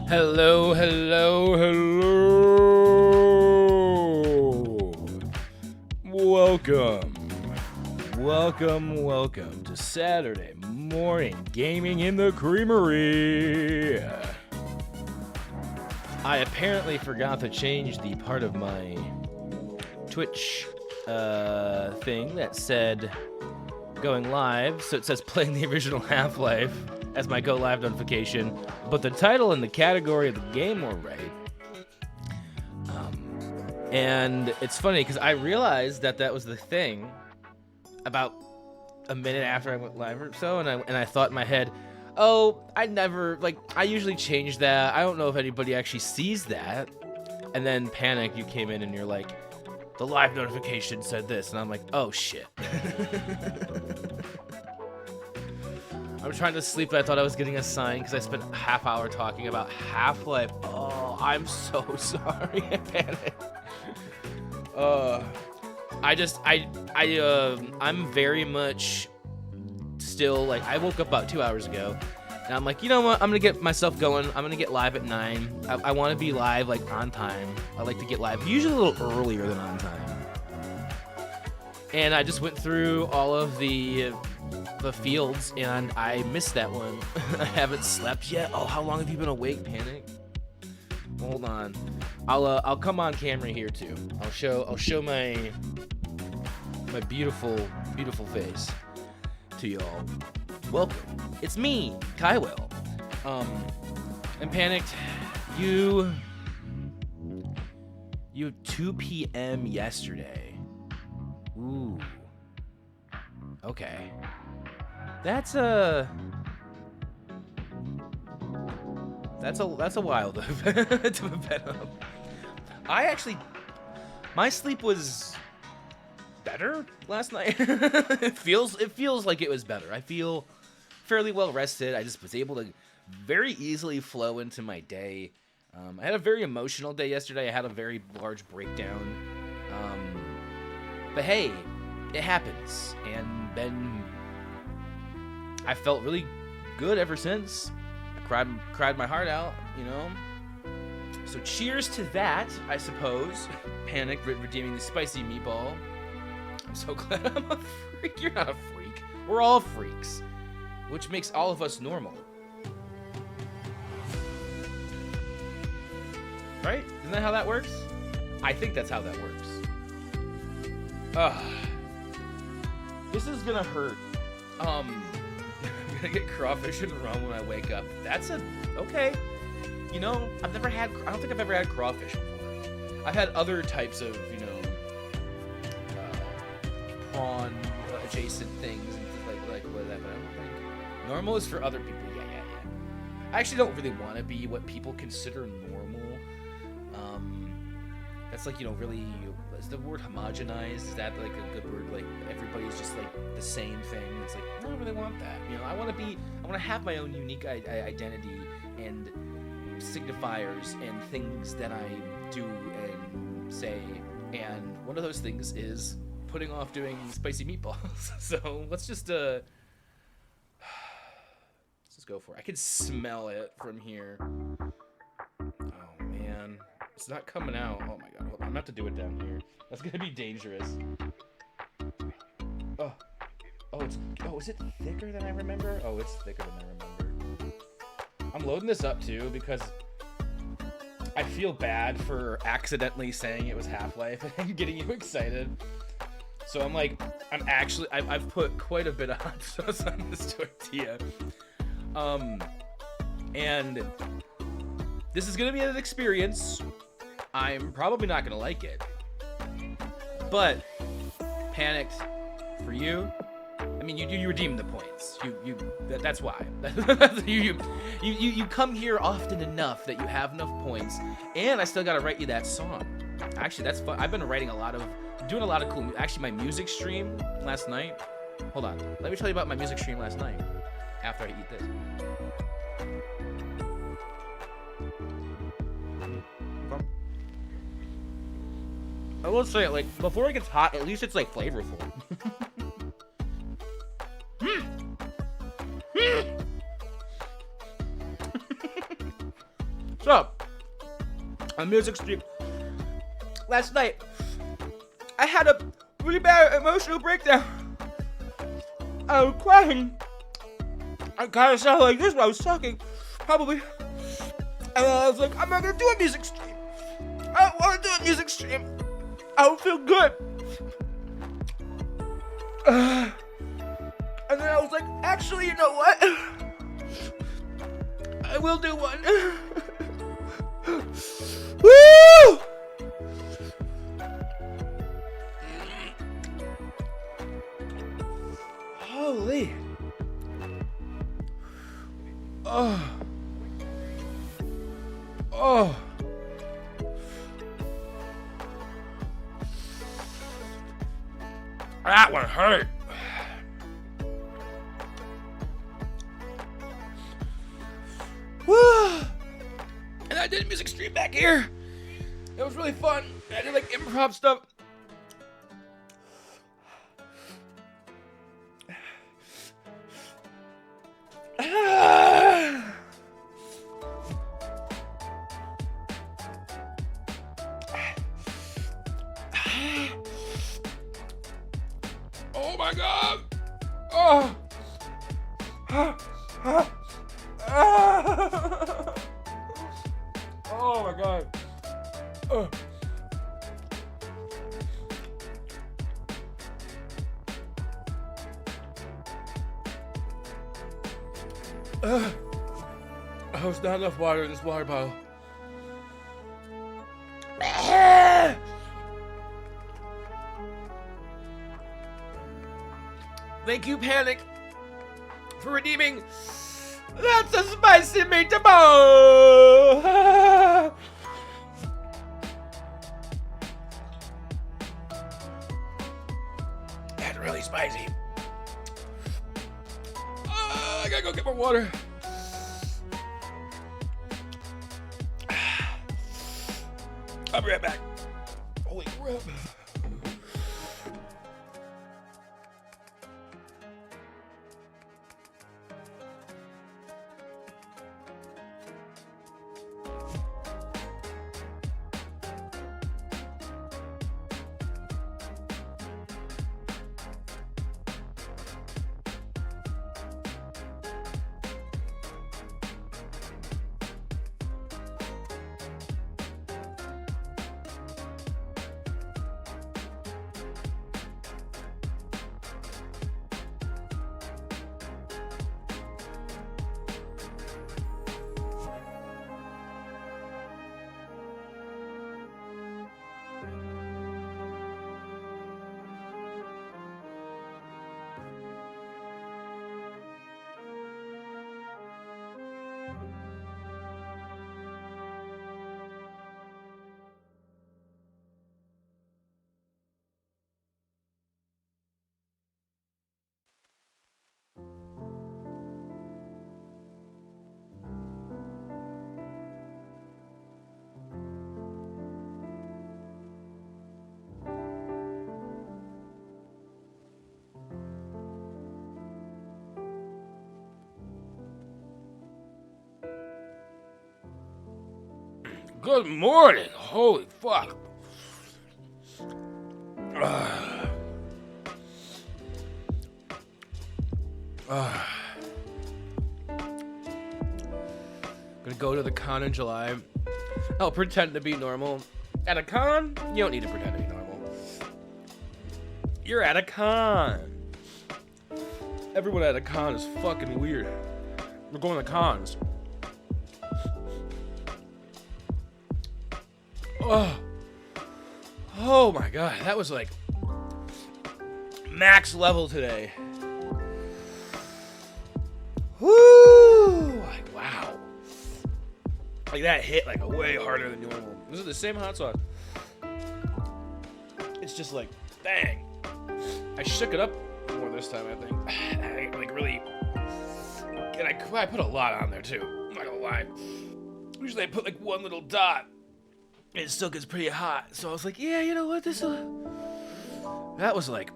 Hello, hello, hello. Welcome to Saturday morning gaming in the Creamery. I apparently forgot to change the part of my Twitch thing that said going live, so it says playing the original Half-Life as my go live notification, but the title and the category of the game were right. And it's funny because I realized that was the thing about a minute after I went live or so, and I thought in my head, oh, I usually change that. I don't know if anybody actually sees that. And then Panic, you came in and you're like, the live notification said this, and I'm like, oh shit. I'm trying to sleep, but I thought I was getting a sign because I spent a half hour talking about Half-Life. Oh, I'm so sorry, Panic. I'm very much still, like, I woke up about 2 hours ago, and I'm like, you know what, I'm gonna get myself going. I'm gonna get live at 9. I want to be live, like, on time. I like to get live, usually a little earlier than on time. And I just went through all of the fields, and I missed that one. I haven't slept yet. Oh, how long have you been awake, Panic? Hold on. I'll come on camera here too. I'll show my beautiful face to y'all. Welcome. It's me, Kywell. And Panicked, you 2 p.m. yesterday. Ooh. Okay. That's a while to have been up. My sleep was better last night. It feels like it was better. I feel fairly well rested. I just was able to very easily flow into my day. I had a very emotional day yesterday. I had a very large breakdown. But hey, it happens. And then I felt really good ever since. I cried my heart out, you know. So cheers to that, I suppose. Panic redeeming the spicy meatball. I'm so glad I'm a freak. You're not a freak. We're all freaks, which makes all of us normal. Right? Isn't that how that works? I think that's how that works. This is gonna hurt. I'm gonna get crawfish and rum when I wake up. That's okay. You know, I don't think I've ever had crawfish before. I've had other types of, you know, prawn adjacent things and like that, but I don't think normal is for other people. Yeah. I actually don't really want to be what people consider normal. That's like, you know, really, is the word homogenized? Is that like a good word? Like everybody's just like the same thing. It's like, I don't really want that. You know, I want to have my own unique identity and signifiers and things that I do and say. And one of those things is putting off doing spicy meatballs. So let's just go for it. I can smell it from here. Oh man. It's not coming out. Oh my god. Hold on. I'm gonna have to do it down here. That's gonna be dangerous. Oh, is it thicker than I remember? Oh, it's thicker than I remember. I'm loading this up too because I feel bad for accidentally saying it was Half-Life and getting you excited. So I've put quite a bit of hot sauce on this tortilla. And this is gonna be an experience. I'm probably not gonna like it, but Panicked, for you, I mean, you redeemed the points. That's why. you come here often enough that you have enough points, and I still gotta write you that song. Actually, that's fun. I've been doing a lot of cool. Actually, my music stream last night. Hold on. Let me tell you about my music stream last night. After I eat this. I will say, like, before it gets hot, at least it's, like, flavorful. So, on music stream, last night, I had a really bad emotional breakdown. I was crying. I kind of sounded like this when I was talking, probably. And I was like, I'm not gonna do a music stream. I don't want to do a music stream. I don't feel good. And then I was like, actually, you know what? I will do one. Woo! Holy. Oh. Oh. That one hurt. Woo! And I did a music stream back here. It was really fun. I did like improv stuff. Oh my god! Oh! Oh my god! Oh, there's not enough water in this water bottle. Thank you, Panic, for redeeming. That's a spicy meatball. That's really spicy. I gotta go get more water. I'll be right back. Holy crap. Good morning. Holy fuck. Gonna go to the con in July. I'll pretend to be normal. At a con, you don't need to pretend to be normal. You're at a con. Everyone at a con is fucking weird. We're going to cons. Oh my god, that was like max level today. Woo! Like, wow. Like that hit like way harder than normal. This is the same hot sauce. It's just like, bang. I shook it up more this time, I think. I like really, and I put a lot on there too. I'm not gonna lie. Usually I put like one little dot. It still gets pretty hot, so I was like, yeah, you know what, that was like,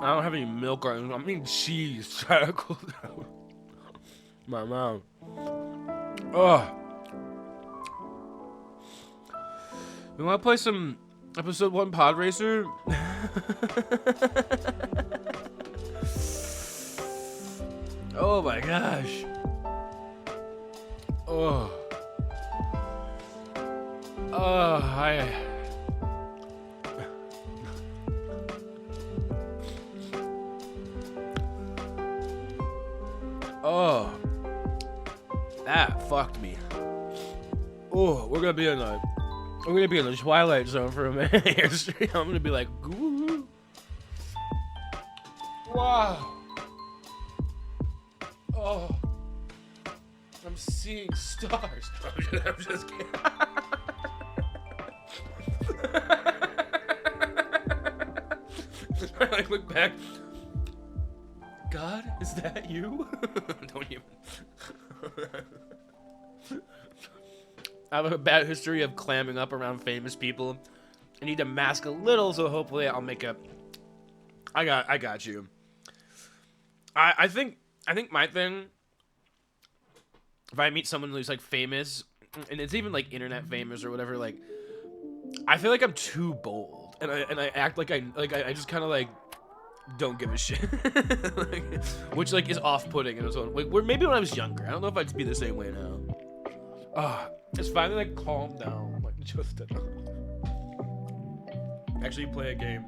I don't have any milk or anything. I'm eating cheese. Try to cool down my mouth. Oh. You want to play some episode 1 Pod Racer? Oh my gosh. Oh. Oh, Oh. That fucked me. Oh, we're gonna be in the Twilight Zone for a minute here. I'm gonna be like, ooh. Wow. Oh. I'm seeing stars. I'm just kidding. I look back. God, is that you? Don't even. I have a bad history of clamming up around famous people. I need to mask a little, so hopefully I'll make up. I got you. I think my thing, if I meet someone who's like famous, and it's even like internet famous or whatever, like I feel like I'm too bold, and I act like I just kind of like don't give a shit, like, which like is off-putting in its own. Like, maybe when I was younger, I don't know if I'd be the same way now. It's finally like calmed down, like just enough. Actually, play a game.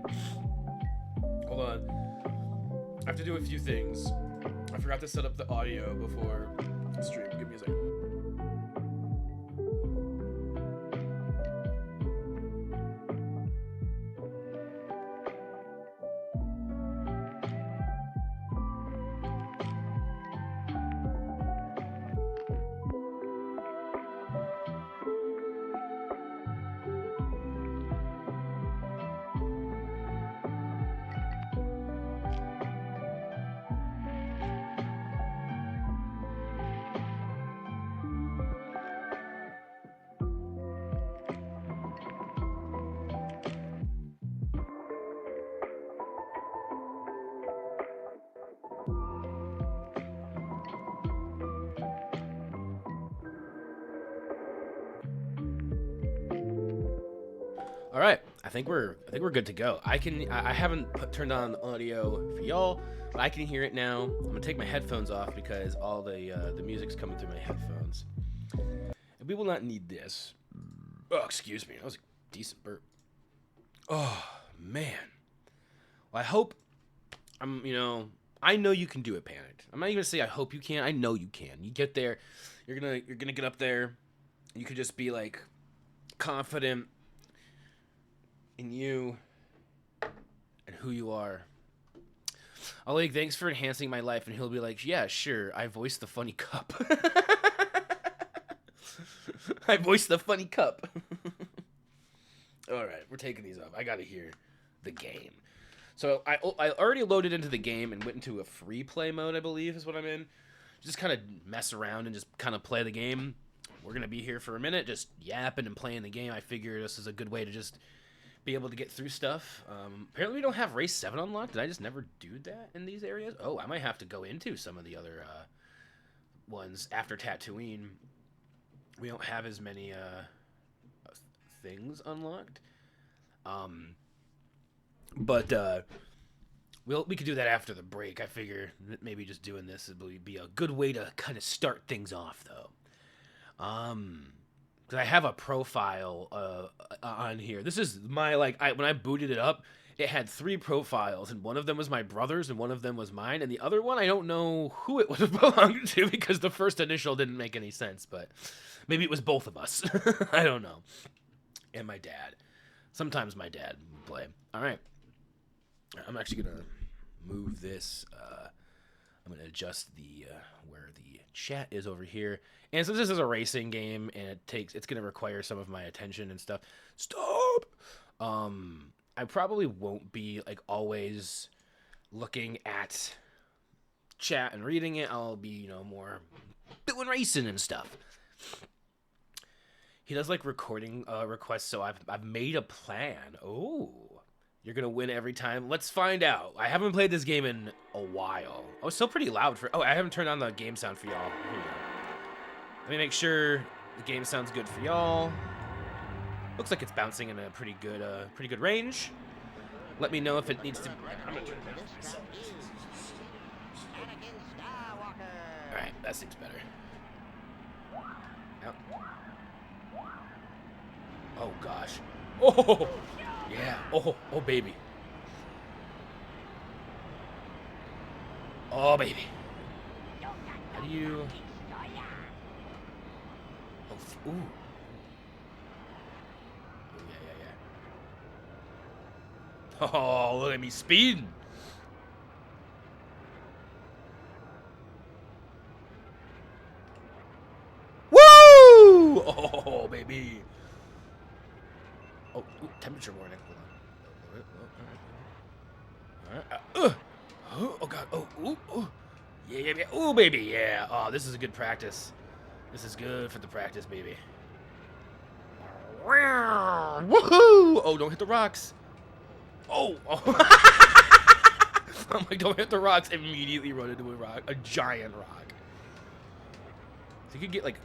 Hold on, I have to do a few things. I forgot to set up the audio before the stream. Give me a second. All right, I think we're good to go. I haven't turned on audio for y'all, but I can hear it now. I'm gonna take my headphones off because all the music's coming through my headphones, and we will not need this. Oh, excuse me, that was a decent burp. Oh man. Well, I hope I know you can do it, Panicked. I'm not even gonna say I hope you can. I know you can. You get there, you're gonna get up there. You could just be like confident in you and who you are. I'll like, thanks for enhancing my life, and he'll be like, yeah, sure, I voiced the funny cup. I voiced the funny cup. All right, we're taking these off. I gotta hear the game. So I already loaded into the game and went into a free play mode, I believe is what I'm in. Just kind of mess around and just kind of play the game. We're gonna be here for a minute, just yapping and playing the game. I figure this is a good way to just be able to get through stuff. Apparently we don't have race 7 unlocked. Did I just never do that in these areas? Oh, I might have to go into some of the other ones after Tatooine. We don't have as many things unlocked. But we could do that after the break. I figure that maybe just doing this would be a good way to kind of start things off, though. Because I have a profile on here. This is my, when I booted it up, it had 3 profiles, and one of them was my brother's, and one of them was mine, and the other one, I don't know who it would have belonged to, because the first initial didn't make any sense, but maybe it was both of us. I don't know. And my dad. Sometimes my dad would play. All right. I'm actually going to move this. I'm going to adjust the where the chat is over here. And since this is a racing game and it's going to require some of my attention and stuff. Stop! I probably won't be like always looking at chat and reading it. I'll be, more doing racing and stuff. He does like recording requests, so I've made a plan. Oh, You're gonna win every time. Let's find out. I haven't played this game in a while. Oh, it's still pretty loud for. Oh, I haven't turned on the game sound for y'all. Here we go. Let me make sure the game sounds good for y'all. Looks like it's bouncing in a pretty good range. Let me know if it needs to. I'm gonna turn it down for myself. All right, that seems better. Yep. Oh gosh. Oh yeah. Oh baby. Oh baby. How do you? Oh, ooh. Yeah. Oh, look at me speeding. Woo! Oh baby. Oh, ooh, temperature warning. All right. Oh god. Oh, ooh. Yeah. Ooh, baby. Yeah. Oh, this is a good practice. This is good for the practice, baby. Woohoo! Oh, don't hit the rocks. Oh. I'm like, don't hit the rocks. Immediately run into a rock, a giant rock. So you could get like.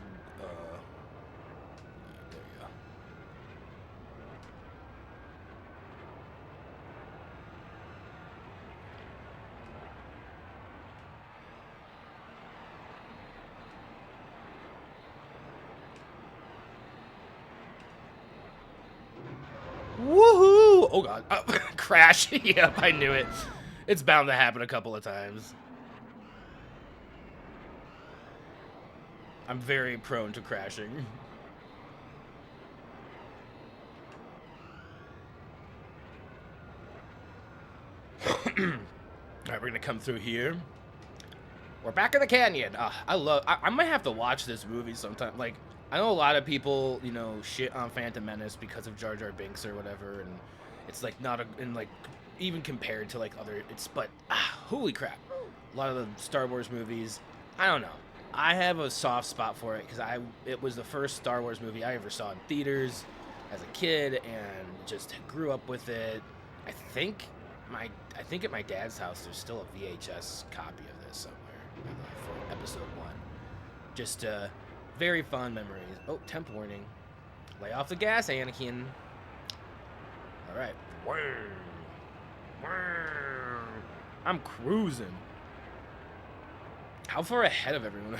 There you go. Woohoo! Oh god. Crash. Yep, I knew it. It's bound to happen a couple of times. I'm very prone to crashing. Alright, we're gonna come through here. We're back in the canyon. I might have to watch this movie sometime. Like, I know a lot of people, you know, shit on Phantom Menace because of Jar Jar Binks or whatever, and it's like not and like even compared to like other, but holy crap, a lot of the Star Wars movies, I don't know. I have a soft spot for it because it was the first Star Wars movie I ever saw in theaters as a kid and just grew up with it. I think at my dad's house there's still a VHS copy of this somewhere for episode 1. Just very fond memories. Oh, temp warning. Lay off the gas, Anakin. All right. I'm cruising. How far ahead of everyone?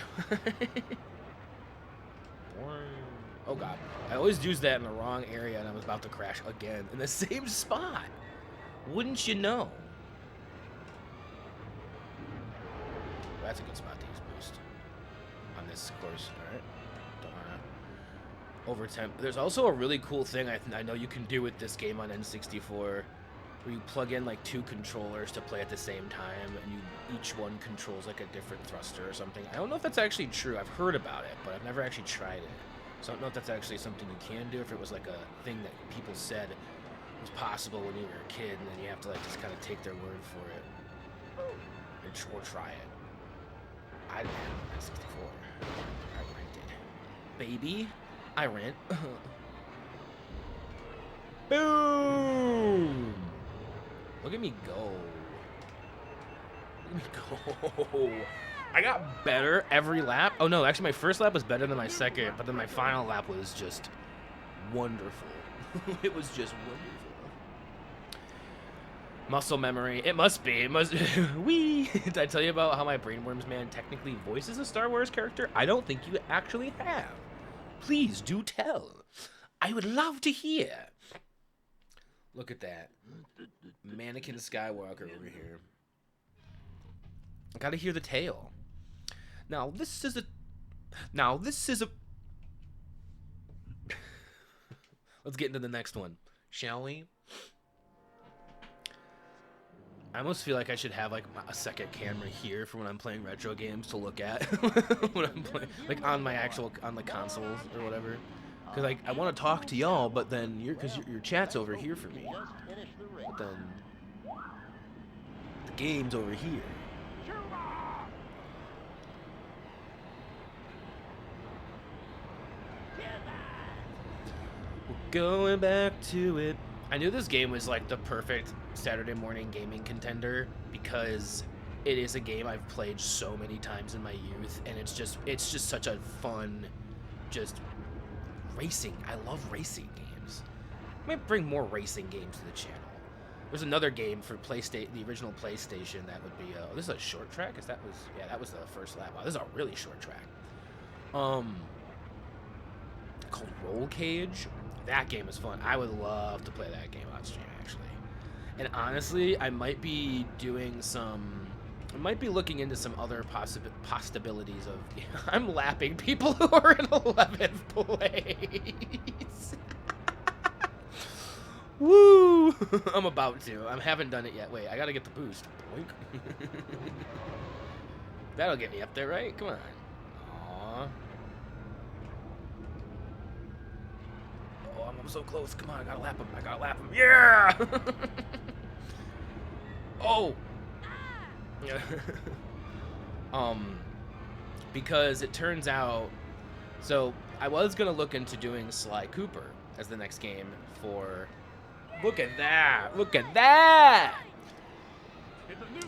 Oh god. I always use that in the wrong area and I was about to crash again in the same spot. Wouldn't you know? That's a good spot to use boost on this course. All right. Don't wanna over temp. There's also a really cool thing I know you can do with this game on N64, where you plug in like 2 controllers to play at the same time, and each one controls like a different thruster or something. I don't know if that's actually true. I've heard about it, but I've never actually tried it. So I don't know if that's actually something you can do. If it was like a thing that people said was possible when you were a kid, and then you have to like just kind of take their word for it or try it. I didn't have N64. I rented. Baby, I rent. Boom! Look at me go. Look at me go. I got better every lap. Oh no, actually my first lap was better than my second, but then my final lap was just wonderful. It was just wonderful. Muscle memory. It must be. It must. Wee. Did I tell you about how my Brainworms man technically voices a Star Wars character? I don't think you actually have. Please do tell. I would love to hear. Look at that. Mannequin Skywalker over here. I gotta hear the tale. Now this is a. Let's get into the next one, shall we? I almost feel like I should have like a second camera here for when I'm playing retro games to look at when I'm playing, like on the consoles or whatever. Cause like I want to talk to y'all, but then your chat's over here for me. But then the game's over here. We're going back to it. I knew this game was like the perfect Saturday morning gaming contender because it is a game I've played so many times in my youth, and it's just such a fun, just racing. I love racing games. I might bring more racing games to the channel. There's another game for PlayStation, the original PlayStation, that would be. This is a short track. That was the first lap. Wow, this is a really short track. Called Roll Cage. That game is fun. I would love to play that game on stream, actually. And honestly, I might be doing some. I might be looking into some other possibilities of. I'm lapping people who are in 11th place. Woo! I'm about to. I haven't done it yet. Wait, I gotta get the boost. Boink. That'll get me up there, right? Come on. Aww. Oh, I'm so close. Come on, I gotta lap him. I gotta lap him. Yeah! Oh! Yeah. Because it turns out... So, I was gonna look into doing Sly Cooper as the next game for... Look at that! Look at that!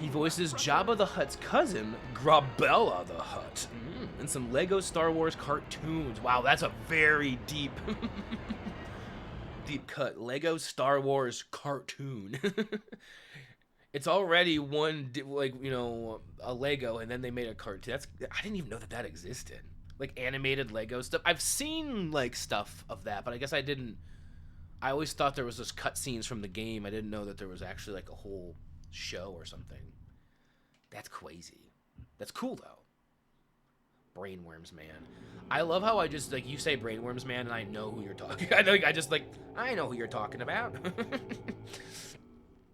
He voices Jabba the Hutt's cousin, Grabella the Hutt, in some Lego Star Wars cartoons. Wow, that's a very deep, deep cut. Lego Star Wars cartoon. It's already one, like, you know, a Lego, and then they made a cartoon. I didn't even know that existed. Like, animated Lego stuff. I've seen, like, stuff of that, but I guess I didn't. I always thought there was just cutscenes from the game. I didn't know that there was actually like a whole show or something. That's crazy. That's cool though. Brainworms, man. I love how I just like you say brainworms, man, and I know who you're talking. I know who you're talking about.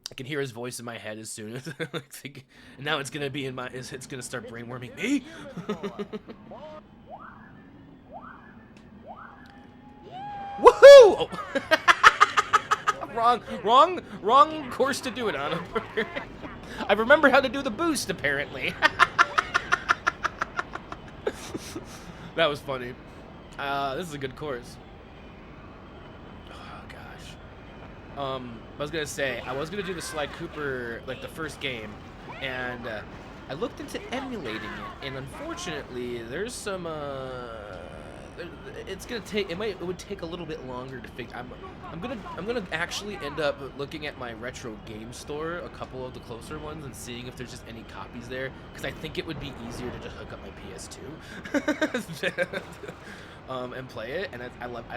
I can hear his voice in my head as soon as and now it's gonna be in my. It's gonna start brainworming me. Woohoo! Oh. Wrong course to do it on. I remember how to do the boost, apparently. That was funny. This is a good course. Oh, gosh. I was gonna say, I was gonna do the Sly Cooper, like, the first game, and, I looked into emulating it, and unfortunately, there's some, it's gonna take. It would take a little bit longer to figure. I'm gonna actually end up looking at my retro game store, a couple of the closer ones, and seeing if there's just any copies there. Because I think it would be easier to just hook up my PS2 and play it. And I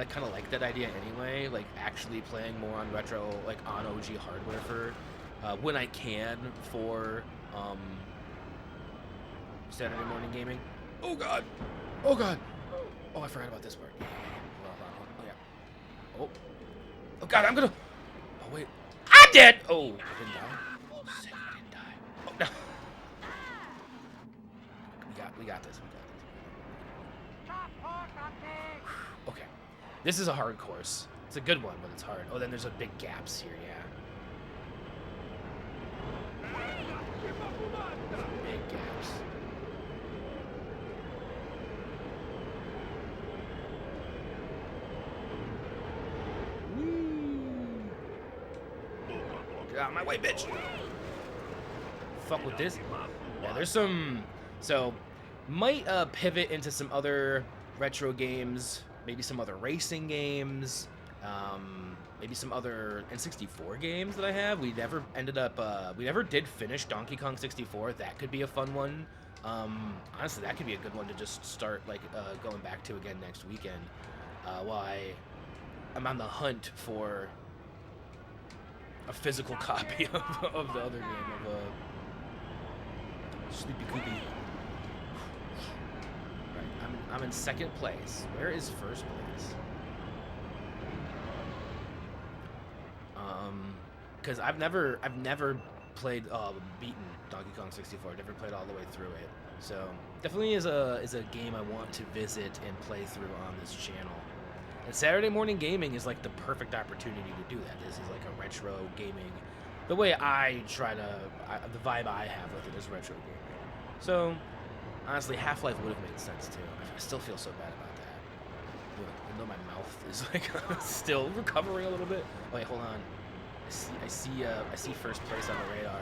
kind of like that idea anyway. Like actually playing more on retro, like on OG hardware for when I can for Saturday morning gaming. Oh god. Oh god. Oh, I forgot about this part. Oh, yeah. Oh. Oh, God, I'm gonna... Oh, wait. I'm dead! Oh, I didn't die. Oh, sick, I didn't die. Oh, no. We got this. Okay. This is a hard course. It's a good one, but it's hard. Oh, then there's a big gaps here, yeah. Big gaps. Get out of my way, bitch. Fuck with this. Yeah, there's some... So, might pivot into some other retro games. Maybe some other racing games. Maybe some other N64 games that I have. We never ended up... we never did finish Donkey Kong 64. That could be a fun one. Honestly, that could be a good one to just start, like, going back to again next weekend. While I'm on the hunt for a physical copy of the other game, of Sleepy Koopy. Right, I'm in second place. Where is first place? Because I've never played beaten Donkey Kong 64. Never played all the way through it. So definitely is a game I want to visit and play through on this channel. And Saturday morning gaming is like the perfect opportunity to do that. This is like a retro gaming. The way I try to, the vibe I have with it is retro gaming. So honestly, Half-Life would have made sense too. I still feel so bad about that. Even though my mouth is like still recovering a little bit. Wait, hold on. I see first place on the radar.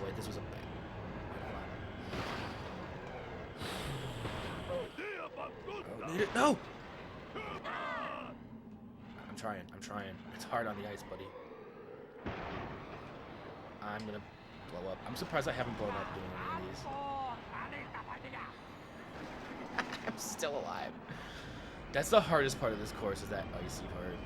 Wait, this was a bad. Oh, need it? No! I'm trying. It's hard on the ice, buddy. I'm gonna blow up. I'm surprised I haven't blown up doing any of these. I'm still alive. That's the hardest part of this course, is that icy part.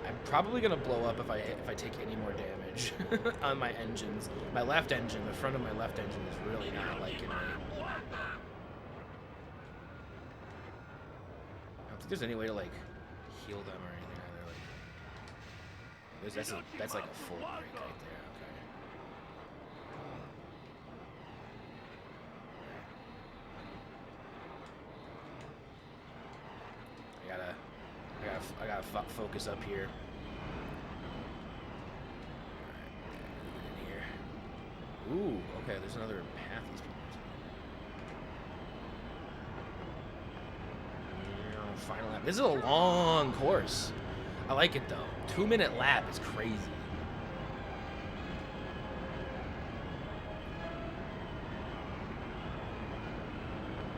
I'm probably gonna blow up if I take any more damage on my engines. My left engine, the front of my left engine is really not liking me. I don't think there's any way to like heal them or anything either. Like, that's like a full break right there. Okay. I gotta focus up here. Alright, in here. Ooh, okay, there's another path these people are taking. Final lap. This is a long course. I like it though. 2-minute lap is crazy.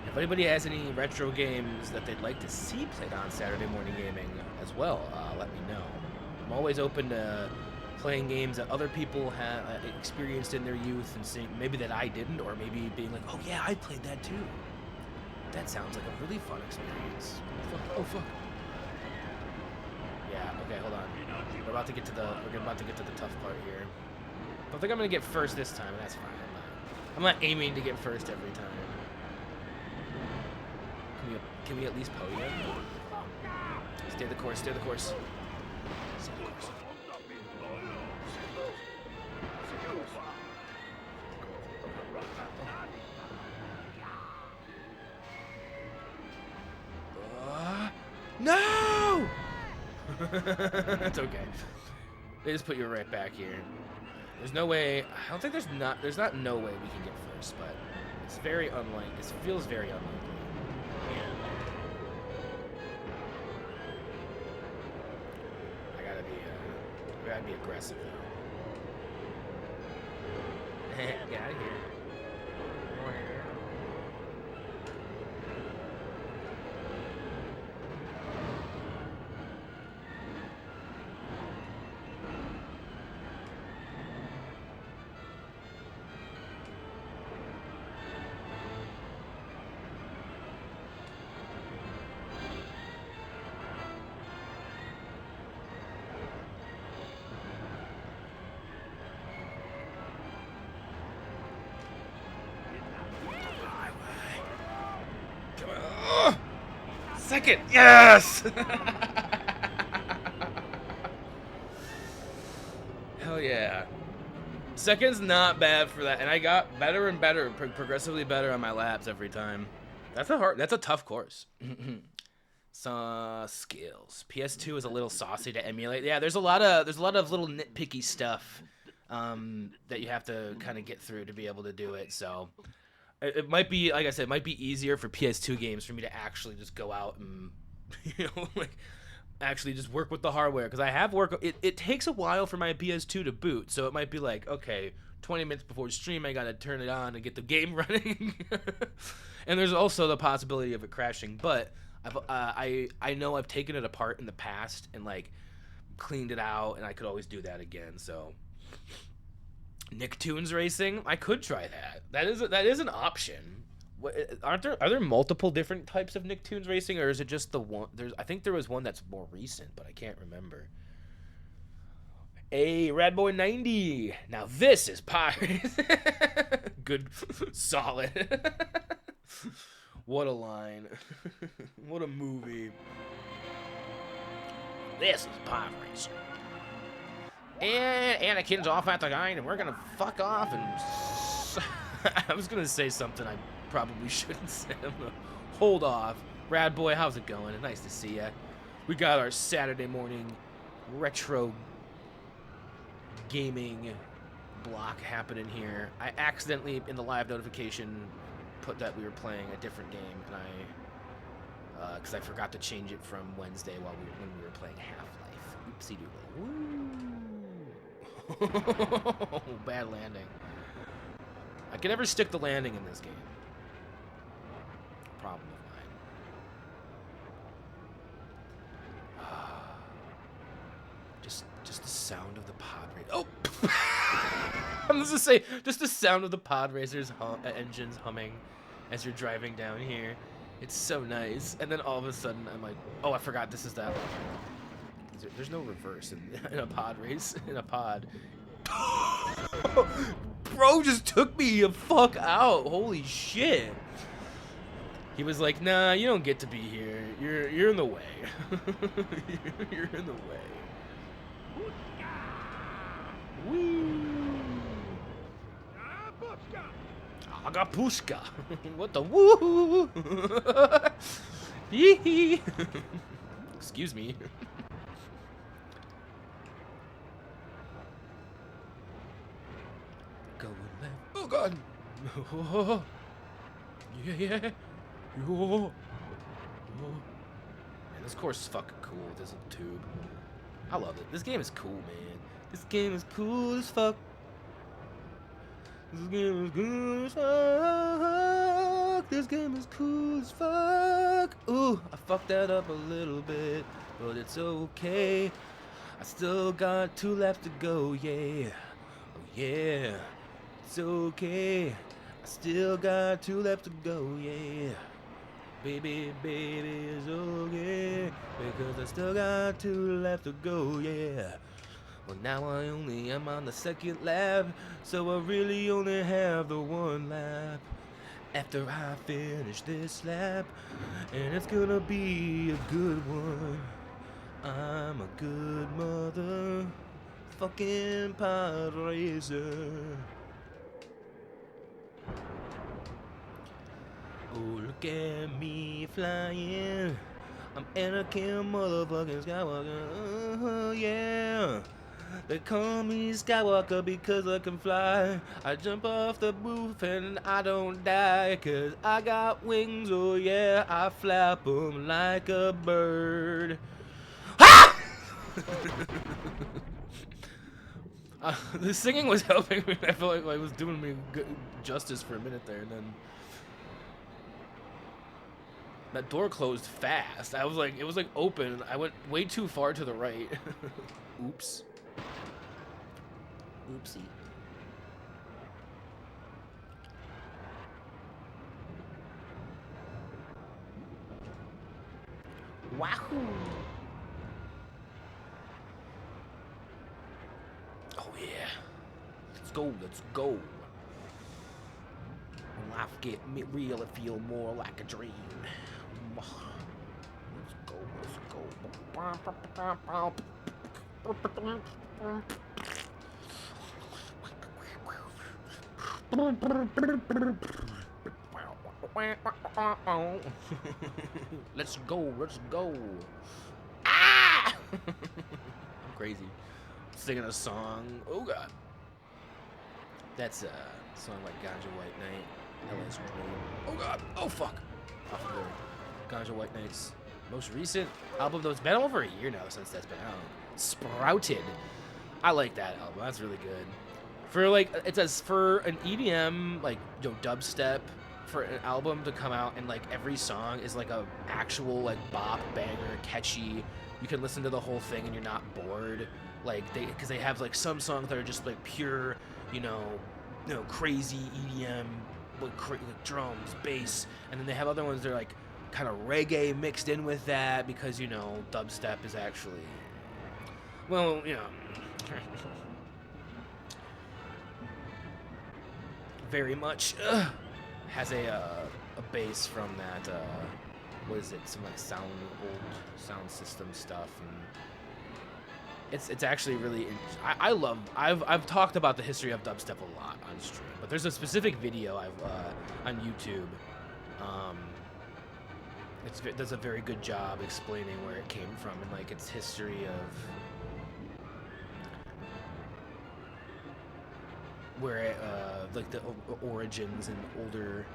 If anybody has any retro games that they'd like to see played on Saturday morning gaming as well, let me know. I'm always open to playing games that other people have experienced in their youth and seeing maybe that I didn't, or maybe being like, oh yeah, I played that too. That sounds like a really fun experience. Oh fuck. Yeah, okay, hold on. We're about to get to the tough part here. I don't think I'm gonna get first this time, and that's fine. I'm not aiming to get first every time. Can we at least podium? Stay the course, stay the course. Stay the course. No! It's okay. They just put you right back here. There's no way. I don't think there's not no way we can get first, but it's very unlikely. It feels very unlikely. I gotta be aggressive though. Get out of here. Second, yes! Hell yeah. Second's not bad for that, and I got better and better, progressively better on my laps every time. That's a tough course. So skills. PS2 is a little saucy to emulate. Yeah, there's a lot of little nitpicky stuff that you have to kind of get through to be able to do it. So it might be, like I said, it might be easier for PS2 games for me to actually just go out and, like, actually just work with the hardware. Because I have it takes a while for my PS2 to boot. So it might be like, okay, 20 minutes before stream, I got to turn it on and get the game running. And there's also the possibility of it crashing. But I know I've taken it apart in the past and, like, cleaned it out. And I could always do that again, so... Nicktoons racing, I could try that. That is an option. Are there multiple different types of Nicktoons racing, or is it just the one? I think there was one that's more recent, but I can't remember. Hey, Radboy 90. Now this is Pirates. Good, solid. What a line. What a movie. This is Pirate Racing. And Anakin's off at the line, and we're gonna fuck off and... I was gonna say something I probably shouldn't say. I'm gonna hold off. Rad Boy, how's it going? Nice to see ya. We got our Saturday morning retro gaming block happening here. I accidentally, in the live notification, put that we were playing a different game, and because I forgot to change it from Wednesday when we were playing Half-Life. Oopsie doodle. Woo! Bad landing. I can never stick the landing in this game. Problem of mine. Just the sound of the pod race. Oh! I'm just gonna say, just the sound of the pod racers engines humming as you're driving down here. It's so nice. And then all of a sudden, I'm like, oh, I forgot this is that one. There's no reverse in a pod race. In a pod. Bro just took me the fuck out. Holy shit. He was like, nah, you don't get to be here. You're in the way. You're in the way. Woo! Agapushka. What the woo? Excuse me. Going left. Oh god. Yeah. Man, this course is fucking cool. This little tube. I love it. This game is cool, man. This game is cool as fuck. This game is cool as fuck. This game is cool as fuck. Ooh, I fucked that up a little bit, but it's okay. I still got 2 laps to go, yeah. Oh yeah, it's okay. I still got 2 laps to go, yeah. Baby, it's okay, because I still got 2 laps to go, yeah. Well, now I only am on the 2nd lap, so I really only have the 1 lap after I finish this lap, and it's gonna be a good one. I'm a good mother fucking pod racer. Oh, look at me flying. I'm Anakin motherfucking Skywalker. Yeah. They call me Skywalker because I can fly. I jump off the roof and I don't die, 'cause I got wings, oh yeah. I flap them like a bird. Ha! The singing was helping me. I felt like it was doing me good justice for a minute there, and then that door closed fast. I was like, it was like open. I went way too far to the right. Oops. Oopsie. Wahoo! Oh yeah. Let's go, let's go. When life get real, it feel more like a dream. Let's go, let's go. Let's go, let's go. Ah! I'm crazy. Singing a song. Oh god. That's a song like Ganja White Night. LS Dream. Oh god. Oh fuck. Off of the Ganja White Night's most recent album, though. It's been over a year now since that's been out. Sprouted. I like that album. That's really good. For like, it says for an EDM, like, you know, dubstep, for an album to come out and like every song is like a actual like bop, banger, catchy. You can listen to the whole thing and you're not bored. Like because they have like some songs that are just like pure, you know, crazy EDM, like drums, bass, and then they have other ones that are like kind of reggae mixed in with that because you know dubstep is actually, well, you know. Very much has a bass from that what is it, some like old sound system stuff, and it's actually really I've talked about the history of dubstep a lot on stream, but there's a specific video I've on YouTube. It does a very good job explaining where it came from and like its history of where like the origins and older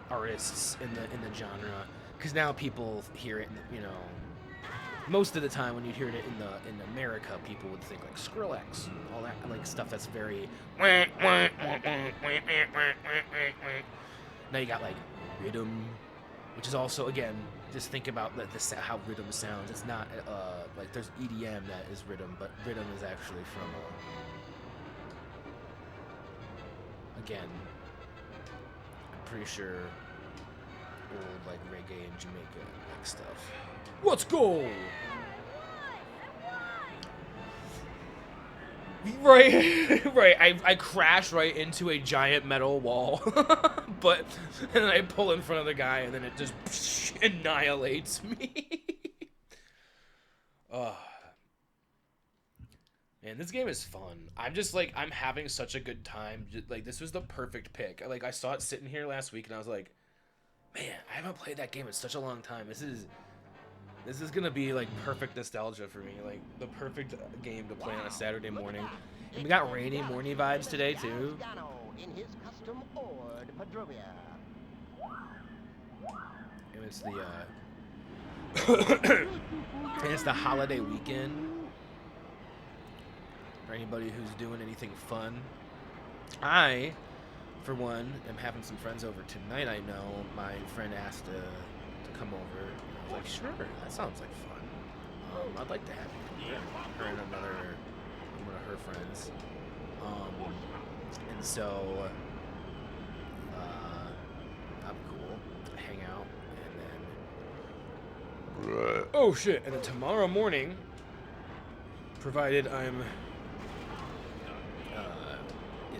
artists in the genre, because now people hear it, you know, most of the time when you hear it in America, people would think like Skrillex and all that, like stuff that's very now you got like rhythm, which is also, again, just think about how rhythm sounds. It's not like there's EDM that is rhythm, but rhythm is actually from again, I'm pretty sure old like reggae and Jamaica like stuff. Let's go! Right, right. I crash right into a giant metal wall, but and then I pull in front of the guy, and then it just annihilates me. Oh, man, this game is fun. I'm just like I'm having such a good time. Like this was the perfect pick. Like I saw it sitting here last week, and I was like, man, I haven't played that game in such a long time. This is gonna be like perfect nostalgia for me, like the perfect game to play on a Saturday morning. And we got rainy morning vibes today too. And it's the and it's the holiday weekend for anybody who's doing anything fun. I, for one, am having some friends over tonight. I know my friend asked to come over. I was like, sure, that sounds like fun. I'd like to have her and one of her friends. And so I'm cool. Hang out, and then oh shit! And then tomorrow morning, provided I'm you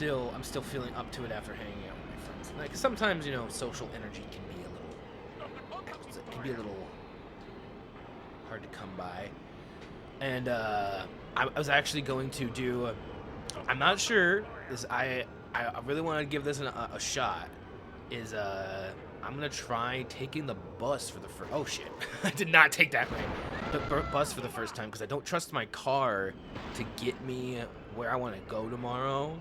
know, I'm still feeling up to it after hanging out with my friends. Like sometimes, you know, social energy can be a little hard to come by. And I was actually going to do I'm not sure this I really want to give this a shot. Is I'm gonna try taking the bus for the first. Oh shit! I did not take that right. The bus for the first time because I don't trust my car to get me where I want to go tomorrow.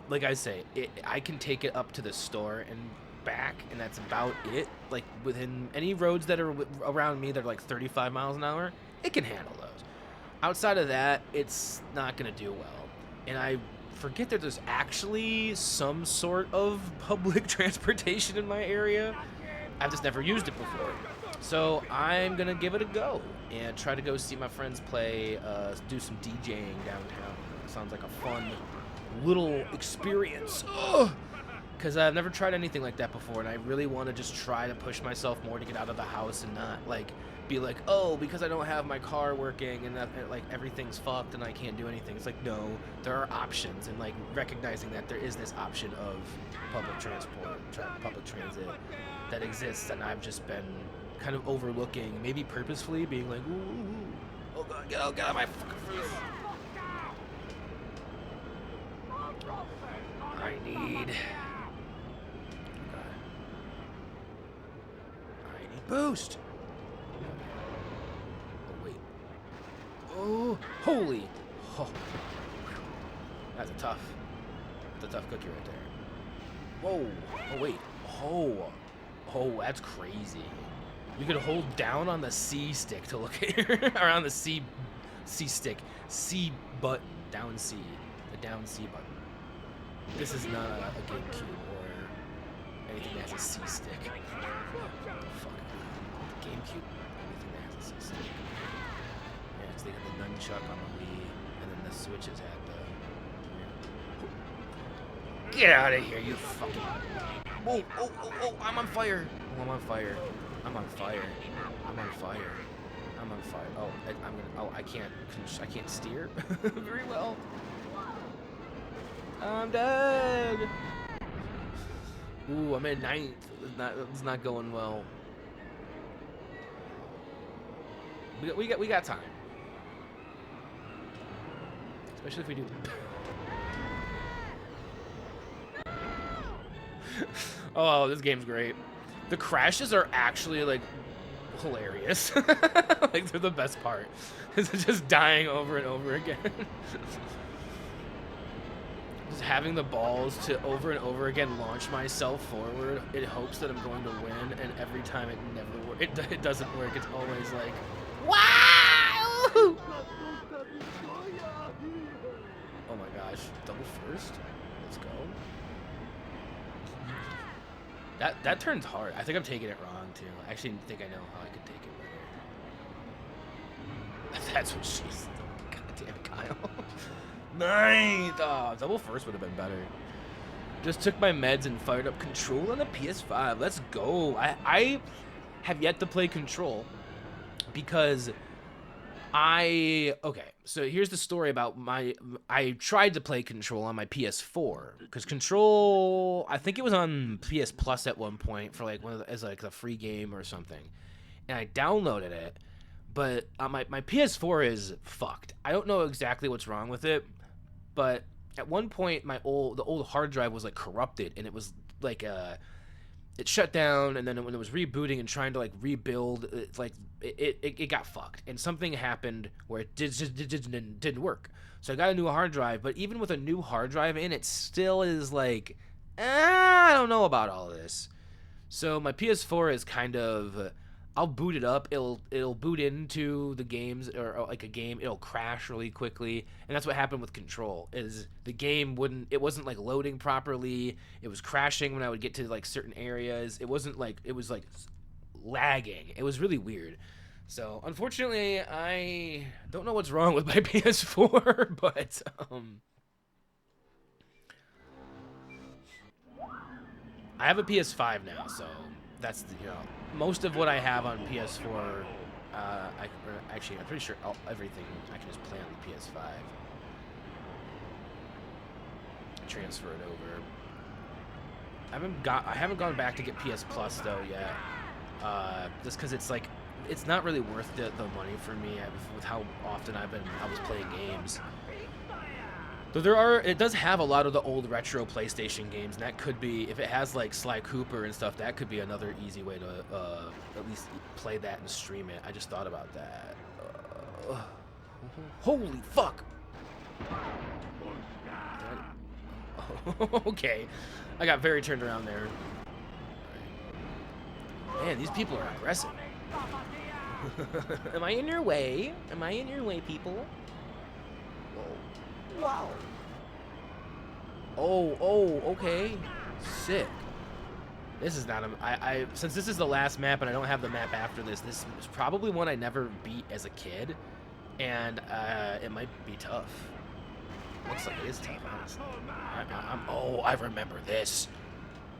Like I say, I can take it up to the store and back, and that's about it. Like within any roads that are around me that are like 35 miles an hour, it can handle those. Outside of that, it's not gonna do well. And I forget that there's actually some sort of public transportation in my area. I've just never used it before. So I'm gonna give it a go and try to go see my friends play, do some DJing downtown. Sounds like a fun little experience. Because I've never tried anything like that before, and I really want to just try to push myself more to get out of the house and not like be like, oh, because I don't have my car working and that, like everything's fucked and I can't do anything. It's like, no, there are options, and like recognizing that there is this option of public transit that exists, and I've just been kind of overlooking, maybe purposefully being like, ooh, oh god, get out of my fucking face. I need boost. Oh wait. Oh, holy. Oh. That's a tough cookie right there. Whoa. Oh wait. Oh, that's crazy. You could hold down on the C stick to look at or on the C stick. C button. Down C. The down C button. This is not a GameCube or anything that has a C stick. Fuck. GameCube, everything that has a C stick. Yeah, because they got the nunchuck on the Wii, and then the Switches had the. Yeah. Get out of here, you fucking. Oh, I'm on fire. Oh, I'm on fire. I'm on fire. I'm on fire. I'm on fire. Oh, I'm gonna. Oh, I can't steer very well. I'm dead. Ooh, I'm at 9th. It's not going well. We got time. Especially if we do. Oh, this game's great. The crashes are actually like hilarious. Like they're the best part. It's just dying over and over again. just having the balls to over and over again launch myself forward in hopes that I'm going to win, and every time it never works. It doesn't work. It's always like, wow! Oh my gosh, double first. Let's go. That turns hard. I think I'm taking it wrong too. I actually think I know how I could take it better. That's what she's. Goddamn Kyle. Nice. Oh, double first would have been better. Just took my meds and fired up Control on the PS5. Let's go. I have yet to play Control because okay, so here's the story about I tried to play Control on my PS4 because Control, I think it was on PS Plus at one point for like as like a free game or something, and I downloaded it, but my PS4 is fucked. I don't know exactly what's wrong with it, but at one point the old hard drive was like corrupted, and it was like it shut down, and then when it was rebooting and trying to like rebuild, it got fucked, and something happened where it just didn't work. So I got a new hard drive, but even with a new hard drive in, it still is like, I don't know about all of this. So my PS4 is kind of, I'll boot it up, it'll boot into the games or like a game, it'll crash really quickly, and that's what happened with Control. Is the game it wasn't like loading properly, it was crashing when I would get to like certain areas. It was like lagging. It was really weird. So unfortunately, I don't know what's wrong with my PS4, but I have a PS5 now, so that's most of what I have on PS4. Actually, I'm pretty sure everything I can just play on the PS5. Transfer it over. I haven't gone back to get PS Plus though yet. Just because it's like, it's not really worth the money for me with how often I was playing games. Though it does have a lot of the old retro PlayStation games, and that could be, if it has like Sly Cooper and stuff, that could be another easy way to at least play that and stream it. I just thought about that. Holy fuck! Okay, I got very turned around there. Man, these people are aggressive. Am I in your way? Am I in your way, people? Whoa. Wow. Oh, okay. Sick. This is not since this is the last map and I don't have the map after this is probably one I never beat as a kid, and it might be tough. Looks like it is tough, honestly. I remember this.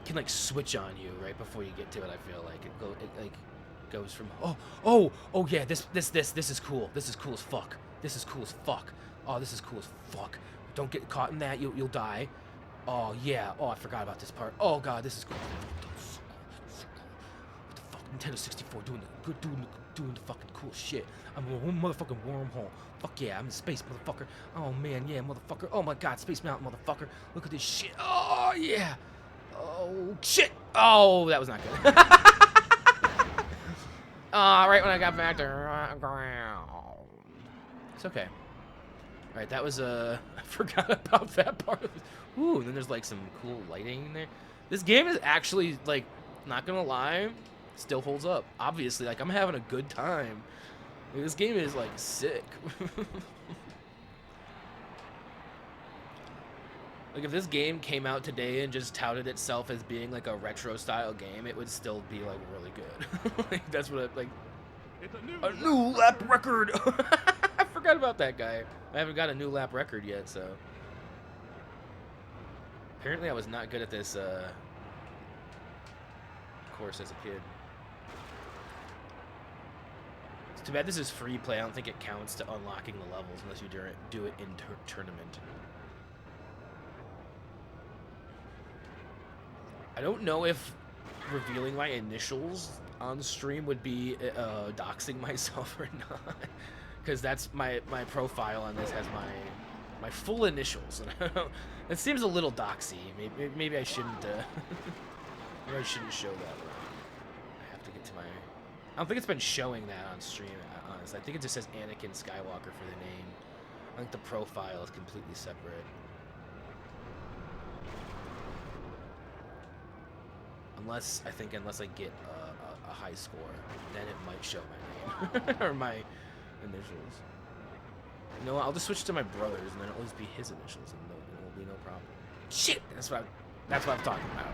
It can like switch on you right before you get to it. I feel like it goes from oh yeah, this is cool. This is cool as fuck. This is cool as fuck. Oh, this is cool as fuck. Don't get caught in that. You'll die. Oh yeah. Oh, I forgot about this part. Oh god, this is cool. What the fuck? Nintendo 64 doing the fucking cool shit. I'm a motherfucking wormhole. Fuck yeah, I'm in space, motherfucker. Oh man, yeah, motherfucker. Oh my god, Space Mountain, motherfucker. Look at this shit. Oh yeah. Oh shit. Oh, that was not good. Right when I got back to ground. It's okay. Alright, that was I forgot about that part of it. Ooh, and then there's like some cool lighting in there. This game is actually, like, not gonna lie, still holds up. Obviously, like, I'm having a good time. Like, this game is like sick. Like, if this game came out today and just touted itself as being like a retro style game, it would still be like really good. Like, that's what it's a new lap record. I forgot about that guy. I haven't got a new lap record yet, so apparently I was not good at this course as a kid. It's too bad this is free play. I don't think it counts to unlocking the levels unless you do it in tournament. I don't know if revealing my initials on stream would be doxing myself or not, because that's my profile on this has my full initials. It seems a little doxy. Maybe I shouldn't. Maybe I shouldn't show that. I have to get to my. I don't think it's been showing that on stream. Honestly, I think it just says Anakin Skywalker for the name. I think the profile is completely separate. unless I get a high score, then it might show my name or my initials. You know what? I'll just switch to my brother's, and then it'll always be his initials, and it will be no problem. Shit, that's what I'm talking about.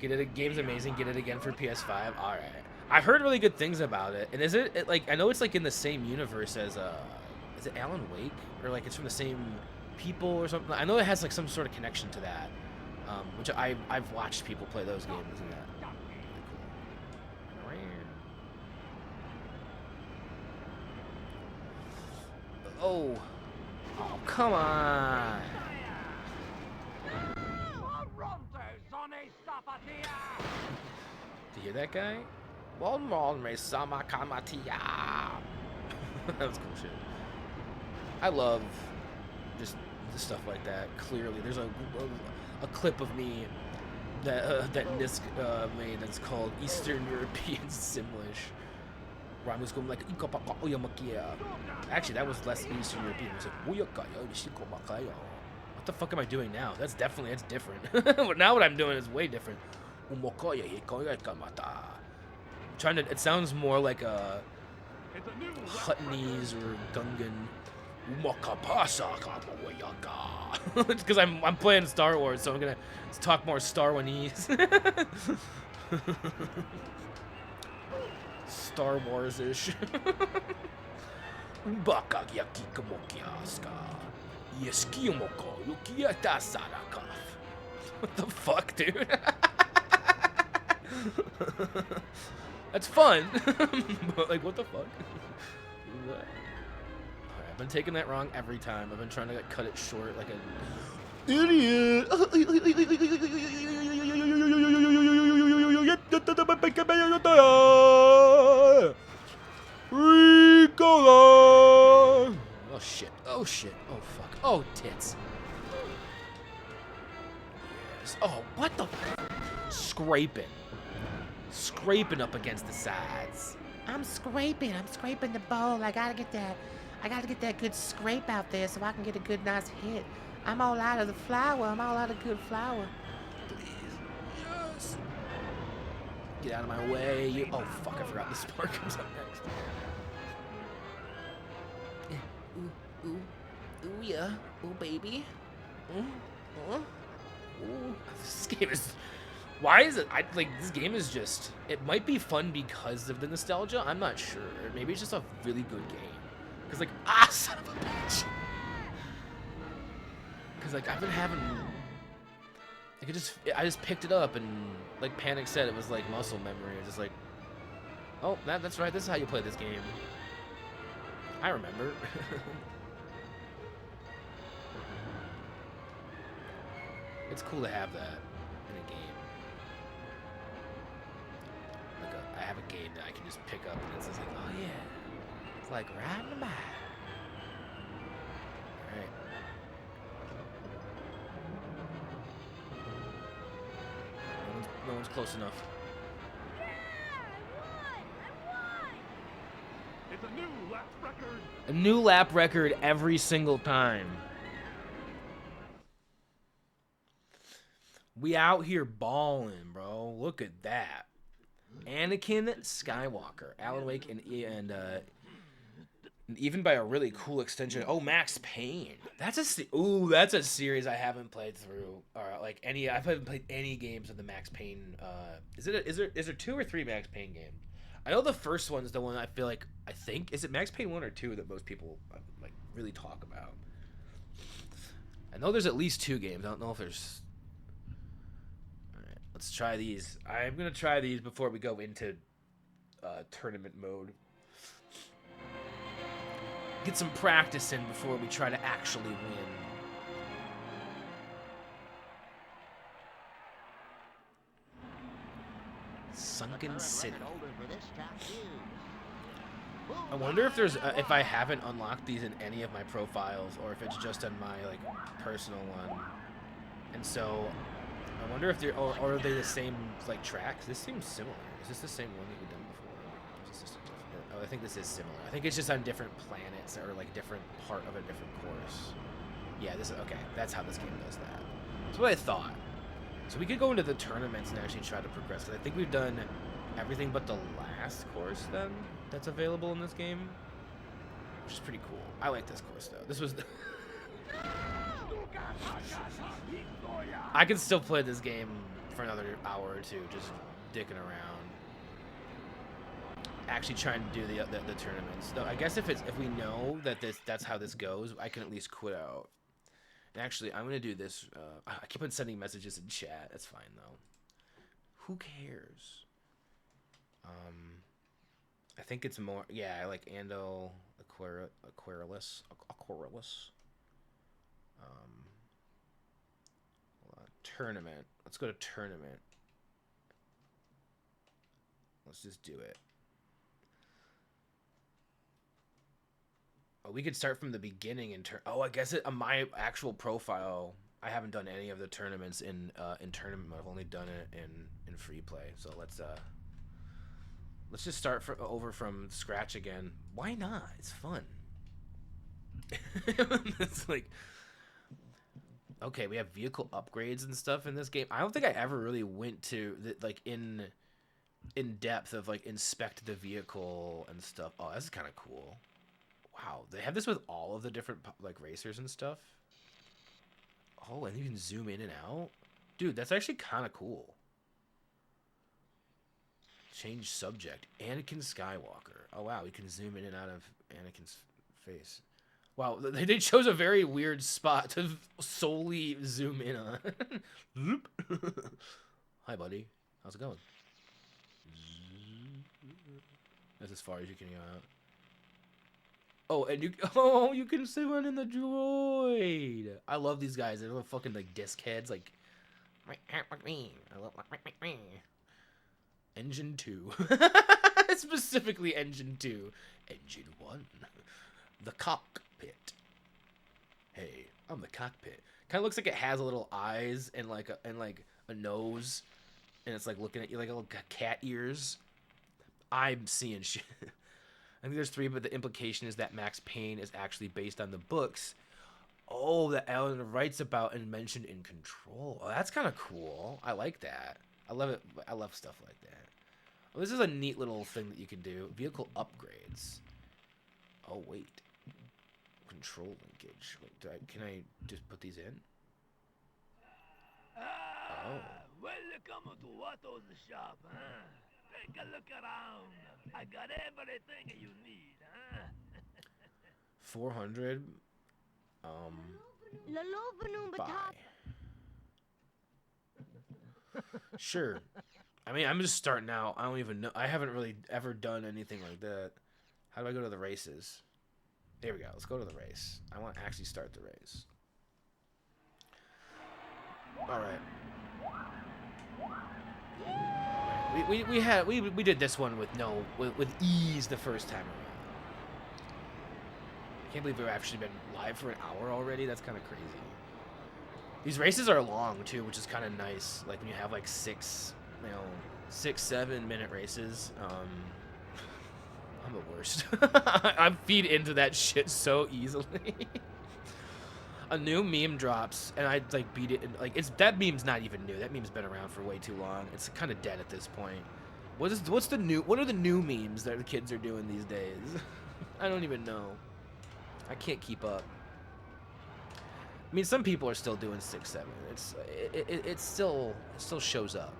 Get it? Game's amazing. Get it again for PS5. All right. I've heard really good things about it. And is it like, I know it's like in the same universe as is it Alan Wake, or like it's from the same people or something? I know it has like some sort of connection to that, which I've watched people play those games and that. Oh, come on. Do you hear that guy? That was cool shit. I love just stuff like that. Clearly, there's a clip of me that Nisk made that's called Eastern European Simlish, where I'm just going like, actually that was less Eastern European. It was like, what the fuck am I doing now? That's different. But now what I'm doing is way different. Trying to, it sounds more like a Huttonese or Gungan. It's because I'm playing Star Wars, so I'm gonna talk more Star Wars-ese. Star Wars-ish. What the fuck, dude? That's fun. But like, what the fuck? Alright, I've been taking that wrong every time. I've been trying to like, cut it short like an idiot. Ricola. Oh shit. Oh shit. Oh fuck. Oh tits. Yes. Oh, what the? Scraping up against the sides. I'm scraping the bowl. I gotta get that good scrape out there so I can get a good nice hit. I'm all out of the flour. I'm all out of good flour. Please. Yes. Get out of my way. You. Oh fuck, I forgot the spark comes up next. Ooh, yeah. Ooh, baby. Ooh. This game is... Why is it? This game is just... It might be fun because of the nostalgia. I'm not sure. Maybe it's just a really good game. Because, like... Ah, son of a bitch! Because, like, I've been having... Like, I just picked it up and, like Panic said, it was, like, muscle memory. It's just like... Oh, that's right. This is how you play this game. I remember. It's cool to have that in a game. Like I have a game that I can just pick up and it's just like, oh yeah. It's like riding a bike. Alright. No one's close enough. It's a new lap record. A new lap record every single time. We out here balling, bro. Look at that. Anakin Skywalker, Alan Wake, and even by a really cool extension. Oh, Max Payne. That's a series I haven't played through. Or like I haven't played any games of the Max Payne. Is there 2 or 3 Max Payne games? I know the first one's the one I think is it Max Payne 1 or 2 that most people like really talk about. I know there's at least 2 games. I don't know if there's. Let's try these. I'm going to try these before we go into tournament mode. Get some practice in before we try to actually win. Sunken City. I wonder if there's if I haven't unlocked these in any of my profiles or if it's just on my like personal one. And so I wonder if they're, or are they the same, like, tracks? This seems similar. Is this the same one that we've done before? Or is this just a different? Oh, I think this is similar. I think it's just on different planets or, like, different part of a different course. Yeah, this is, okay. That's how this game does that. That's what I thought. So we could go into the tournaments and actually try to progress. Because I think we've done everything but the last course then that's available in this game. Which is pretty cool. I like this course though. This was... I can still play this game for another hour or two, just dicking around. Actually trying to do the tournaments. So I guess if we know that that's how this goes, I can at least quit out. And actually, I'm gonna do this. I keep on sending messages in chat. That's fine though. Who cares? I think it's more. Yeah, I like Ando Aquarius. Hold on. Tournament. Let's go to tournament. Let's just do it. Oh, we could start from the beginning and oh, I guess on my actual profile, I haven't done any of the tournaments in tournament. I've only done it in free play. So let's just start over from scratch again. Why not? It's fun. It's like, okay, we have vehicle upgrades and stuff in this game. I don't think I ever really went to like in depth of like inspect the vehicle and stuff. Oh, that's kind of cool. Wow, they have this with all of the different like racers and stuff. Oh, and you can zoom in and out. Dude, that's actually kind of cool. Change subject. Anakin Skywalker. Oh, wow, you can zoom in and out of Anakin's face. Wow, they chose a very weird spot to solely zoom in on. Hi, buddy. How's it going? That's as far as you can go out. Oh, and you can sit one in the droid. I love these guys. They're fucking like disc heads. Like, I love Engine 2. Specifically Engine 2. Engine 1. The cockpit. Hey, I'm the cockpit. Kind of looks like it has a little eyes and like a nose, and it's like looking at you like little cat ears. I'm seeing shit. I think there's 3, but the implication is that Max Payne is actually based on the books. Oh, that Alan writes about and mentioned in Control. Oh, that's kind of cool. I like that. I love it. I love stuff like that. Well, this is a neat little thing that you can do. Vehicle upgrades. Oh, wait. Control linkage. Wait, can I just put these in? Oh. Welcome to Watto's shop, huh? Take a look around. I got everything you need, huh? 400. Buy. Sure. I mean, I'm just starting out. I don't even know. I haven't really ever done anything like that. How do I go to the races? There we go. Let's go to the race. I want to actually start the race. All right. We did this one with ease the first time around. I can't believe we've actually been live for an hour already. That's kind of crazy. These races are long too, which is kind of nice. Like when you have like 6-7 minute races. I'm the worst. I feed into that shit so easily. A new meme drops and I like beat it. Like that meme's not even new. That meme's been around for way too long. It's kind of dead at this point. What are the new memes that the kids are doing these days? I don't even know. I can't keep up. I mean, some people are still doing 6-7. It still shows up.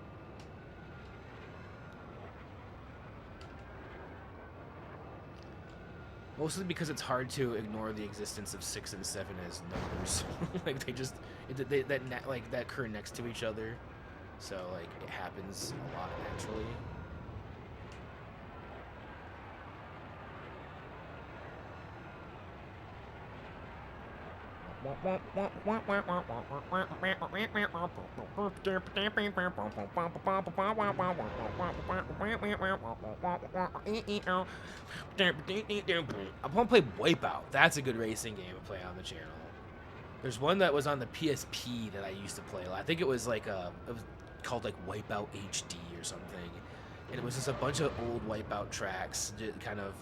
Mostly because it's hard to ignore the existence of 6 and 7 as numbers. Like that occur next to each other, so like it happens a lot naturally. I want to play Wipeout. That's a good racing game to play on the channel. There's one that was on the PSP that I used to play. I think it was like it was called like Wipeout HD or something. And it was just a bunch of old Wipeout tracks, kind of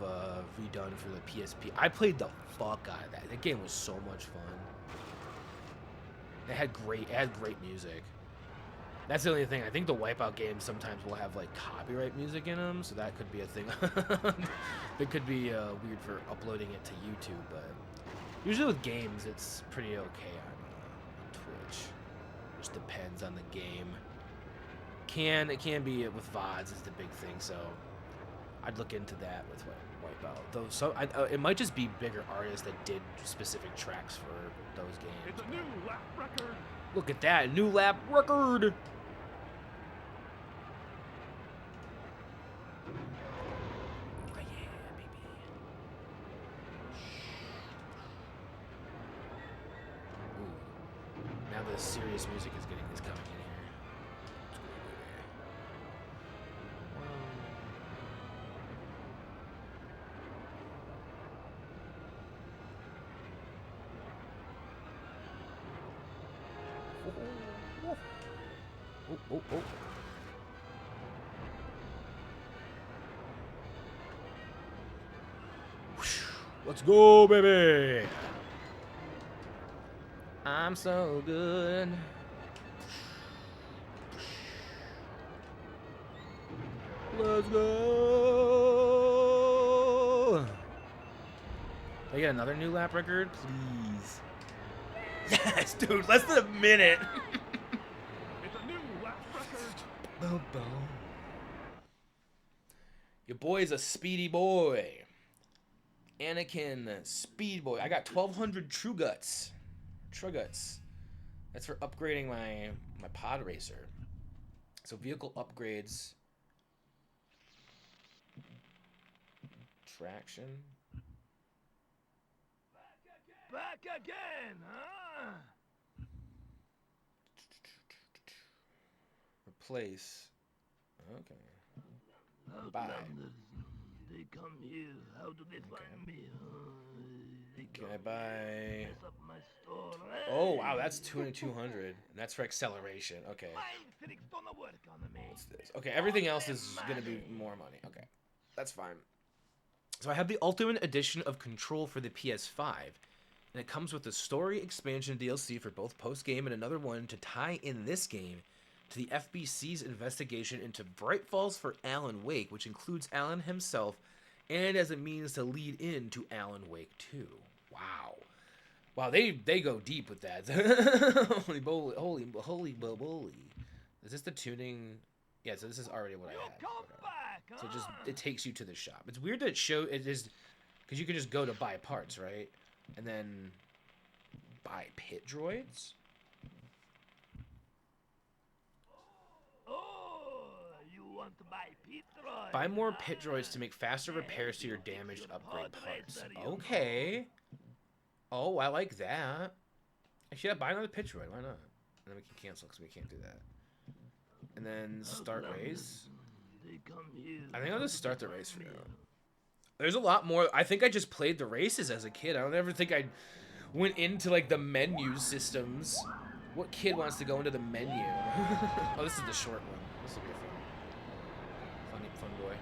redone for the PSP. I played the fuck out of that. That game was so much fun. It had great music. That's the only thing. I think the Wipeout games sometimes will have like copyright music in them, so that could be a thing. It could be weird for uploading it to YouTube, but usually with games, it's pretty okay on Twitch. Just depends on the game. It can be with VODs is the big thing, so I'd look into that with Wipeout. Though it might just be bigger artists that did specific tracks for those games. It's a new lap record. Look at that new lap record. Oh, yeah, baby. Ooh. Now the serious music is coming in here. Oh. Let's go, baby. I'm so good. Let's go. Can I get another new lap record, please? Yes, dude. Less than a minute. It's a new lap record. Boom, boom. Your boy's a speedy boy. Anakin, speed boy. I got 1,200 True Guts. That's for upgrading my pod racer. So vehicle upgrades. Traction. Back again, huh? Replace. Okay. Outlanders, they come here. How do they find me? They Can I come buy? here, mess up my store. Oh wow, that's 2,200. And that's for acceleration. Okay. Mind tricks don't work on me. What's this? Okay, everything else is gonna be more money. Okay, that's fine. So I have the Ultimate Edition of Control for the PS5, and it comes with the story expansion DLC for both post-game and another one to tie in this game to the FBC's investigation into Bright Falls for Alan Wake, which includes Alan himself, and as a means to lead into Alan Wake 2. Wow, they go deep with that. holy bully. Is this the tuning? Yeah, so this is already what I You had. come Okay. back, So huh? it takes you to the shop. It's weird that it is, because you can just go to buy parts, right? And then buy pit droids. Oh, you want to buy pit droids? Buy more pit droids to make faster repairs to your damaged upgrade parts. Okay. Oh, I like that. Actually, yeah, buy another pit droid. Why not? And then we can cancel because we can't do that. And then start race. They come here. I think I'll just start the race for now. There's a lot more. I think I just played the races as a kid. I don't ever think I went into like the menu systems. What kid wants to go into the menu? Oh, this is the short one. This will be a fun boy.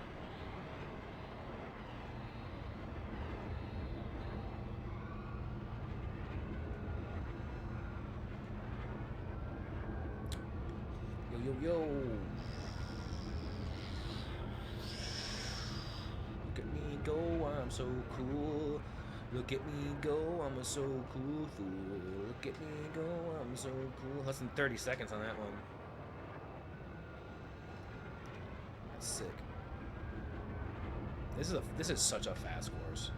Yo. Look at me go, I'm so cool. Look at me go, I'm a so cool fool. Look at me go, I'm so cool. Less than 30 seconds on that one. That's sick. This is such a fast course.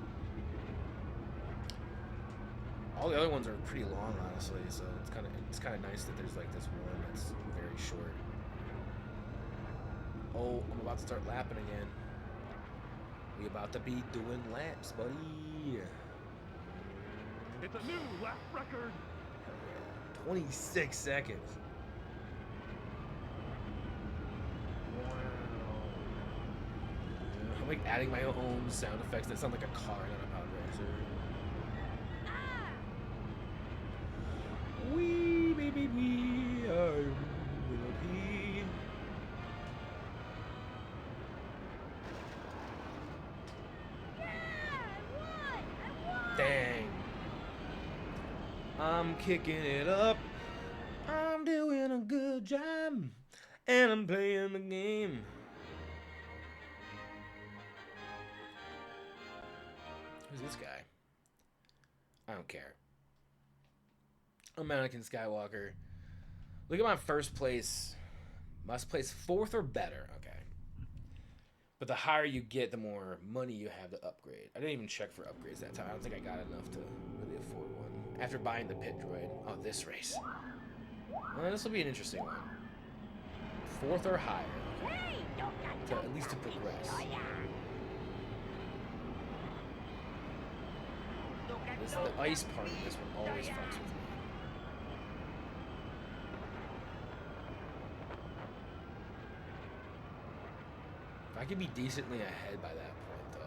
All the other ones are pretty long, honestly, so it's kind of nice that there's like this one that's very short. Oh, I'm about to start lapping again. We about to be doing laps, buddy. It's a new lap record. 26 seconds. Wow. I'm like adding my own sound effects that sound like a car, not a pod racer. Wee, baby, wee, I'm gonna pee. Dang. I'm kicking it up. I'm doing a good job, and I'm playing the game. Who's this guy? I don't care. I'm Anakin Skywalker. Look at my first place. Must place 4th or better. Okay. But the higher you get, the more money you have to upgrade. I didn't even check for upgrades that time. I don't think I got enough to really afford one. After buying the pit droid. Oh, this race. Well, this will be an interesting one. 4th or higher. Okay. To, at least to progress. The ice part of this one always fucks with me. If I could be decently ahead by that point, though.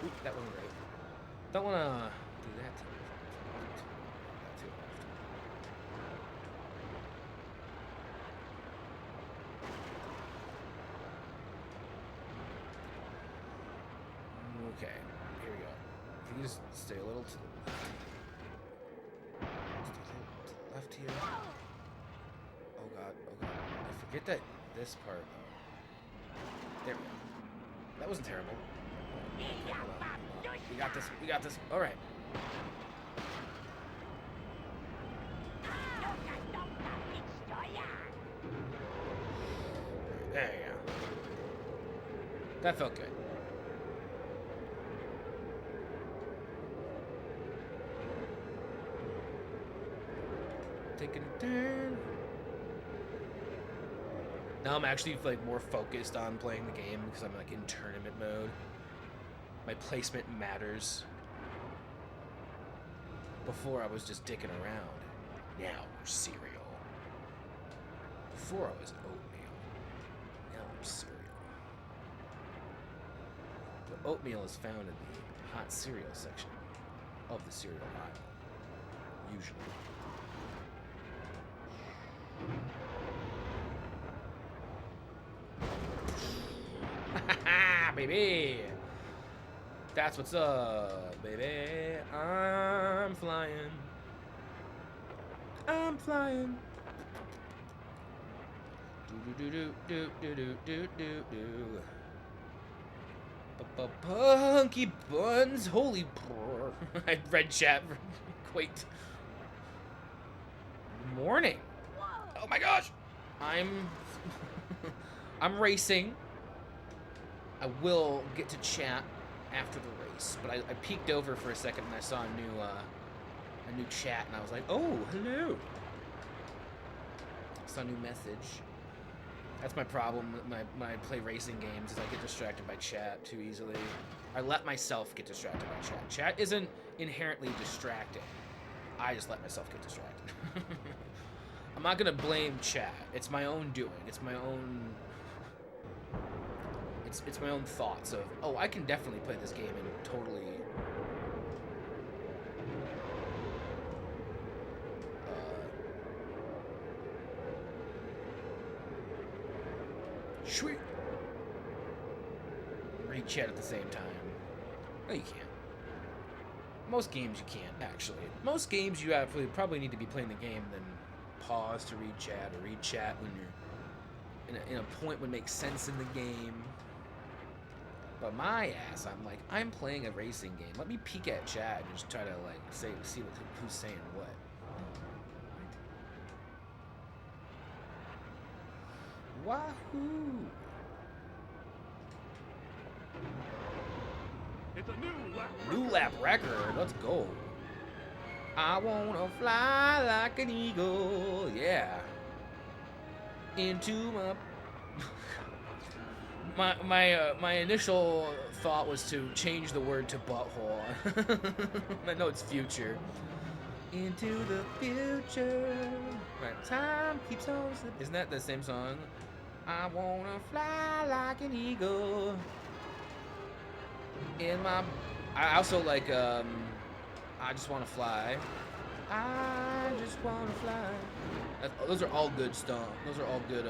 Ooh, that wasn't great. Don't want to do that too Okay, here we go. If you just stay a little to the left. Just a little to the left here. Oh god, oh god. I forget that this part. There we go. That wasn't terrible. We got this, we got this. Alright. There you go. That felt good. Taking a turn. Now I'm actually like more focused on playing the game because I'm like in tournament mode. My placement matters. Before I was just dicking around. Now we're cereal. Before I was oatmeal. Now I'm cereal. The oatmeal is found in the hot cereal section of the cereal aisle. Usually. Baby, that's what's up, baby. I'm flying. I'm flying. Do do do do do do do do. Punky buns, holy poor. I read chat. Quaked. Morning. Oh my gosh. I'm racing. I will get to chat after the race, but I peeked over for a second and I saw a new chat and I was like, oh, hello. I saw a new message. That's my problem when I play racing games is I get distracted by chat too easily. I let myself get distracted by chat. Chat isn't inherently distracting. I just let myself get distracted. I'm not gonna blame chat. It's my own doing. It's my own. It's my own thoughts of, oh, I can definitely play this game and totally. Sweet. Read chat at the same time. No, you can't. Most games you can't, actually. Most games you probably need to be playing the game and then pause to read chat or read chat when you're in a point would make sense in the game. But my ass, I'm like, I'm playing a racing game. Let me peek at chat and just try to like see who's saying what. Wahoo! It's a new lap. New lap record. Let's go. I wanna fly like an eagle. Yeah. Into my initial thought was to change the word to butthole. I know it's future. Into the future. My time keeps on slipping. Isn't that the same song? I wanna fly like an eagle. I also like I just wanna fly. I just wanna fly. Those are all good stuff. Those are all good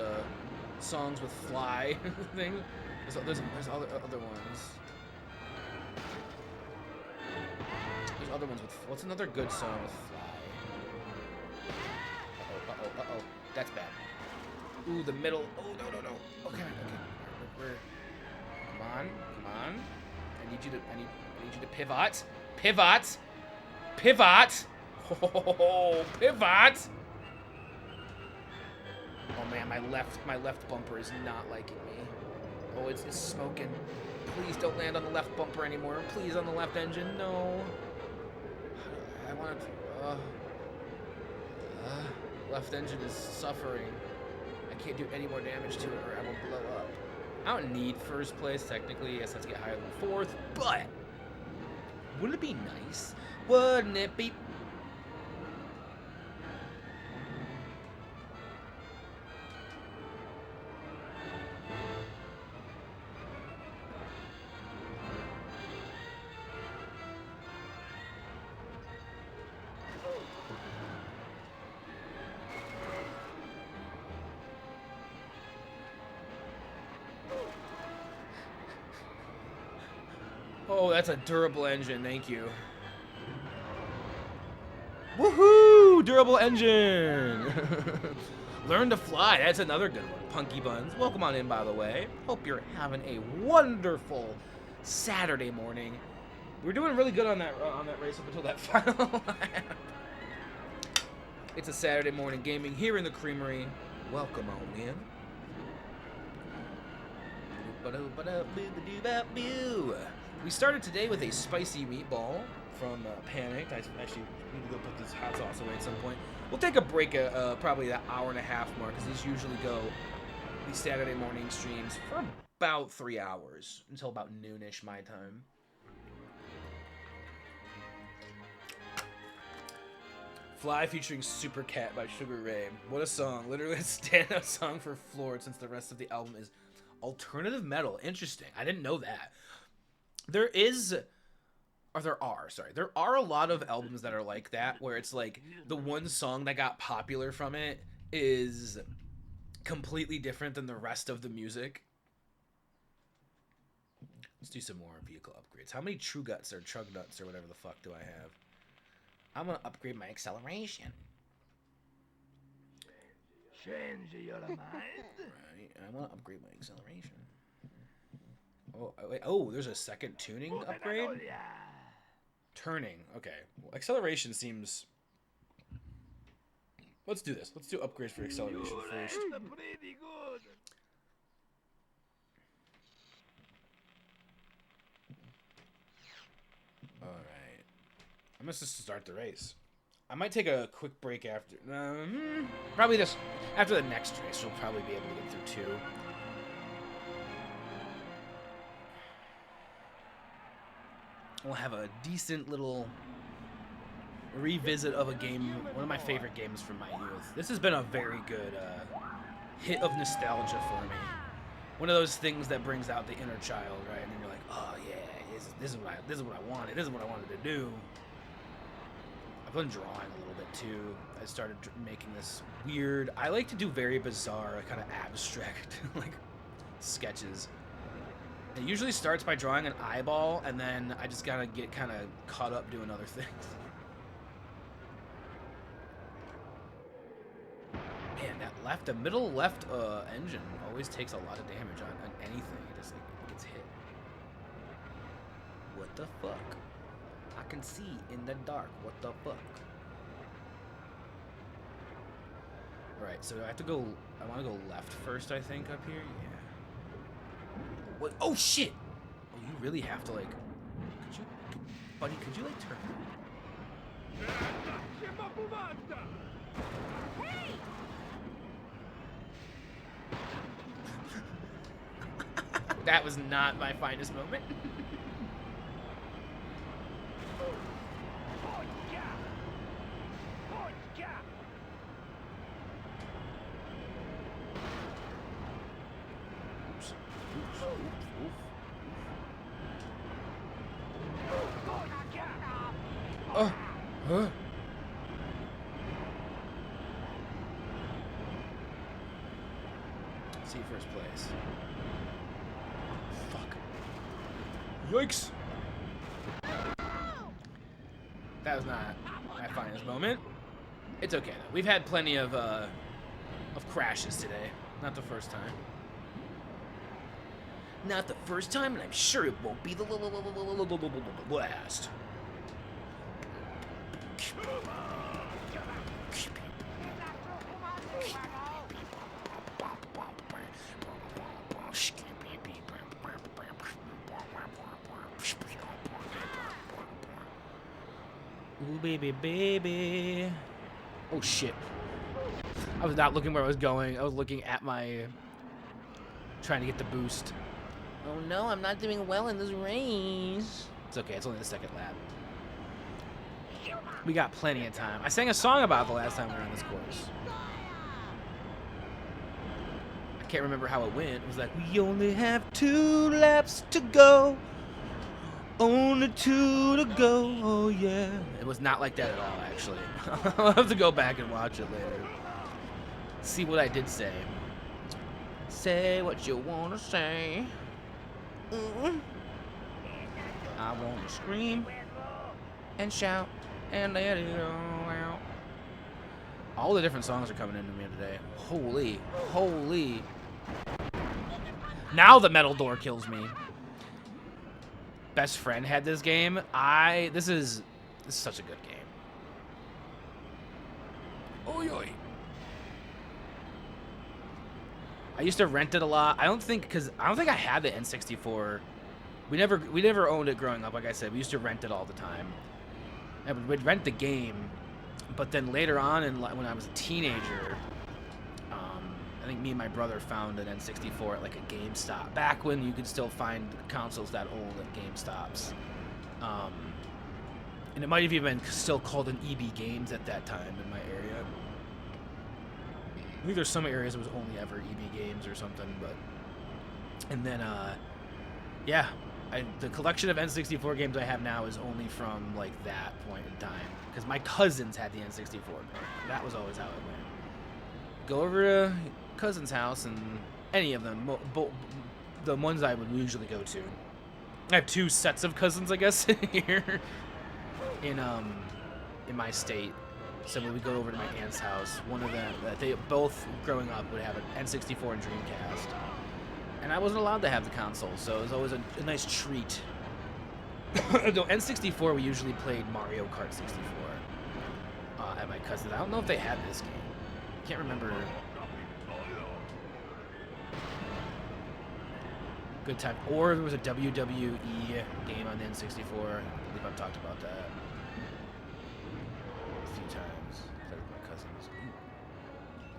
songs with fly thing. There's other ones. There's other ones with. What's another good song with fly? Uh oh. That's bad. Ooh, the middle. Oh no. Okay. Come on. I need you to pivot. Oh, pivot. Oh man, my left bumper is not liking me. Oh, it's smoking. Please don't land on the left bumper anymore. Please, on the left engine. No. I want to. Left engine is suffering. I can't do any more damage to it or I will blow up. I don't need first place, technically. Yes, let's get higher than fourth, but wouldn't it be nice? Wouldn't it be? Oh, that's a durable engine, thank you. Woohoo! Durable engine! Learn to fly, that's another good one. Punky Buns, welcome on in, by the way. Hope you're having a wonderful Saturday morning. We're doing really good on that race up until that final lap. It's a Saturday morning gaming here in the Creamery. Welcome on in. We started today with a spicy meatball from Panicked. I actually need to go put this hot sauce away at some point. We'll take a break probably that hour and a half mark, because these usually go, these Saturday morning streams, for about 3 hours, until about noonish my time. Fly featuring Super Cat by Sugar Ray. What a song. Literally a standout song for Floor, since the rest of the album is alternative metal. Interesting. I didn't know that. There are a lot of albums that are like that, where it's like the one song that got popular from it is completely different than the rest of the music. Let's do some more vehicle upgrades. How many True Guts or Chug Nuts or whatever the fuck do I have? I'm gonna upgrade my acceleration. Change your mind. Right, I want to upgrade my acceleration. Oh, wait. Oh, there's a second tuning upgrade? Turning. Okay. Well, acceleration seems... Let's do this. Let's do upgrades for acceleration first. Pretty good. Alright. I'm going to just start the race. I might take a quick break after... probably this... After the next race, we'll probably be able to get through 2. We'll have a decent little revisit of a game, one of my favorite games from my youth. This has been a very good hit of nostalgia for me. One of those things that brings out the inner child, right? And then you're like, oh yeah, this is what I wanted. This is what I wanted to do. I've been drawing a little bit too. I started making this weird. I like to do very bizarre, kind of abstract, like sketches. It usually starts by drawing an eyeball, and then I just gotta get kind of caught up doing other things. Man, the middle left engine always takes a lot of damage on anything. It just like gets hit. What the fuck? I can see in the dark. What the fuck? Right, so I have to go. I want to go left first, I think, up here. Yeah. What? Oh shit! Oh, you really have to like. Buddy, could you like turn? That was not my finest moment. Huh? See, for Yikes. That was not my finest moment. It's okay though. We've had plenty of crashes today. Not the first time. Not the first time, and I'm sure it won't be the last. Ooh, baby, baby. Oh, shit. I was not looking where I was going. I was looking at my... trying to get the boost. Oh, no, I'm not doing well in this race. It's okay. It's only the second lap. We got plenty of time. I sang a song about it the last time we were on this course. I can't remember how it went. It was like, we only have 2 laps to go. Only 2 to go, oh yeah. It was not like that at all, actually. I'll have to go back and watch it later. See what I did say. Say what you wanna say. I wanna scream and shout and let it all out. All the different songs are coming into me today. Holy, holy. Now the metal door kills me. Best friend had this game. This is such a good game. Oy oy. I used to rent it a lot. I don't think I had the N64. We never owned it growing up. Like I said, we used to rent it all the time. And we'd rent the game, but then later on, when I was a teenager, I think me and my brother found an N64 at like a GameStop. Back when you could still find consoles that old at GameStops. And it might have even been still called an EB Games at that time in my area. I think there's some areas it was only ever EB Games or something, but... And then, yeah. The collection of N64 games I have now is only from, like, that point in time. Because my cousins had the N64. That was always how it went. Go over to cousin's house, and any of them, the ones I would usually go to. I have 2 sets of cousins, I guess, here in my state. So when we go over to my aunt's house, one of them, they both growing up would have an N64 and Dreamcast, and I wasn't allowed to have the console, so it was always a nice treat. No, N64 we usually played Mario Kart 64 at my cousin's. I don't know if they had this game. I can't remember. Good time. Or there was a WWE game on the N64. I believe I've talked about that a few times. That was my cousins. Ooh.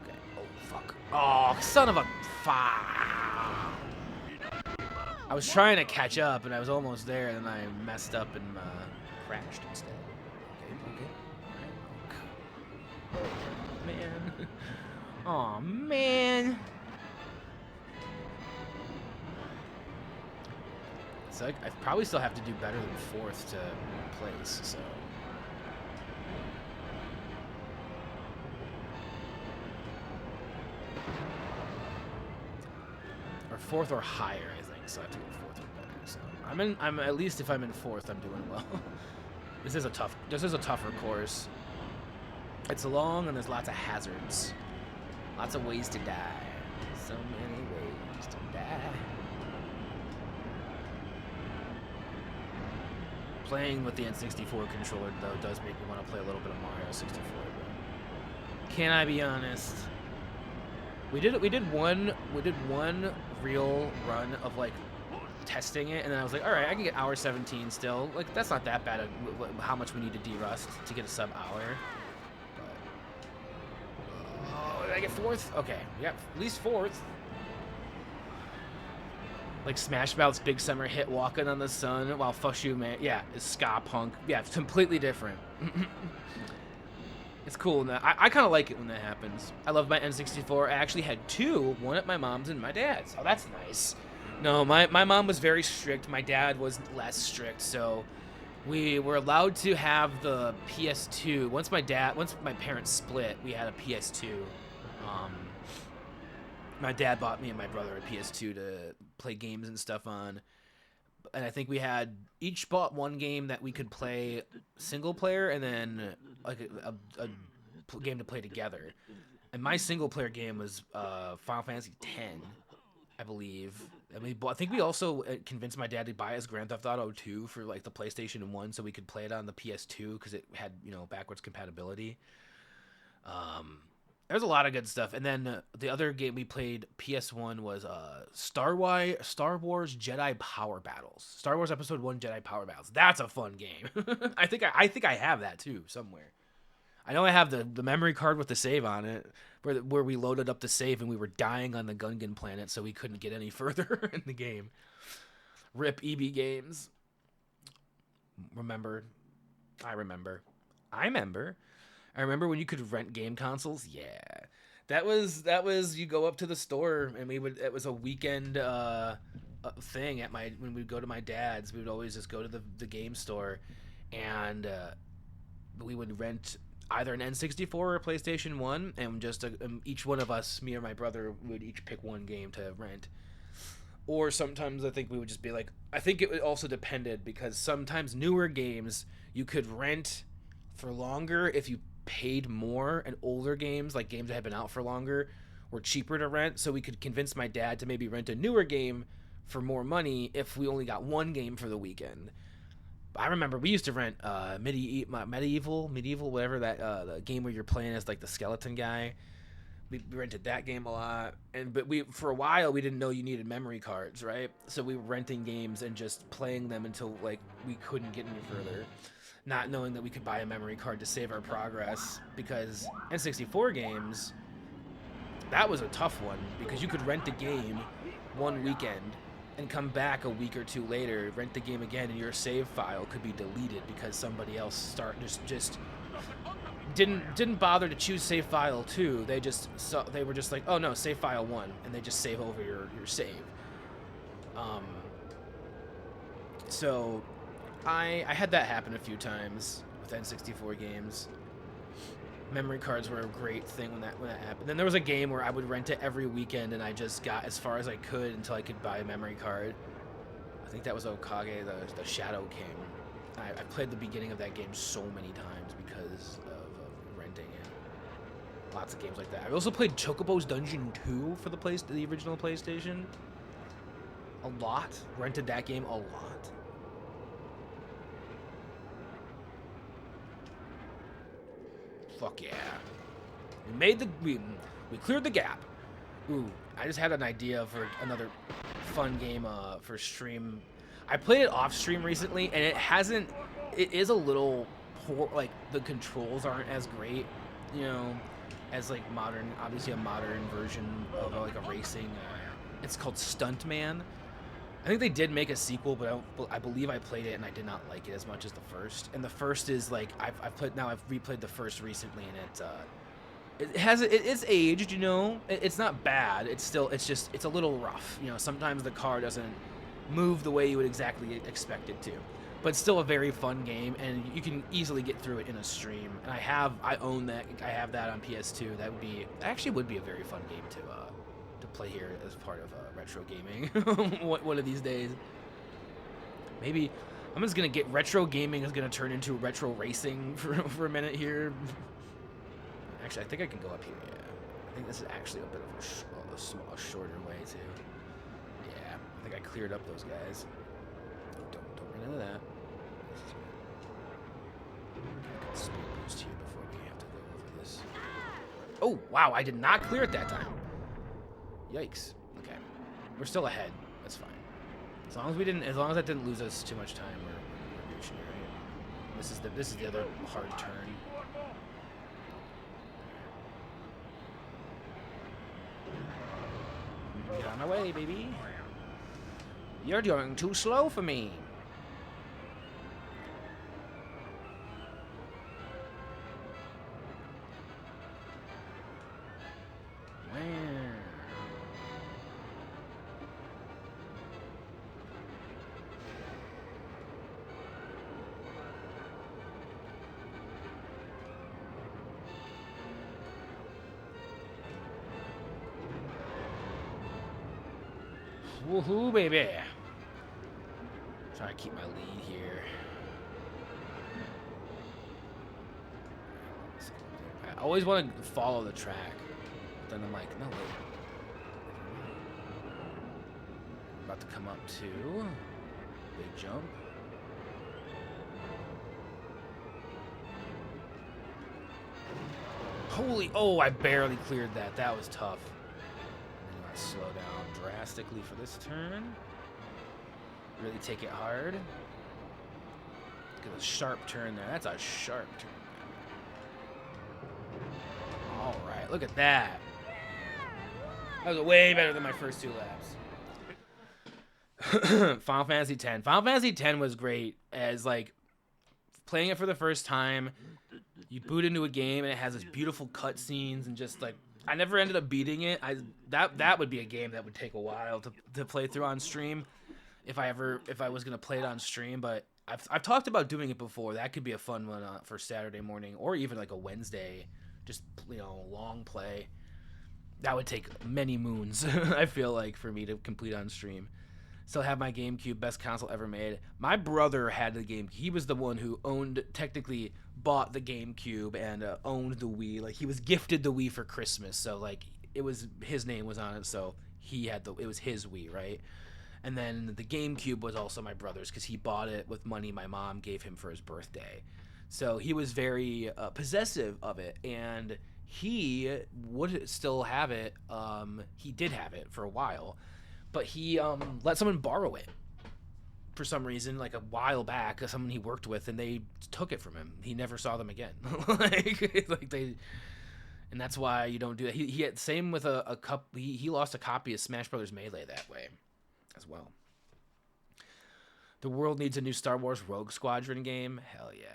Okay. Oh, fuck. Oh, son of a... Fuck. I was trying to catch up, and I was almost there, and then I messed up and crashed instead. Okay. Man. Aw, man. So I probably still have to do better than 4th to place, so. Or 4th or higher, I think. So I have to go 4th or better. So I'm at least if I'm in 4th, I'm doing well. This is a tougher course. It's long and there's lots of hazards. Lots of ways to die. So many ways to die. Playing with the N64 controller, though, does make me want to play a little bit of Mario 64. But can I be honest? We did one real run of like testing it, and then I was like, all right, I can get hour 17 still. Like that's not that bad. How much we need to de-rust to get a sub-hour. Oh, did I get 4th? Okay, we got at least 4th. Like Smash Mouth's Big Summer Hit Walking on the Sun while Fuck You Man. Yeah, it's ska punk. Yeah, it's completely different. It's cool. And I kind of like it when that happens. I love my N64. I actually had 2, one at my mom's and my dad's. Oh, that's nice. No, my mom was very strict. My dad was less strict. So we were allowed to have the PS2. Once my parents split, we had a PS2. My dad bought me and my brother a PS2 to play games and stuff on. and I think we had each bought one game that we could play single player, and then like a game to play together. And my single player game was Final Fantasy X, I believe. And I think we also convinced my dad to buy us Grand Theft Auto 2 for like the PlayStation 1, so we could play it on the PS2 because it had backwards compatibility. There's a lot of good stuff. And then the other game we played PS1 was Star Wars Jedi Power Battles. Star Wars Episode 1 Jedi Power Battles. That's a fun game. I think I have that too somewhere. I know I have the memory card with the save on it, where we loaded up the save and we were dying on the Gungan planet, so we couldn't get any further in the game. Rip EB Games. Remember? I remember when you could rent game consoles. Yeah, that was you go up to the store and it was a weekend thing when we'd go to my dad's. We would always just go to the game store, and we would rent either an N64 or a PlayStation 1, and just each one of us, me or my brother, would each pick one game to rent. Or sometimes I think we would just be like, I think it also depended, because sometimes newer games you could rent for longer if you paid more, and older games, like games that had been out for longer, were cheaper to rent. So we could convince my dad to maybe rent a newer game for more money if we only got one game for the weekend. I remember we used to rent medieval, whatever that the game where you're playing as like the skeleton guy. We rented that game a lot, but for a while we didn't know you needed memory cards, right? So we were renting games and just playing them until like we couldn't get any further, not knowing that we could buy a memory card to save our progress. Because N64 games, that was a tough one, because you could rent a game one weekend and come back a week or two later, rent the game again, and your save file could be deleted because somebody else just didn't bother to choose save file 2. They were just like, oh no, save file 1, and they just save over your save. So I had that happen a few times with N64 games. Memory cards were a great thing when that happened. Then there was a game where I would rent it every weekend, and I just got as far as I could until I could buy a memory card. I think that was Okage, the Shadow King. I played the beginning of that game so many times because of renting it. Lots of games like that. I also played Chocobo's Dungeon 2 for the original PlayStation. A lot. Rented that game a lot. Fuck yeah. We cleared the gap. Ooh, I just had an idea for another fun game for stream. I played it off stream recently, and it is a little poor, like the controls aren't as great, as like obviously a modern version of like a racing. It's called Stuntman. I think they did make a sequel, but I believe I played it and I did not like it as much as the first. And the first is like I've replayed the first recently, and it's aged. It's not bad. It's a little rough. Sometimes the car doesn't move the way you would exactly expect it to, but it's still a very fun game, and you can easily get through it in a stream. And I own that. I have that on PS2. That would be a very fun game to play here as part of retro gaming one of these days. Maybe I'm just gonna get retro gaming is gonna turn into retro racing for a minute here. Actually, I think I can go up here. Yeah, I think this is actually a bit of a shorter way too. Yeah, I think I cleared up those guys. Don't run into that. I can speed boost here before we have to go over this. Oh wow, I did not clear it that time. Yikes. Okay. We're still ahead. That's fine. As long as that didn't lose us too much time, we're Gucci, right? This is the other hard turn. Get on my way, baby. You're going too slow for me. Woohoo, baby. Try to keep my lead here. I always want to follow the track. Then I'm like, no, wait. About to come up to big jump. Holy, oh, I barely cleared that. That was tough. And then I slow down drastically for this turn. Really take it hard. Look at a sharp turn there. That's a sharp turn. All right, look at that. That was way better than my first 2 laps. Final Fantasy X. Final Fantasy X was great as like playing it for the first time. You boot into a game and it has this beautiful cutscenes and just like I never ended up beating it. That would be a game that would take a while to play through on stream if I was gonna play it on stream. But I've talked about doing it before. That could be a fun one for Saturday morning or even like a Wednesday. Just, you know, long play. That would take many moons, I feel like, for me to complete on stream. Still have my GameCube, best console ever made. My brother had the GameCube. He was the one who technically bought the GameCube and owned the Wii. Like, he was gifted the Wii for Christmas. So, like, his name was on it, so it was his Wii, right? And then the GameCube was also my brother's because he bought it with money my mom gave him for his birthday. So he was very possessive of it, and he would still have it. He did have it for a while, but he let someone borrow it for some reason, like a while back. Someone he worked with, and they took it from him. He never saw them again. And that's why you don't do that. He had same with a cup. He lost a copy of Smash Brothers Melee that way, as well. The world needs a new Star Wars Rogue Squadron game. Hell yeah.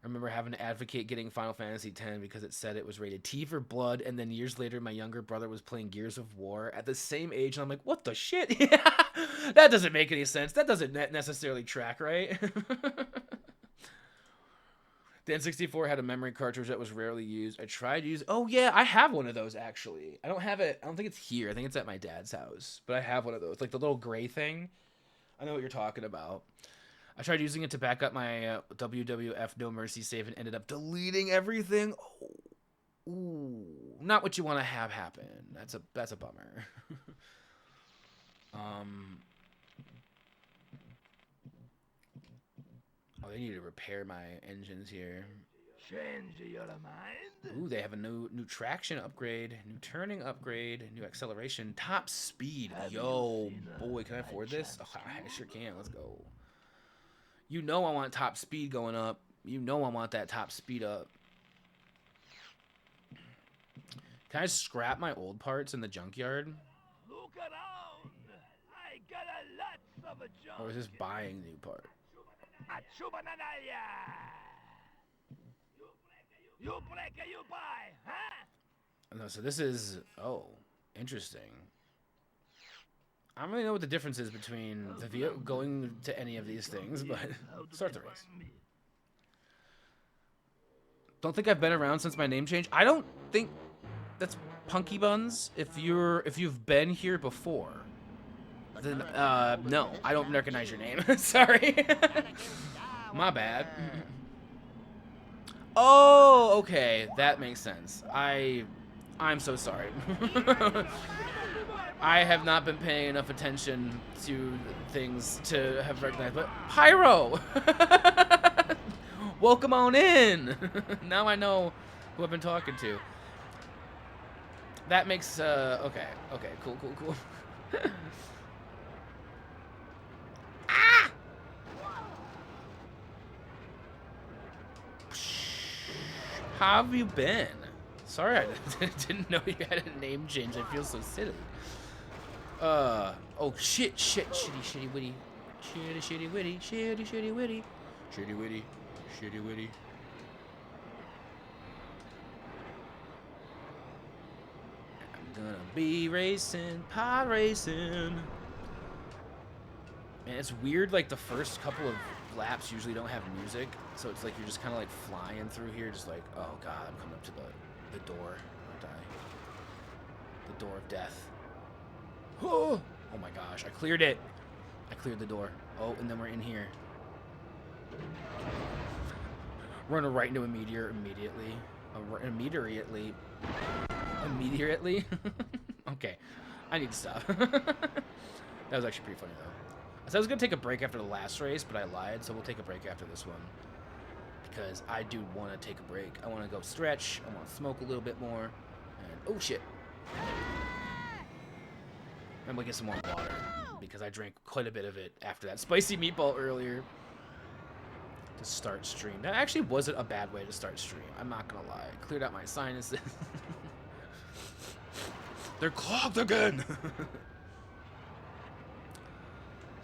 I remember having to advocate getting Final Fantasy X because it said it was rated T for blood, and then years later, my younger brother was playing Gears of War at the same age, and I'm like, what the shit? That doesn't make any sense. That doesn't necessarily track, right? The N64 had a memory cartridge that was rarely used. I tried to use... Oh, yeah, I have one of those, actually. I don't have it... I don't think it's here. I think it's at my dad's house. But I have one of those. Like the little gray thing. I know what you're talking about. I tried using it to back up my WWF No Mercy save and ended up deleting everything. Oh, ooh, not what you want to have happen. That's a bummer. Oh, they need to repair my engines here. Change your mind. Ooh, they have a new traction upgrade, new turning upgrade, new acceleration, top speed. Yo, boy, can I afford this? Oh, I sure can. Let's go. You know I want top speed going up. You know I want that top speed up. Can I scrap my old parts in the junkyard? Look around. I got a lot of junk. Or is this buying new parts? You break, you buy, huh? No, so this is... Oh, interesting. I don't really know what the difference is between going to any of these things, but start the race. Don't think I've been around since my name change. I don't think that's Punky Buns. If you've been here before, then no, I don't recognize your name. Sorry, my bad. Oh, okay, that makes sense. I'm so sorry. I have not been paying enough attention to things to have recognized, but Pyro! Welcome on in! Now I know who I've been talking to. That makes, okay, cool. Ah! How have you been? Sorry, I didn't know you had a name change. I feel so silly. Oh shitty witty. Shitty witty. I'm gonna be racing, pod racing. Man, it's weird, like the first couple of laps usually don't have music, so it's like you're just kind of like flying through here, just like, oh god, I'm coming up to the door, aren't I? The door of death. Oh my gosh, I cleared it. I cleared the door. Oh, and then we're in here. Run right into a meteor immediately. Immediately. Okay, I need to stop. That was actually pretty funny though. I said I was gonna take a break after the last race, but I lied, so we'll take a break after this one. Because I do want to take a break. I want to go stretch. I want to smoke a little bit more. And oh shit. I'm gonna get some more water because I drank quite a bit of it after that spicy meatball earlier. To start stream. That actually wasn't a bad way to start stream. I'm not gonna lie. I cleared out my sinuses. They're clogged again.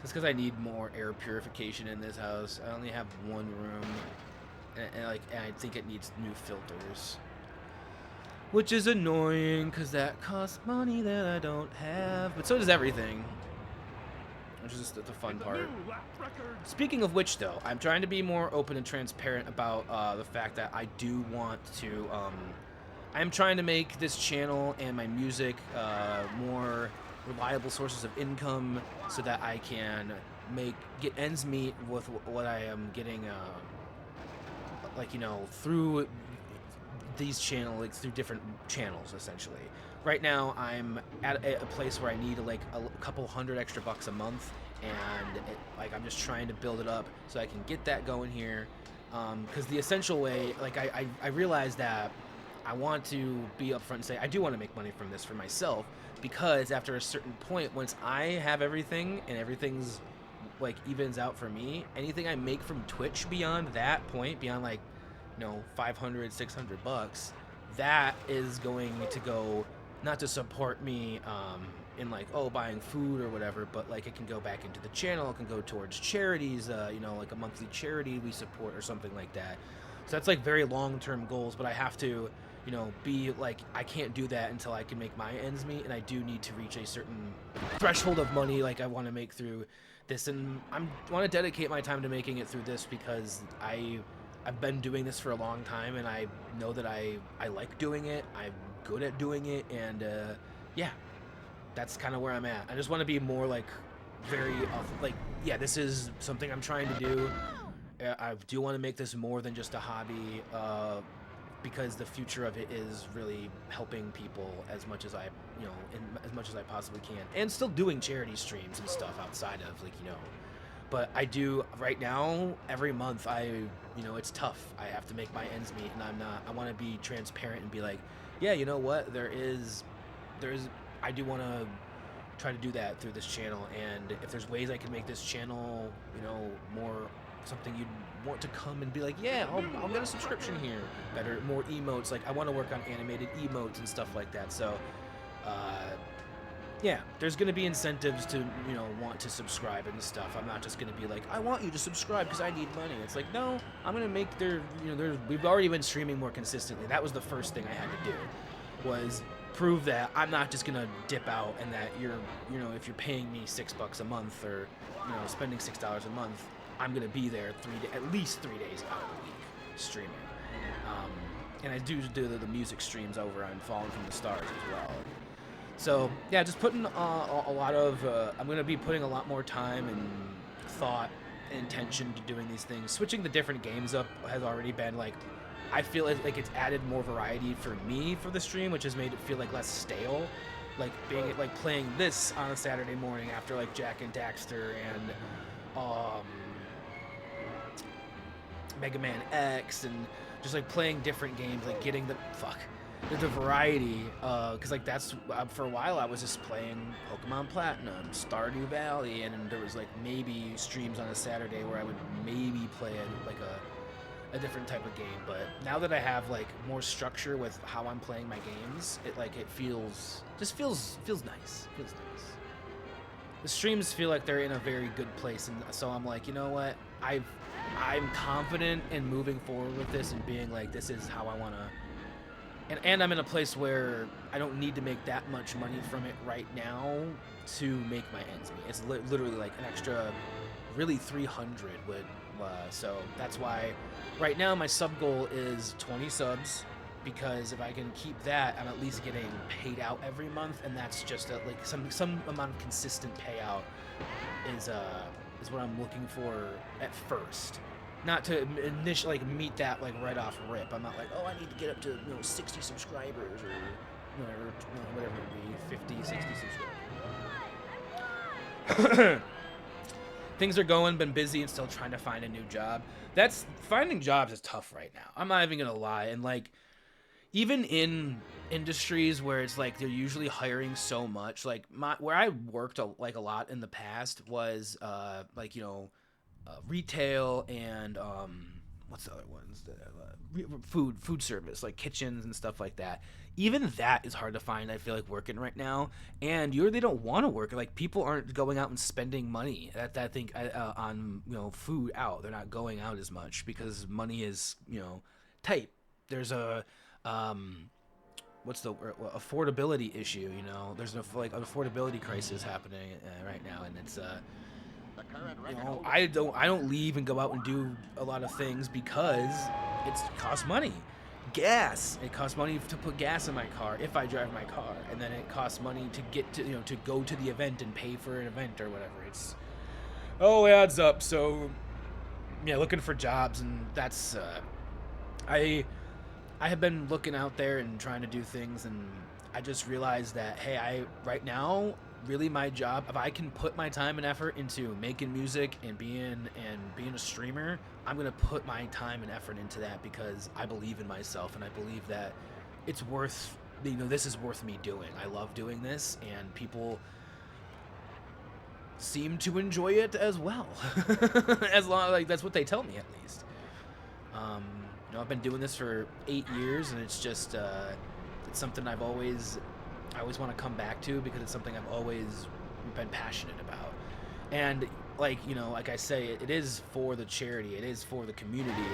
It's because I need more air purification in this house. I only have one room, and I think it needs new filters, which is annoying because that costs money that I don't have. But so does everything, which is just the fun part. Speaking of which, though, I'm trying to be more open and transparent about the fact that I do want to. I'm trying to make this channel and my music more reliable sources of income so that I can get ends meet with what I am getting like, you know, through these channels, like through different channels essentially. Right now I'm at a place where I need like a couple $100 extra a month, and like I'm just trying to build it up so I can get that going here, because the essential way, like I realize that I want to be upfront and say I do want to make money from this for myself, because after a certain point, once I have everything and everything's like evens out for me, anything I make from Twitch beyond that point, beyond like, you know, $500, $600, that is going to go not to support me in like, oh, buying food or whatever, but like it can go back into the channel, it can go towards charities, you know, like a monthly charity we support or something like that. So that's like very long-term goals, but I have to, you know, be like, I can't do that until I can make my ends meet, and I do need to reach a certain threshold of money like I want to make through this, and I want to dedicate my time to making it through this because I've been doing this for a long time, and I know that I like doing it, I'm good at doing it, and yeah, that's kind of where I'm at. I just want to be more like very like, yeah, this is something I'm trying to do. I do want to make this more than just a hobby, because the future of it is really helping people as much as I, you know, as much as I possibly can, and still doing charity streams and stuff outside of, like, you know. But I do right now, every month, you know, it's tough. I have to make my ends meet, and I want to be transparent and be like, yeah, you know what, I do want to try to do that through this channel, and if there's ways I can make this channel, you know, more something you'd want to come and be like, yeah, I'll get a subscription here, better, more emotes, like I want to work on animated emotes and stuff like that. So yeah, there's going to be incentives to, you know, want to subscribe and stuff. I'm not just going to be like, I want you to subscribe because I need money. It's like, no, I'm going to make we've already been streaming more consistently. That was the first thing I had to do, was prove that I'm not just going to dip out, and that you know, if you're paying me $6 a month, or, you know, spending $6 a month, I'm gonna be there at least 3 days out of the week streaming, and I do the music streams over on Falling from the Stars as well. So yeah, just putting a lot of I'm gonna be putting a lot more time and thought and intention to doing these things. Switching the different games up has already been like, I feel like it's added more variety for me for the stream, which has made it feel like less stale. Like being like playing this on a Saturday morning after like Jack and Daxter and Mega Man X, and just like playing different games, like getting the variety, because like that's for a while I was just playing Pokemon Platinum, Stardew Valley, and there was like maybe streams on a Saturday where I would maybe play like a different type of game. But now that I have like more structure with how I'm playing my games, it feels nice. The streams feel like they're in a very good place, and so I'm like, you know what, I'm confident in moving forward with this and being like, this is how I want to, and I'm in a place where I don't need to make that much money from it right now to make my ends meet. It's literally like an extra, really 300 would, so that's why right now my sub goal is 20 subs, because if I can keep that, I'm at least getting paid out every month, and that's just like some amount of consistent payout is what I'm looking for at first. Not to initially like meet that like right off rip. I'm not like, oh, I need to get up to 60 subscribers or whatever it be, 50, 60 subscribers. Things are going, been busy and still trying to find a new job. That's finding jobs is tough right now. I'm not even gonna lie. And like, even in industries where it's like they're usually hiring so much, like where I worked a lot in the past was retail and what's the other ones? Food service, like kitchens and stuff like that. Even that is hard to find. I feel like working right now, and you really don't want to work. Like people aren't going out and spending money. I think on food out. They're not going out as much because money is tight. There's a what's the affordability issue? There's an affordability crisis happening right now, and it's I don't leave and go out and do a lot of things because it costs money. Gas. It costs money to put gas in my car if I drive my car, and then it costs money to get to to go to the event and pay for an event or whatever. It's all adds up. So yeah, looking for jobs, and that's I have been looking out there and trying to do things, and I just realized that right now really my job, if I can put my time and effort into making music and being a streamer, I'm gonna put my time and effort into that because I believe in myself and I believe that it's worth this is worth me doing. I love doing this, and people seem to enjoy it as well. As long that's what they tell me, at least. I've been doing this for 8 years, and it's just it's something I always want to come back to because it's something I've always been passionate about. And like I say, it is for the charity, it is for the community,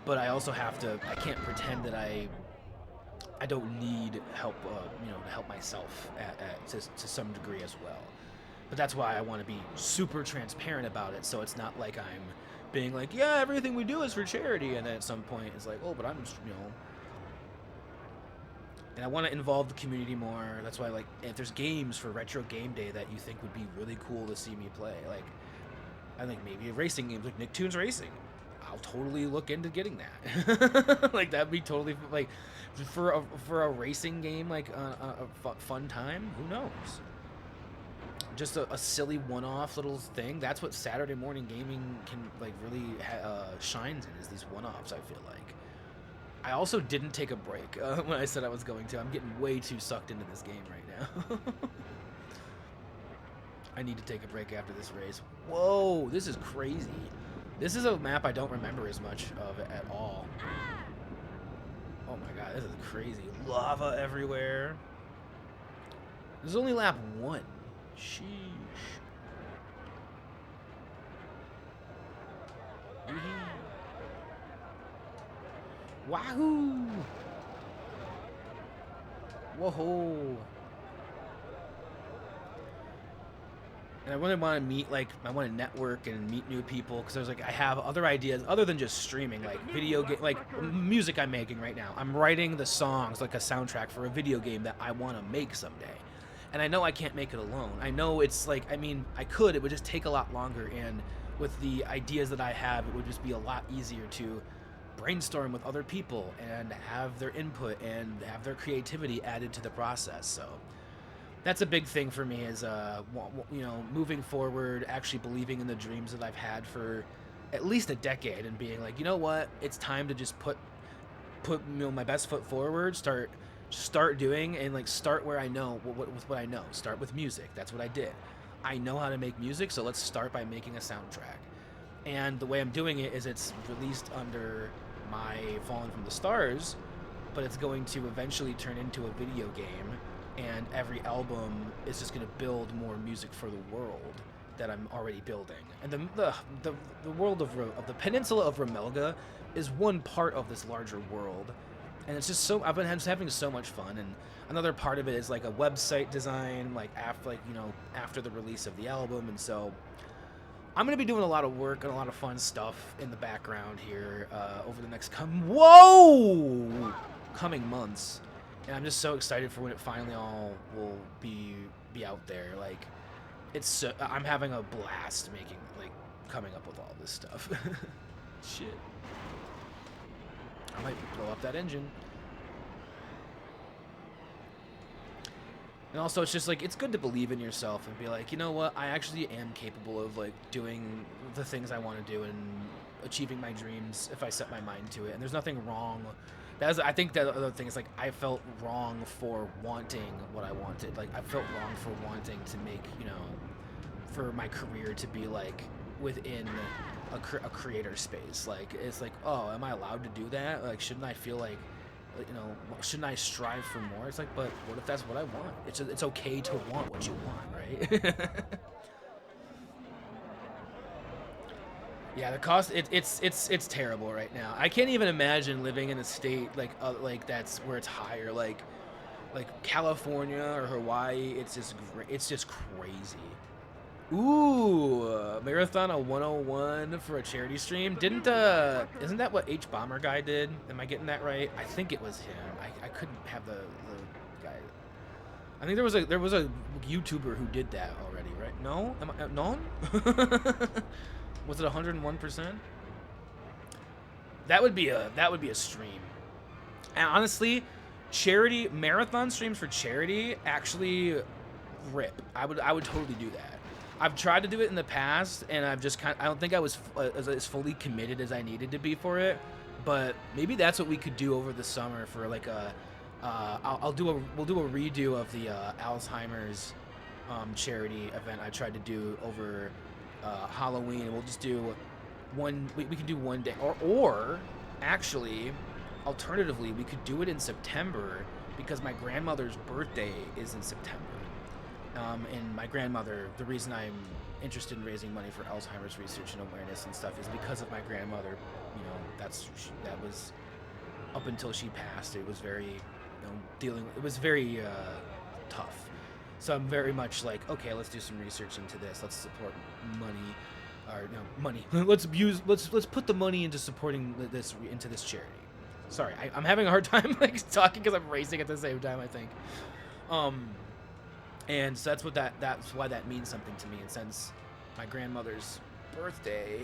but I also I can't pretend that I don't need help to help myself to some degree as well. But that's why I want to be super transparent about it, so it's not like I'm being like, yeah, everything we do is for charity, and then at some point it's like, oh, but I'm just and I want to involve the community more. That's why, like, if there's games for Retro Game Day that you think would be really cool to see me play, like, I think maybe a racing game like Nicktoons Racing, I'll totally look into getting that. Like, that'd be totally, like, for a racing game, like, a fun time, who knows? Just a silly one-off little thing. That's what Saturday morning gaming can, like, really shines in, is these one-offs, I feel like. I also didn't take a break when I said I was going to. I'm getting way too sucked into this game right now. I need to take a break after this race. Whoa, this is crazy. This is a map I don't remember as much of at all. Oh my god, this is crazy. Lava everywhere. This is only lap 1. Sheesh. Wahoo! Whoa! And I really want to meet, like, I want to network and meet new people, because there's, like, I have other ideas other than just streaming, like video game, like music I'm making right now. I'm writing the songs, like a soundtrack for a video game that I want to make someday. And I know I can't make it alone. I know it's like, I mean, I could, it would just take a lot longer, and with the ideas that I have, it would just be a lot easier to brainstorm with other people and have their input and have their creativity added to the process. So that's a big thing for me, is moving forward, actually believing in the dreams that I've had for at least a decade, and being like, you know what, it's time to just put my best foot forward, start doing, and like start where I know with what I know. Start with music. That's what I did. I know how to make music, so let's start by making a soundtrack. And the way I'm doing it is it's released under my Fallen from the Stars, but it's going to eventually turn into a video game, and every album is just going to build more music for the world that I'm already building. And the world of the peninsula of Ramelga is one part of this larger world, and it's just so, I've been having so much fun. And another part of it is like a website design, like after the release of the album. And so I'm going to be doing a lot of work and a lot of fun stuff in the background here over the next coming months. And I'm just so excited for when it finally all will be out there. Like, I'm having a blast coming up with all this stuff. Shit. I might blow up that engine. And also, it's just like, it's good to believe in yourself and be like, you know what, I actually am capable of like doing the things I want to do and achieving my dreams if I set my mind to it. And there's nothing wrong. I think the other thing is like, I felt wrong for wanting what I wanted. Like, I felt wrong for wanting to make, you know, for my career to be like within a creator space. Like, it's like, oh, am I allowed to do that? Like, shouldn't I feel like, you know, shouldn't I strive for more? It's like, but what if that's what I want? It's okay to want what you want, right? Yeah, the cost it's terrible right now. I can't even imagine living in a state like that's where it's higher, like California or Hawaii. It's just crazy. Ooh, Marathon a 101 for a charity stream. Isn't that what H Bomber guy did? Am I getting that right? I think it was him. I couldn't have the guy. I think there was a YouTuber who did that already, right? No? No? Was it 101%? That would be a stream. And honestly, charity marathon streams for charity actually rip. I would totally do that. I've tried to do it in the past, and I don't think I was as fully committed as I needed to be for it. But maybe that's what we could do over the summer for like a. We'll do a redo of the Alzheimer's charity event I tried to do over Halloween, and we'll just do one. We can do one day, or actually, alternatively, we could do it in September because my grandmother's birthday is in September. And my grandmother, the reason I'm interested in raising money for Alzheimer's research and awareness and stuff is because of my grandmother. You know, that was up until she passed. It was very, it was very tough. So I'm very much like, okay, let's do some research into this. Let's support money. let's put the money into supporting this charity. Sorry, I'm having a hard time like talking because I'm racing at the same time, I think. And so that's why that means something to me. And since my grandmother's birthday,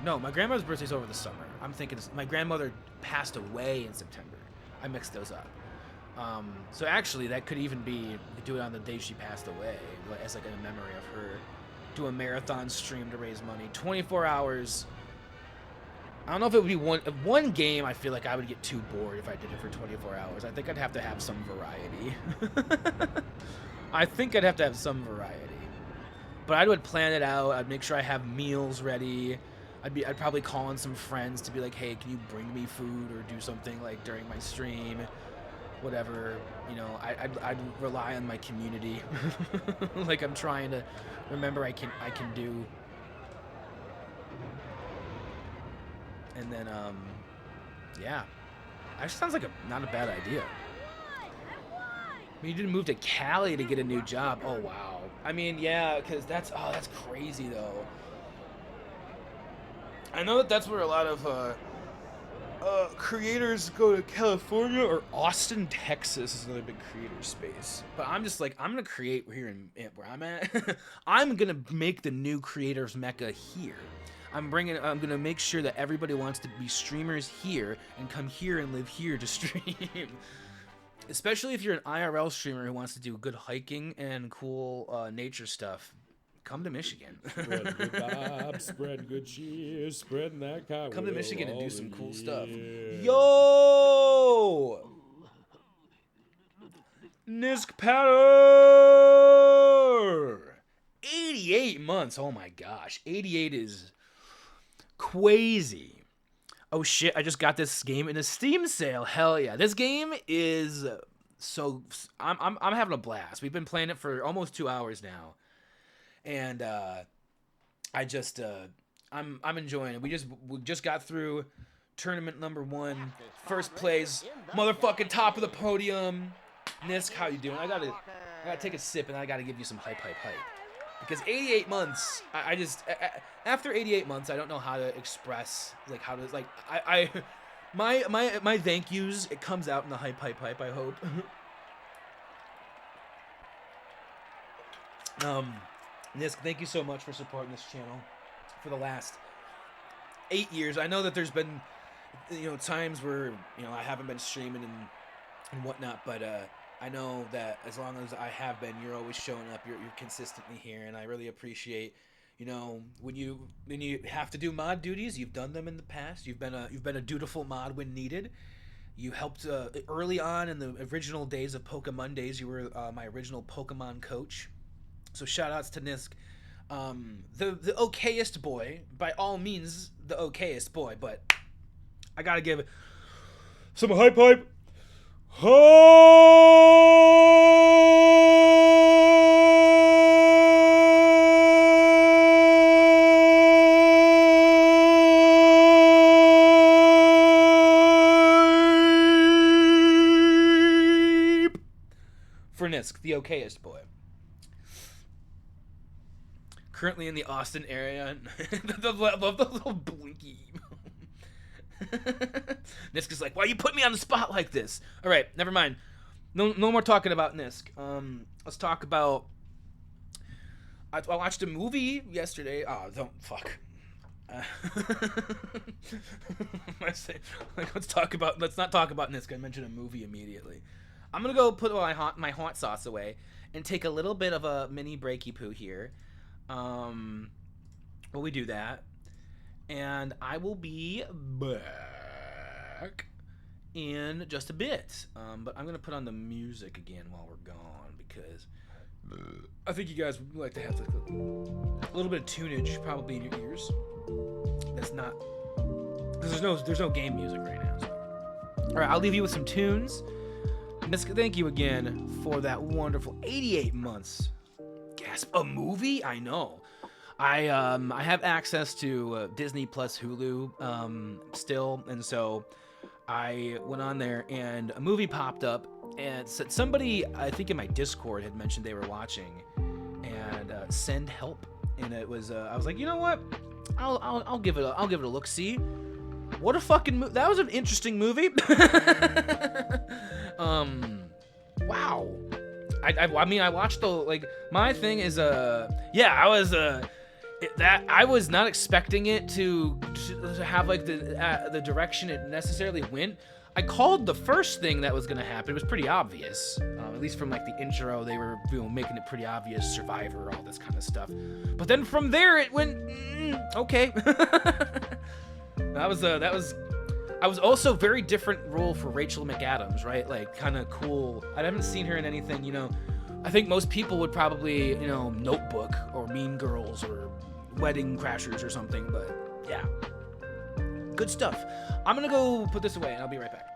my grandmother's birthday's over the summer. I'm thinking my grandmother passed away in September. I mixed those up. So actually, that could even be, we could do it on the day she passed away, as like a memory of her. Do a marathon stream to raise money, 24 hours. I don't know if it would be one game. I feel like I would get too bored if I did it for 24 hours. I think I'd have to have some variety. But I would plan it out. I'd make sure I have meals ready. I'd probably call on some friends to be like, hey, can you bring me food or do something like during my stream, whatever. You know, I'd rely on my community. Like I'm trying to remember I can do. And then yeah, actually sounds like not a bad idea. I mean, you didn't move to Cali to get a new job. Oh wow. I mean, yeah, because that's crazy though. I know that's where a lot of creators go to California, or Austin, Texas is another big creator space. But I'm just like, I'm gonna create here in where I'm at. I'm gonna make the new creators mecca here. I'm gonna make sure that everybody wants to be streamers here and come here and live here to stream. Especially if you're an IRL streamer who wants to do good hiking and cool nature stuff. Come to Michigan. Spread good vibes, spread good cheer, spreading that kind. Come to Michigan and do some cool stuff. Yeah. Yo! Nisk Powder! 88 months. Oh my gosh. 88 is crazy. Oh shit, I just got this game in a Steam sale. Hell yeah. This game is so I'm having a blast. We've been playing it for almost 2 hours now. And I'm enjoying it. We just got through tournament number 1, first place, motherfucking top of the podium. Nisk, how you doing? I gotta take a sip and I gotta give you some hype. Because 88 months, I just after 88 months, I don't know how to express like how to like my thank yous. It comes out in the hype. I hope. Nisk, thank you so much for supporting this channel for the last 8 years. I know that there's been, times where, I haven't been streaming and whatnot, but I know that as long as I have been, you're always showing up. You're consistently here, and I really appreciate, when you have to do mod duties. You've done them in the past. You've been a dutiful mod when needed. You helped early on in the original days of Pokemon days. You were my original Pokemon coach. So shout outs to Nisk. The okayest boy, by all means, the okayest boy, but I gotta give some hype. For Nisk, the okayest boy. Currently in the Austin area. I love the little blinky. Nisk is like, why you put me on the spot like this? All right, never mind. No more talking about Nisk. Let's talk about. I watched a movie yesterday. Oh, don't fuck. Let's not talk about Nisk. I mentioned a movie immediately. I'm gonna go put my hot sauce away and take a little bit of a mini breaky poo here. While we do that, and I will be back in just a bit. But I'm gonna put on the music again while we're gone because I think you guys would like to have a little bit of tunage probably in your ears. That's not because there's no game music right now. So. All right, I'll leave you with some tunes. Thank you again for that wonderful 88 months. Gasp, a movie? I know. I have access to Disney plus Hulu still, and so I went on there and a movie popped up and said somebody, I think in my Discord, had mentioned they were watching and Send Help, and it was I was like, you know what? I'll give it a look see. What a fucking movie! That was an interesting movie. Wow. I mean, I watched my thing is I was not expecting it to have like the direction it necessarily went. I called the first thing that was gonna happen. It was pretty obvious, at least from like the intro. They were making it pretty obvious, Survivor, all this kind of stuff. But then from there it went okay. I was also very different role for Rachel McAdams, right? Like kind of cool. I haven't seen her in anything, I think most people would probably, Notebook or Mean Girls or Wedding Crashers or something, but yeah. Good stuff. I'm gonna go put this away and I'll be right back.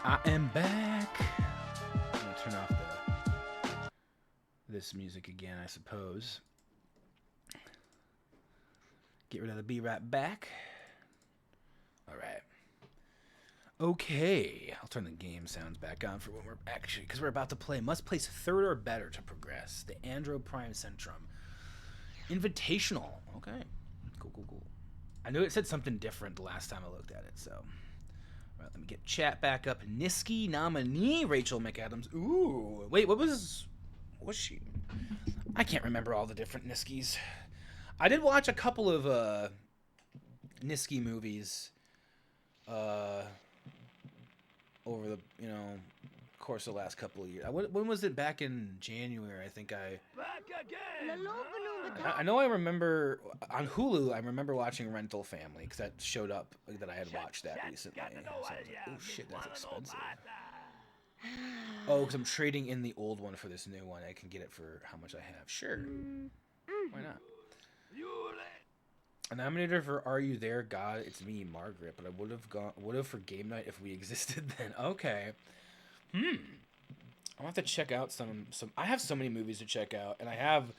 I am back. I'm gonna turn off this music again, I suppose. Get rid of the be right back. All right. Okay, I'll turn the game sounds back on for when we're actually, because we're about to play. Must place third or better to progress. The Andro Prime Centrum Invitational. Okay, cool. I knew it said something different the last time I looked at it, so. All right, let me get chat back up. Niski nominee Rachel McAdams. Ooh, wait, what was she? I can't remember all the different Niskis. I did watch a couple of Niski movies over the course of the last couple of years. When was it? Back in January, I think Back again. I know I remember on Hulu. I remember watching Rental Family because that showed up that I had watched that recently. So I was like, oh shit, that's expensive. Oh, because I'm trading in the old one for this new one. I can get it for how much I have. Sure, why not? A nominator for Are You There, God? It's Me, Margaret. But I would have for game night if we existed then. Okay. I'll have to check out some. I have so many movies to check out, and I have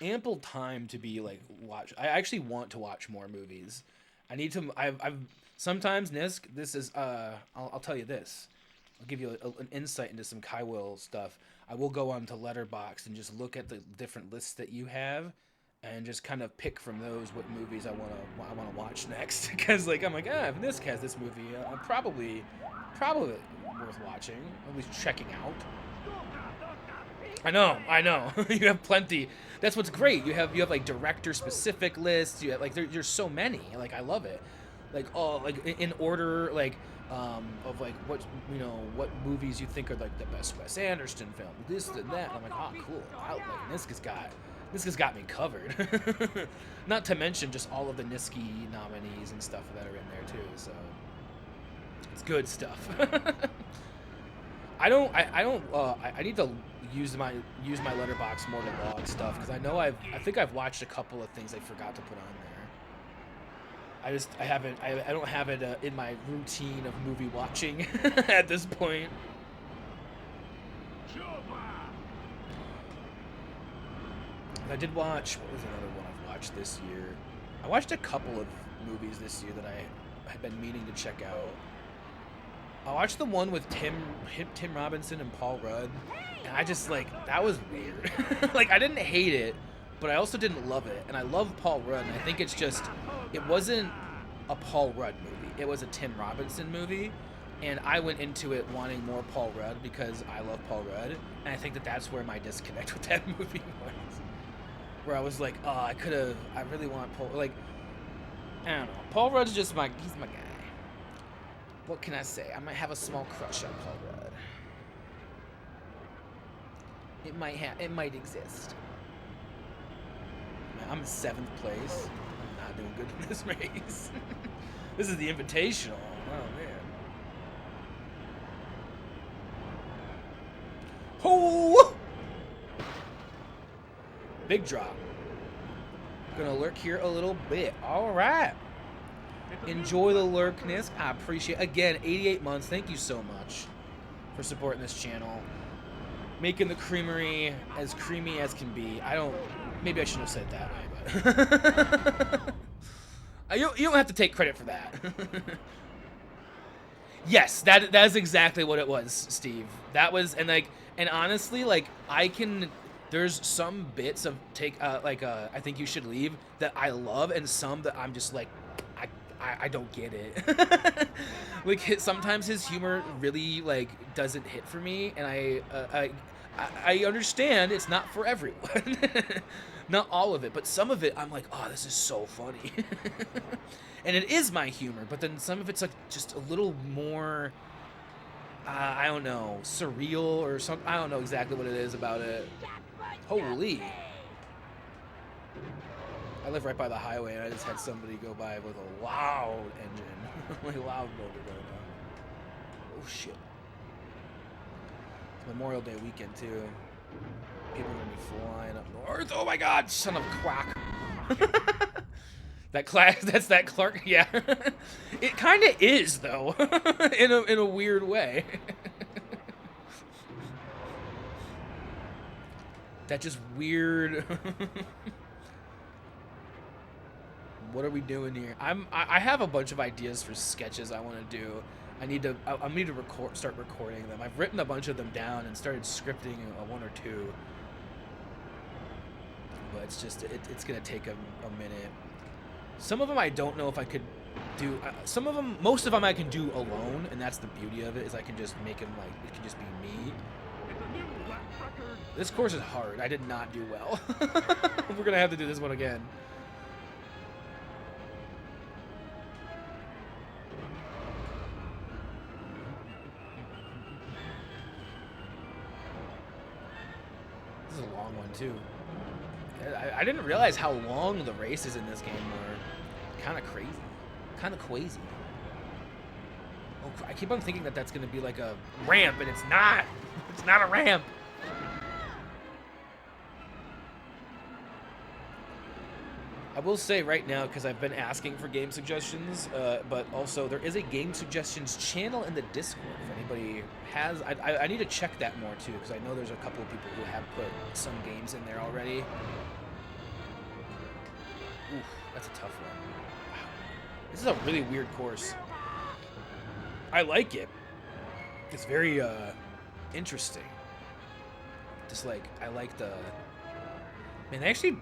ample time to be like watch. I actually want to watch more movies. I need to. I've sometimes Nisk. This is. I'll tell you this. I'll give you an insight into some Kai Will stuff. I will go on to Letterboxd and just look at the different lists that you have, and just kind of pick from those what movies I want to watch next. Because like I'm like, if Nisk has this movie, probably worth watching, at least checking out. I know. You have plenty. That's what's great. You have like director specific lists. You have like there's so many. Like I love it. Like like in order like of like what movies you think are like the best Wes Anderson film. This and that. And I'm like, cool. Nisk has got me covered. Not to mention just all of the Niski nominees and stuff that are in there too. So it's good stuff. I need to use my Letterboxd more to log stuff because I think I've watched a couple of things I forgot to put on there. I don't have it in my routine of movie watching at this point. I did watch, what was another one I've watched this year? I watched a couple of movies this year that I had been meaning to check out. I watched the one with Tim Robinson and Paul Rudd, and I just like, that was weird. Like I didn't hate it, but I also didn't love it. And I love Paul Rudd, and I think it's just, it wasn't a Paul Rudd movie. It was a Tim Robinson movie, and I went into it wanting more Paul Rudd because I love Paul Rudd, and I think that's where my disconnect with that movie was. Where I was like, I really want Paul, like, I don't know. Paul Rudd's just he's my guy. What can I say? I might have a small crush on Paul Rudd. It might exist. I'm in 7th place. I'm not doing good in this race. This is the Invitational. Oh man. Oh! Big drop. Gonna lurk here a little bit. All right. Enjoy the lurk, Nisk. I appreciate it. Again, 88 months. Thank you so much for supporting this channel. Making the Creamery as creamy as can be. Maybe I shouldn't have said it that way, but you don't have to take credit for that. Yes, that is exactly what it was, Steve. That was, and honestly, like, there's some bits of I think you should leave that I love, and some that I'm just like, I don't get it. Like sometimes his humor really like doesn't hit for me, and I understand it's not for everyone. Not all of it, but some of it I'm like, oh, this is so funny. And it is my humor, but then some of it's like just a little more I don't know, surreal or something. I don't know exactly what it is about it. Holy. I live right by the highway, and I just had somebody go by with a loud engine, like loud motor going on. Oh shit! It's Memorial Day weekend too. People are gonna be flying up north. Oh my God, son of a quack! That's that Clark. Yeah, it kind of is though, in a weird way. That just weird. What are we doing here? I have a bunch of ideas for sketches I want to do. I need to start recording them. I've written a bunch of them down and started scripting one or two. But it's just it's gonna take a minute. Some of them I don't know if I could do. Some of them, most of them I can do alone, and that's the beauty of it, is I can just make them like it can just be me. This course is hard. I did not do well. We're gonna have to do this one again. This is a long one too. I didn't realize how long the races in this game were. Kind of crazy. Kind of crazy. Oh, I keep on thinking that that's going to be like a ramp, and it's not. It's not a ramp. I will say right now, because I've been asking for game suggestions, but also there is a game suggestions channel in the Discord. If anybody has, I need to check that more too, because I know there's a couple of people who have put some games in there already. Oof, that's a tough one. Wow. This is a really weird course. I like it. It's very interesting. Just like, I like the... Man, actually...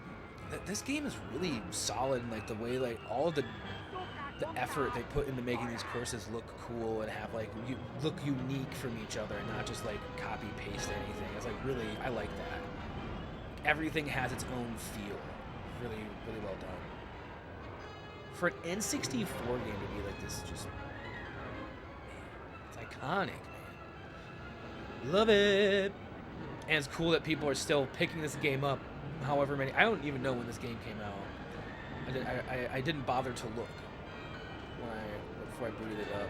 This game is really solid, and like the way like all the effort they put into making these courses look cool and have like look unique from each other, and not just like copy paste anything. It's like really, I like that. Everything has its own feel. Really, really well done. For an N64 game to be like this, just man, it's iconic, man. Love it. And it's cool that people are still picking this game up. However many, I don't even know when this game came out. I didn't bother to look before I booted it up.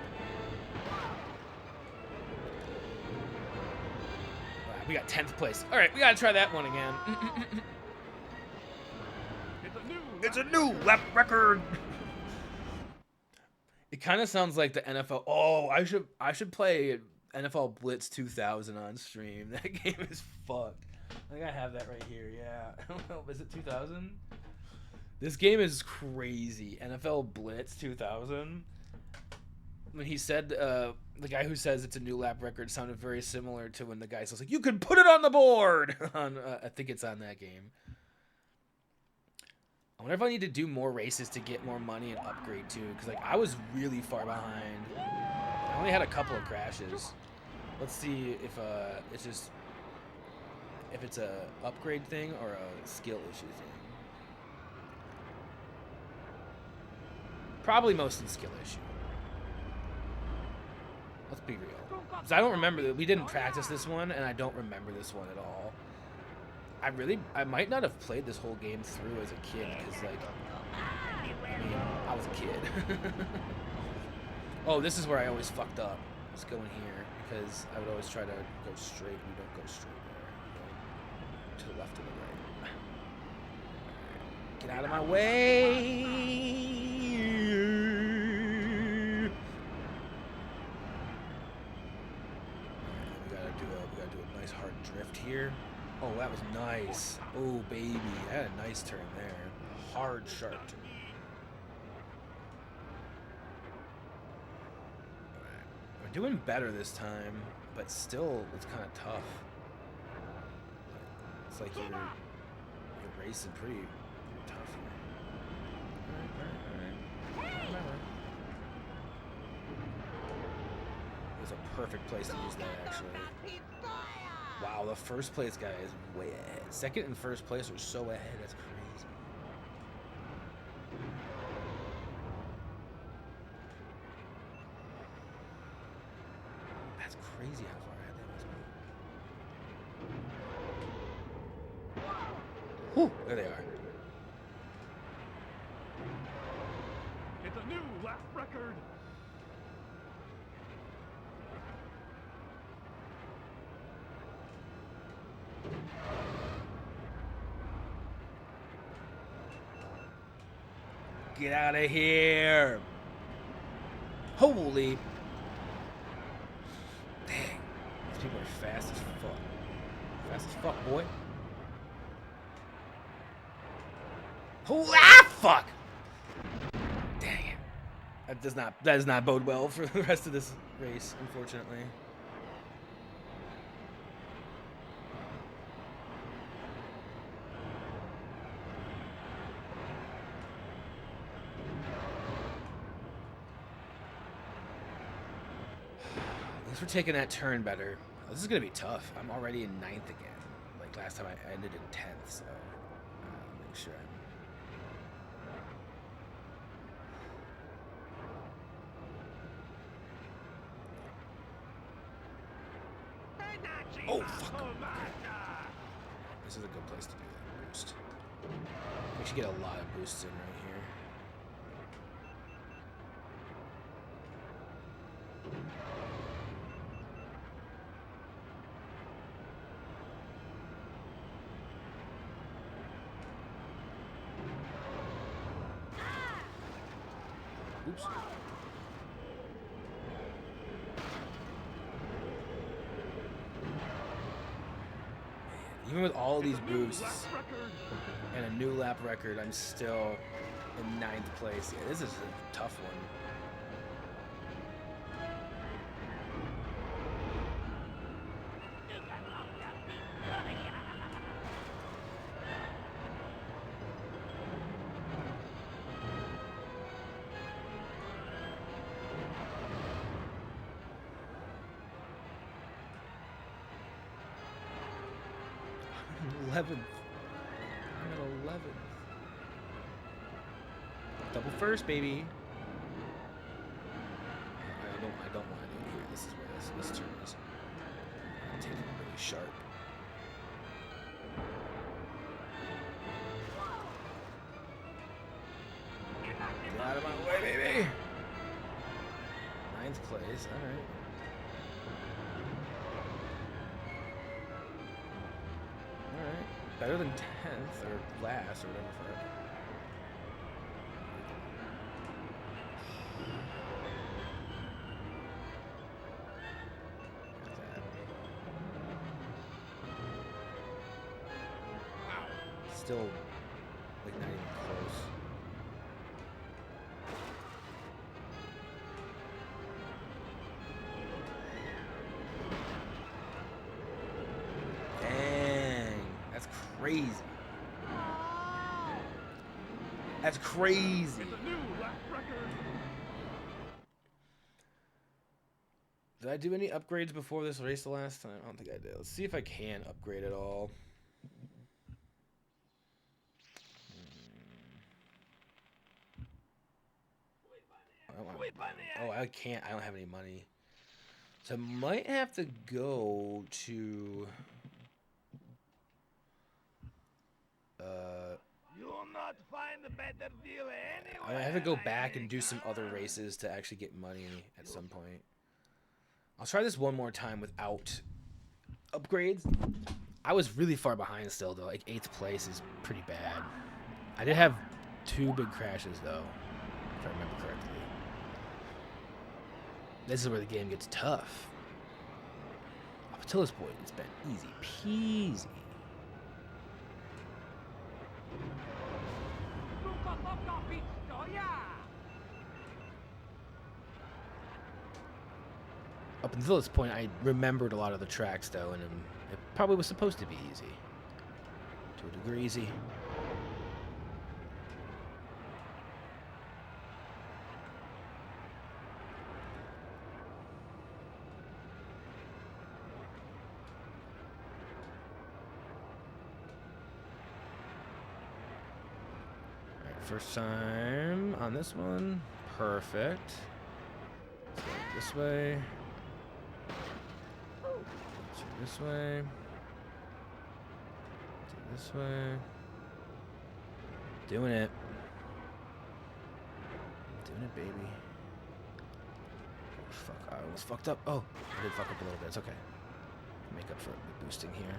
Alright, we got 10th place. All right, we gotta try that one again. It's a new lap record. It kind of sounds like the NFL. Oh, I should play NFL Blitz 2000 on stream. That game is fucked. I think I have that right here, yeah. I don't know, is it 2000? This game is crazy. NFL Blitz 2000. When he said, the guy who says it's a new lap record sounded very similar to when the guy says, like, you can put it on the board! I think it's on that game. I wonder if I need to do more races to get more money and upgrade too, because like I was really far behind. I only had a couple of crashes. Let's see if it's just... if it's a upgrade thing or a skill issue thing. Probably mostly skill issue. Let's be real. Because I don't remember that we didn't practice this one, and I don't remember this one at all. I might not have played this whole game through as a kid, because like, I mean, I was a kid. Oh, this is where I always fucked up. Let's go in here, because I would always try to go straight. We don't go straight. To the left or the right. Get out of my way. We gotta do a nice hard drift here. Oh, that was nice. Oh baby, I had a nice turn there. Hard sharp turn. Alright. We're doing better this time, but still it's kinda tough. It's like you're racing pretty tough here. Alright. It was a perfect place to use that, actually. Wow, the first place guy is way ahead. Second and first place are so ahead, that's crazy. That's crazy how far ahead that must be. Whew, there they are. It's a new lap record. Get out of here. Holy. Dang. These people are fast as fuck. Fast as fuck, boy. Ah, fuck! Dang it. That does not bode well for the rest of this race, unfortunately. At least we're taking that turn better. This is gonna be tough. I'm already in 9th again. Like last time I ended in 10th, so make sure I'm. Oh fuck! This is a good place to do that boost. We should get a lot of boosts in right here. Oops. Even with all these boosts and a new lap record, I'm still in 9th place. Yeah, this is a tough one. I'm 11th. I'm at 11th. Double first, baby. I don't want to do it here. This is where this turn is. I'm taking it really sharp. Get out of my way, baby. 9th place. All right. Alright. Better than 10th or last or whatever for it. Wow. Still like not even close. Crazy. That's crazy. Did I do any upgrades before this race the last time? I don't think I did. Let's see if I can upgrade at all. Oh, I can't. I don't have any money. So I might have to go to... You'll not find a better deal anywhere. I have to go back and do some other races to actually get money at some point. I'll try this one more time without upgrades. I was really far behind still, though. Like 8th place is pretty bad. I did have 2 big crashes, though, if I remember correctly. This is where the game gets tough. Up until this point, it's been easy peasy. Up until this point, I remembered a lot of the tracks, though, and it probably was supposed to be easy. To a degree, easy. Alright, first time on this one. Perfect. Let's go this way. This way. This way. Doing it. Doing it, baby. Oh, fuck. I almost fucked up. Oh, I did fuck up a little bit. It's okay. Make up for the boosting here.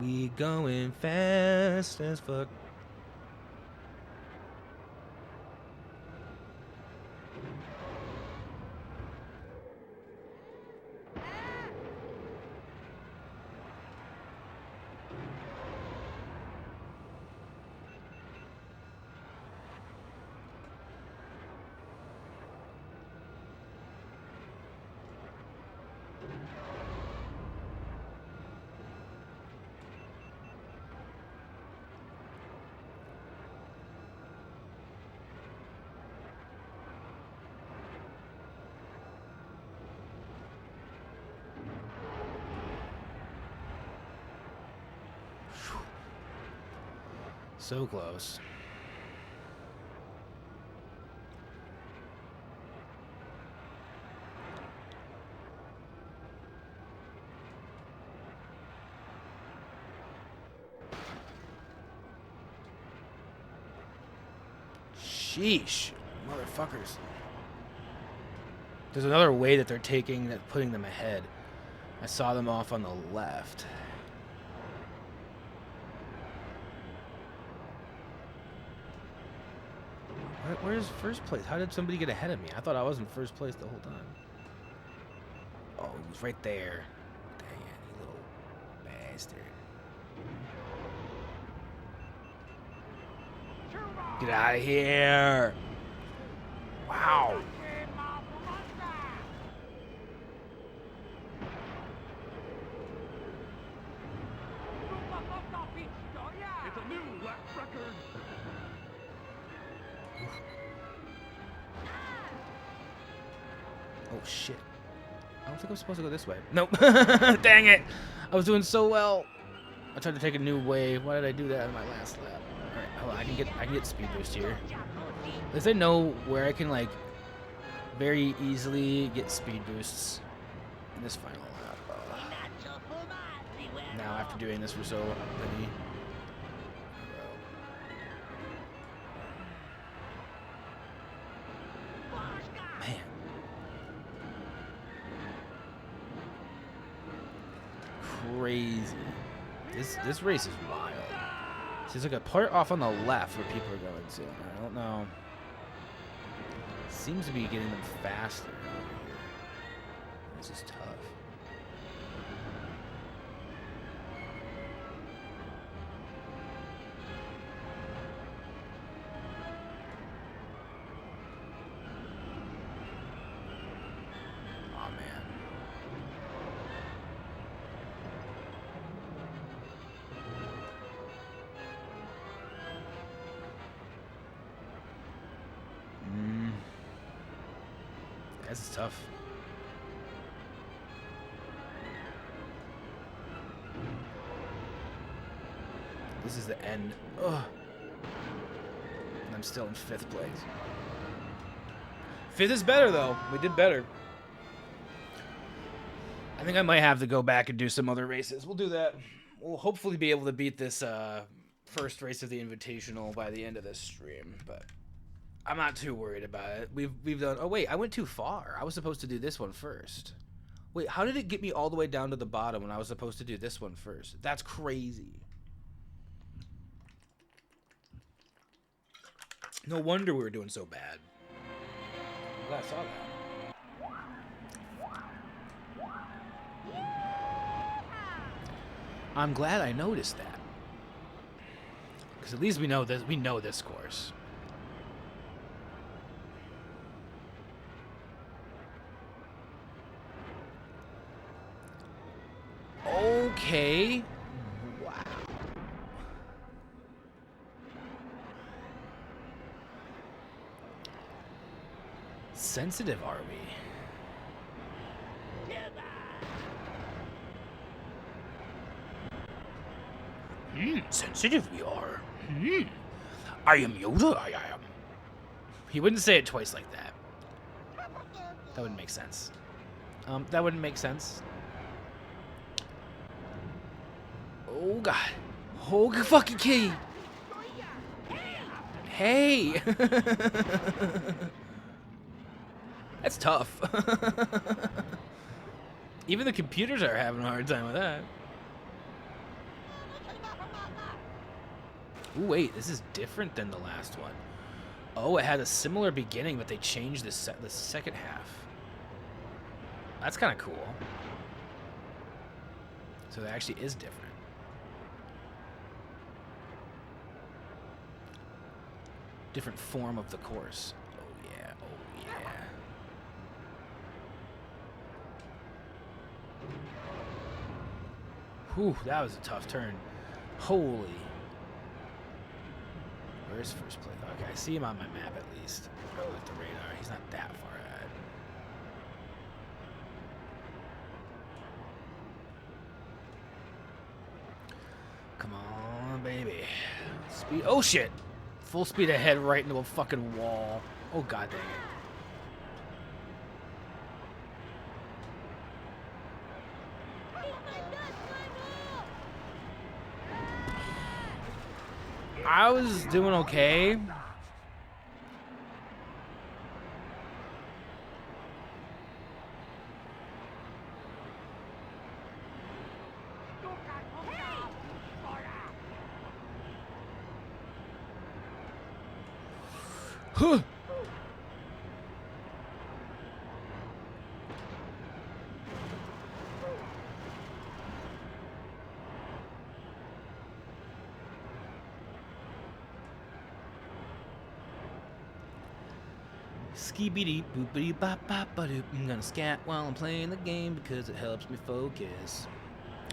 We going fast as fuck. So close. Sheesh, motherfuckers. There's another way that they're taking that, putting them ahead. I saw them off on the left. Where's first place? How did somebody get ahead of me? I thought I was in first place the whole time. Oh, he was right there. Dang it, you little bastard. Get out of here. Wow. It's a new record. Oh shit. I don't think I'm supposed to go this way. Nope. Dang it. I was doing so well. I tried to take a new way. Why did I do that in my last lap? Alright, hold on. I can get speed boost here. At least I know where I can like very easily get speed boosts in this final lap. Now after doing this for so many. Man. Crazy. This race is wild. There's like a part off on the left where people are going to. I don't know. Seems to be getting them faster over here. This is tough. Oh man. This is tough. This is the end. Ugh. And I'm still in 5th place. 5th is better, though. We did better. I think I might have to go back and do some other races. We'll do that. We'll hopefully be able to beat this first race of the Invitational by the end of this stream, but I'm not too worried about it. We've done... Oh, wait. I went too far. I was supposed to do this one first. Wait, how did it get me all the way down to the bottom when I was supposed to do this one first? That's crazy. No wonder we were doing so bad. I'm glad I saw that. I'm glad I noticed that. Because at least we know this. We know this course. Okay. Wow. Sensitive, are we? Sensitive we are. I am Yoda, I am. He wouldn't say it twice like that. That wouldn't make sense. That wouldn't make sense. Oh, God. Oh, fucking key. Hey. That's tough. Even the computers are having a hard time with that. Ooh, wait, this is different than the last one. Oh, it had a similar beginning, but they changed the second half. That's kind of cool. So it actually is different. Different form of the course. Oh yeah, oh yeah. Whew, that was a tough turn. Holy. Where's first place? Okay, I see him on my map at least. Oh, with the radar. He's not that far ahead. Come on, baby. speed. Oh shit! Full speed ahead right into a fucking wall. Oh god dang it. I was doing okay. Huh. Skibidi boopity bop bop ba doop. I'm gonna scat while I'm playing the game because it helps me focus.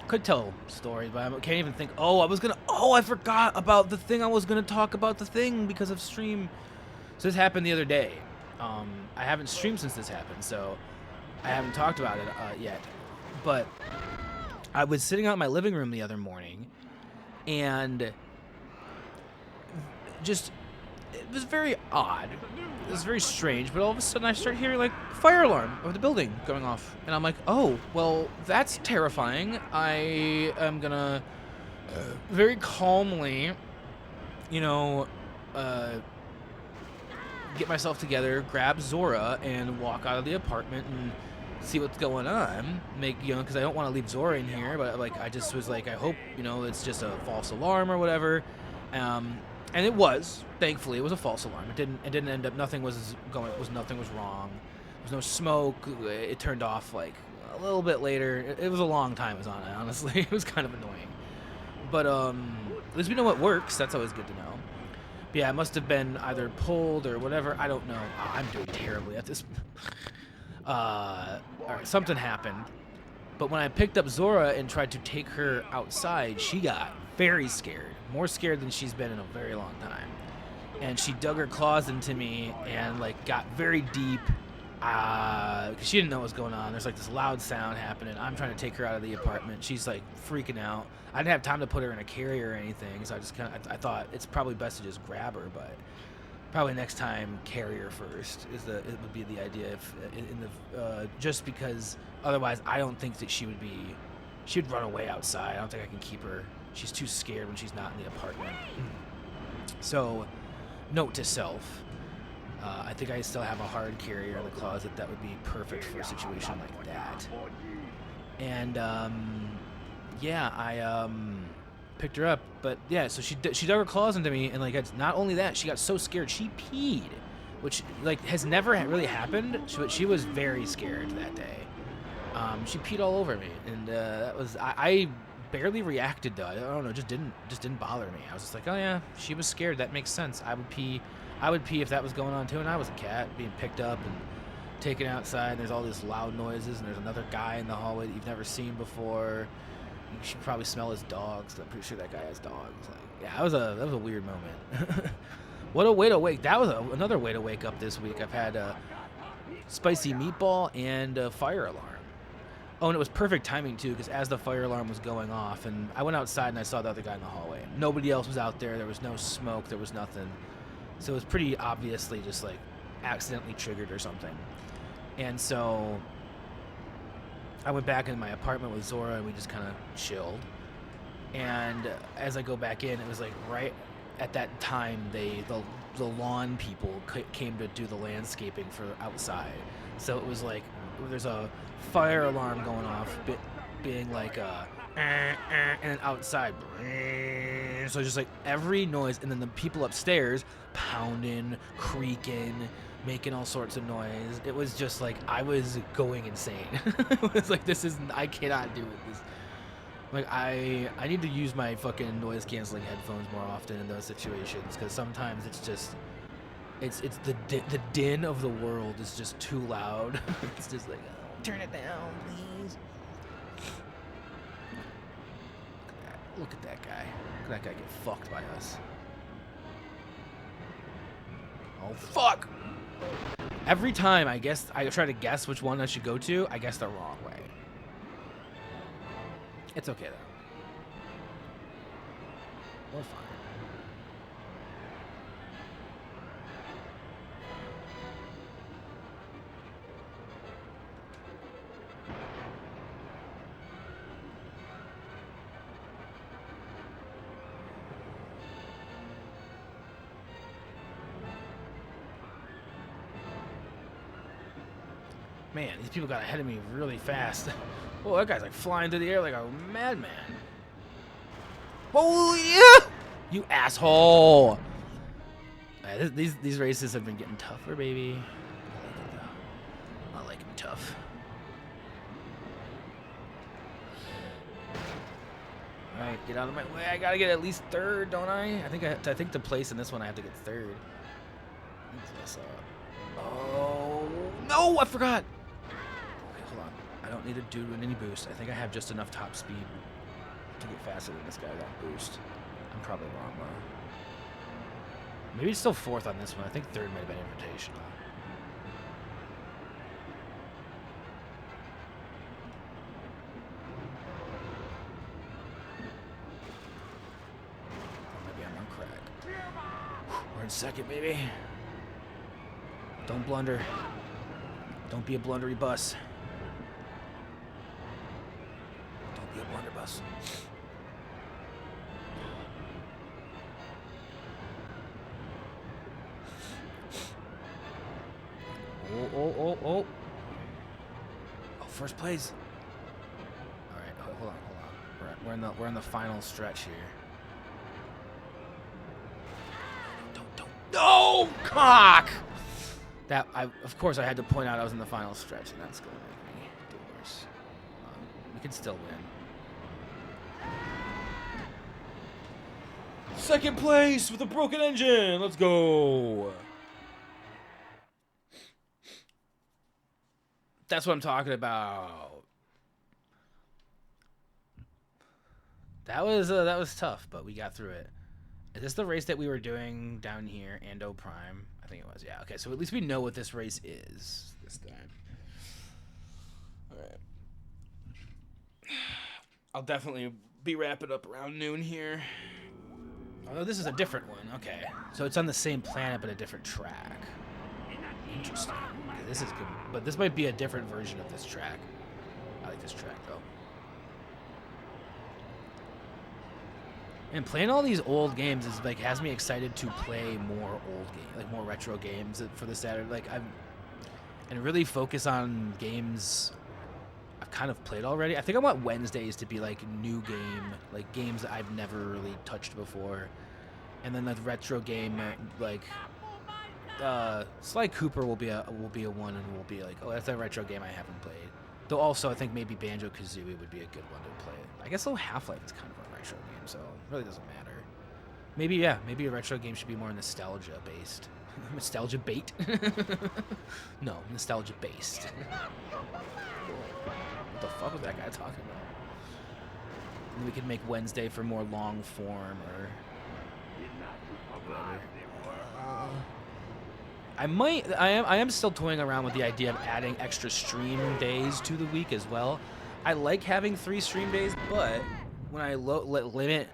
Could tell stories, but I can't even think. Oh, I forgot about the thing I was gonna talk about the thing because of stream. So this happened the other day. I haven't streamed since this happened, so I haven't talked about it yet. But I was sitting out in my living room the other morning, and just it was very odd. It was very strange, but all of a sudden I start hearing like fire alarm of the building going off, and I'm like, oh, well, that's terrifying. I am gonna very calmly, you know, get myself together, grab Zora, and walk out of the apartment and see what's going on. Because I don't want to leave Zora in here, but like I just was like, I hope it's just a false alarm or whatever. And it was, thankfully, it was a false alarm. It didn't end up. Nothing was wrong. There was no smoke. It turned off like a little bit later. It was a long time it was on it. Honestly, it was kind of annoying. But at least we know it works. That's always good to know. But yeah, it must have been either pulled or whatever. I don't know. Oh, I'm doing terribly at this. All right, something happened. But when I picked up Zora and tried to take her outside, she got very scared. More scared than she's been in a very long time. And she dug her claws into me and like got very deep because she didn't know what was going on. There's like this loud sound happening. I'm trying to take her out of the apartment. She's like freaking out. I didn't have time to put her in a carrier or anything, so I thought it's probably best to just grab her, but probably next time carrier first it would be the idea if just because otherwise I don't think that she'd run away outside. I don't think I can keep her. She's too scared when she's not in the apartment. So, note to self. I think I still have a hard carrier in the closet that would be perfect for a situation like that. And, yeah, I picked her up. But, yeah, so she dug her claws into me, and, like, it's not only that, she got so scared, she peed. Which, like, has never really happened, but she was very scared that day. She peed all over me, and that was... I barely reacted though. I don't know, just didn't bother me. I was just like, oh yeah, she was scared. That makes sense. I would pee if that was going on too, and I was a cat being picked up and taken outside. And there's all these loud noises, and there's another guy in the hallway that you've never seen before. You should probably smell his dogs. I'm pretty sure that guy has dogs. Like, yeah, that was a weird moment. What a way to wake. That was another way to wake up this week. I've had a spicy meatball and a fire alarm. Oh, and it was perfect timing, too, because as the fire alarm was going off, and I went outside and I saw the other guy in the hallway. Nobody else was out there. There was no smoke. There was nothing. So it was pretty obviously just, like, accidentally triggered or something. And so I went back into my apartment with Zora, and we just kind of chilled. And as I go back in, it was, like, right at that time, the lawn people came to do the landscaping for outside. So it was, like, there's a fire alarm going off, being like and then outside, so just like every noise, and then the people upstairs pounding, creaking, making all sorts of noise. It was just like I was going insane. It was like I cannot do it. Like I need to use my fucking noise canceling headphones more often in those situations, because sometimes it's just it's the din of the world is just too loud. It's just like, oh, turn it down, please. Look at that guy. Look at that guy get fucked by us. Oh fuck! Every time I try to guess which one I should go to, I guess the wrong way. It's okay though. We're fine. Man, these people got ahead of me really fast. Whoa, that guy's like flying through the air like a madman. Holy yeah! You asshole! These races have been getting tougher, baby. I like them tough. All right, get out of my way. I gotta get at least third, don't I? I think to place in this one, I have to get third. Oh no! I forgot. Okay, hold on. I don't need to do any boost. I think I have just enough top speed to get faster than this guy without boost. I'm probably wrong though. Maybe it's still fourth on this one. I think third might have been invitational. Or maybe I'm on crack. We're in second, baby. Don't blunder. Don't be a blundery bus. Don't be a blunderbuss. Oh. Oh, first place. All right, hold on. We're in the final stretch here. Don't. No, cock. Of course I had to point out I was in the final stretch, and that's gonna make me do worse. We can still win. Second place with a broken engine. Let's go. That's what I'm talking about. That was tough, but we got through it. Is this the race that we were doing down here, Ando Prime? I think it was. Yeah. Okay. So at least we know what this race is this time. All right. I'll definitely be wrapping up around noon here. Oh, this is a different one. Okay. So it's on the same planet but a different track. Interesting. Okay, this is good, but this might be a different version of this track. I like this track though. And playing all these old games is like has me excited to play more old games, like more retro games for the Saturday. Like and really focus on games I've kind of played already. I think I want Wednesdays to be like new game, like games that I've never really touched before, and then like retro game like. Sly Cooper will be a one, and will be like, oh, that's a retro game I haven't played. Though also, I think maybe Banjo-Kazooie would be a good one to play. I guess though Half-Life is kind of a retro game, so it really doesn't matter. Maybe a retro game should be more nostalgia based. Nostalgia bait? No, nostalgia based. What the fuck was that guy talking about? And we could make Wednesday for more long form or whatever. I am still toying around with the idea of adding extra stream days to the week as well. I like having 3 stream days, but when I limit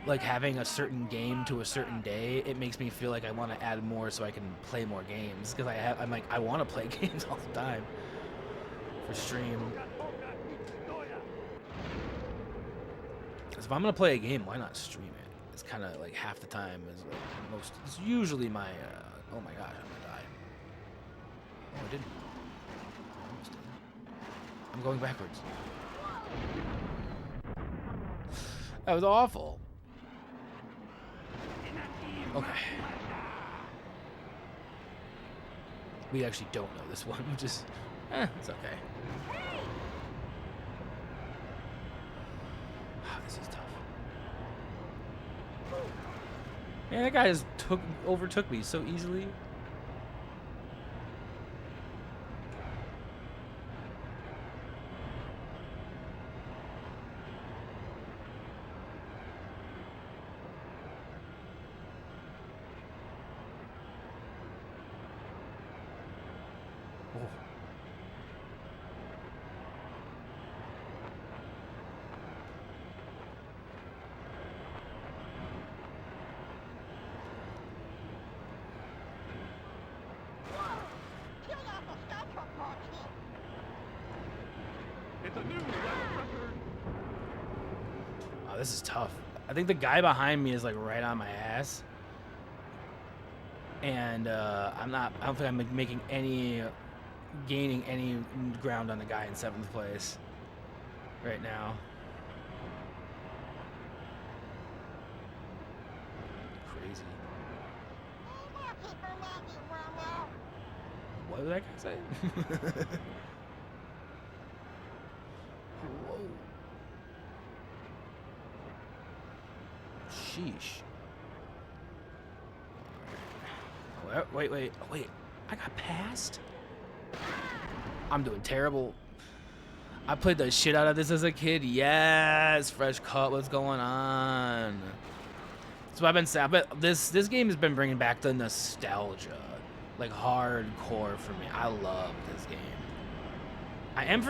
like having a certain game to a certain day, it makes me feel like I want to add more so I can play more games because I'm like I want to play games all the time for stream. Because if I'm gonna play a game, why not stream it? It's kind of like half the time is like most. It's usually my. Oh my gosh, I'm gonna die. Oh, I didn't. I almost did. I'm going backwards. That was awful. Okay. We actually don't know this one, which is, it's okay. This is tough. Man, that guy just overtook me so easily. Oh, this is tough. I think the guy behind me is like right on my ass. And I don't think I'm making any gaining any ground on the guy in 7th place right now. Crazy. What did that guy say? Whoa. Sheesh. Wait. Oh, wait. I got passed? I'm doing terrible. I played the shit out of this as a kid. Yes, fresh cut. What's going on? So I've been sad, but this game has been bringing back the nostalgia, like hardcore for me. I love this game. I am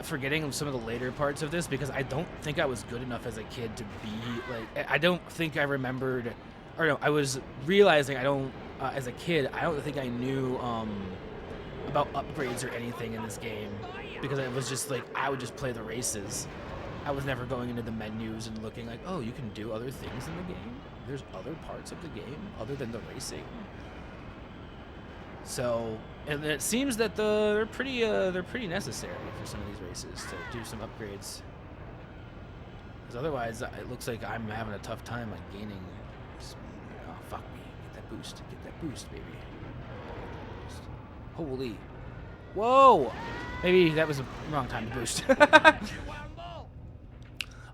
forgetting some of the later parts of this because I don't think I was good enough as a kid to be like. I don't think I remembered, or no, I was realizing I don't. As a kid, I don't think I knew about upgrades or anything in this game because it was just like I would just play the races. I was never going into the menus and looking like, oh, you can do other things in the game. There's other parts of the game other than the racing. So, and it seems that they're pretty necessary for some of these races to do some upgrades. Because otherwise, it looks like I'm having a tough time like gaining speed. Oh, fuck me! Get that boost, baby. Holy, whoa! Maybe that was a wrong time to boost.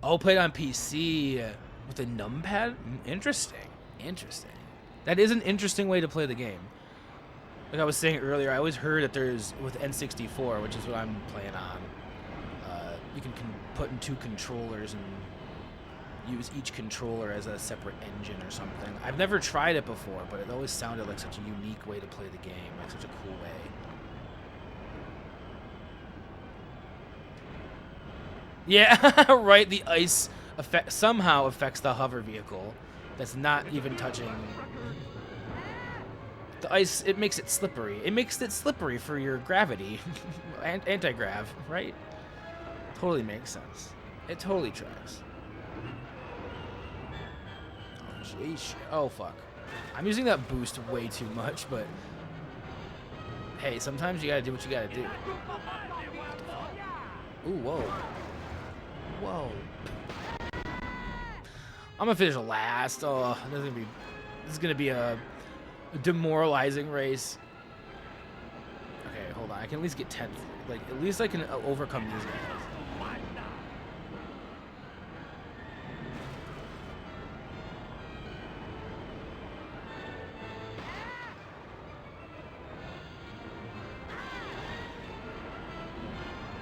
Oh, played on PC with a numpad. Interesting. That is an interesting way to play the game. Like I was saying earlier, I always heard that there's, with N64, which is what I'm playing on, you can put in 2 controllers and use each controller as a separate engine or something. I've never tried it before, but it always sounded like such a unique way to play the game, like such a cool way. Yeah, right, the ice somehow affects the hover vehicle that's not even touching. The ice, it makes it slippery. It makes it slippery for your gravity. Anti-grav, right? Totally makes sense. It totally tracks. Oh, jeez. Oh, fuck. I'm using that boost way too much, but... Hey, sometimes you gotta do what you gotta do. Ooh, whoa. Whoa. I'm gonna finish last. Oh, this is gonna be a demoralizing race. Okay, hold on. I can at least get 10th. Like, at least I can overcome these guys.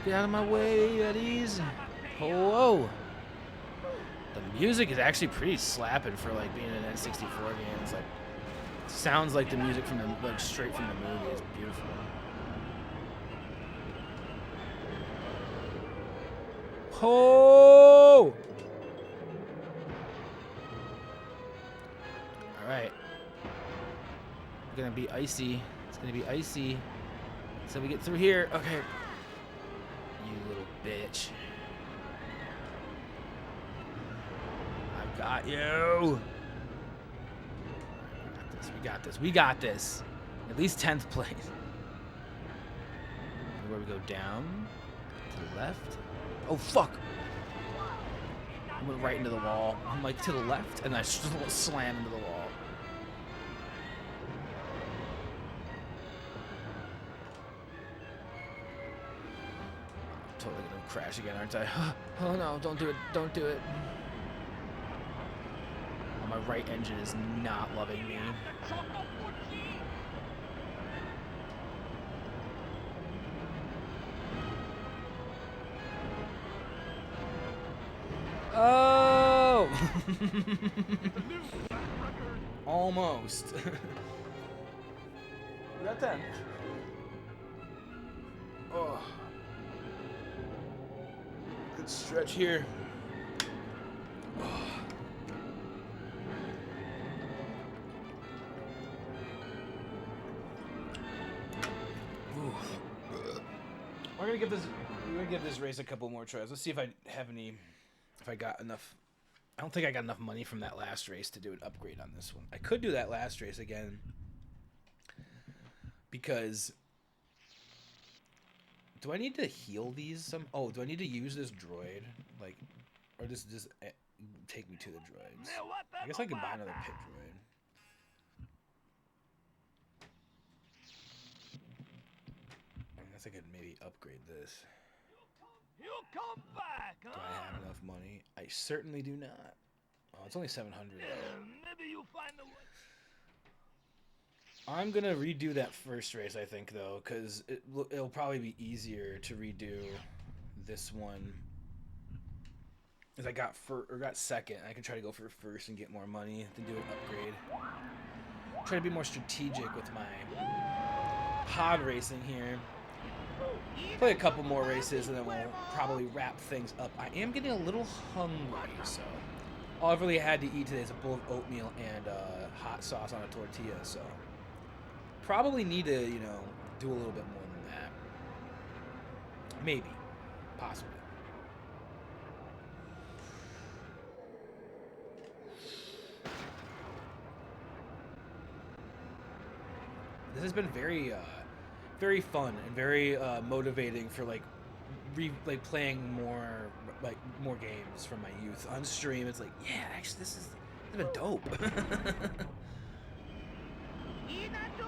Get out of my way, buddies. Whoa. The music is actually pretty slapping for like being an N64 game. It's like sounds like the music from the straight from the movie. It's beautiful. Oh! All right. It's gonna be icy. It's gonna be icy. So we get through here. Okay. You little bitch. I've got you. We got this. At least 10th place. Where we go down to the left. Oh fuck! I went right into the wall. I'm like to the left, and I slam into the wall. I'm totally gonna crash again, aren't I? Oh no! Don't do it! Don't do it! Oh, my right engine is not loving me. Oh! Almost. We got 10. Oh. Good stretch here. Oh. We're gonna give this race a couple more tries. Let's see if I have any. If I got enough. I don't think I got enough money from that last race to do an upgrade on this one. I could do that last race again because Do I need to heal these some? Oh, do I need to use this droid? Like, or just take me to the droids? I guess I could buy another pit droid. I guess I could maybe upgrade this. You come back, Do huh? I have enough money? I certainly do not. Oh, it's only 700. Maybe you find a way. I'm gonna redo that first race, I think, though, because it'll probably be easier to redo this one. As I got second, I can try to go for first and get more money to do an upgrade. Try to be more strategic with my pod racing here. Play a couple more races and then we'll probably wrap things up. I am getting a little hungry, so all I've really had to eat today is a bowl of oatmeal and hot sauce on a tortilla, so probably need to, you know, do a little bit more than that. Maybe. Possibly. This has been very very fun and very motivating for like playing more games from my youth on stream. It's like, yeah, actually this has been dope.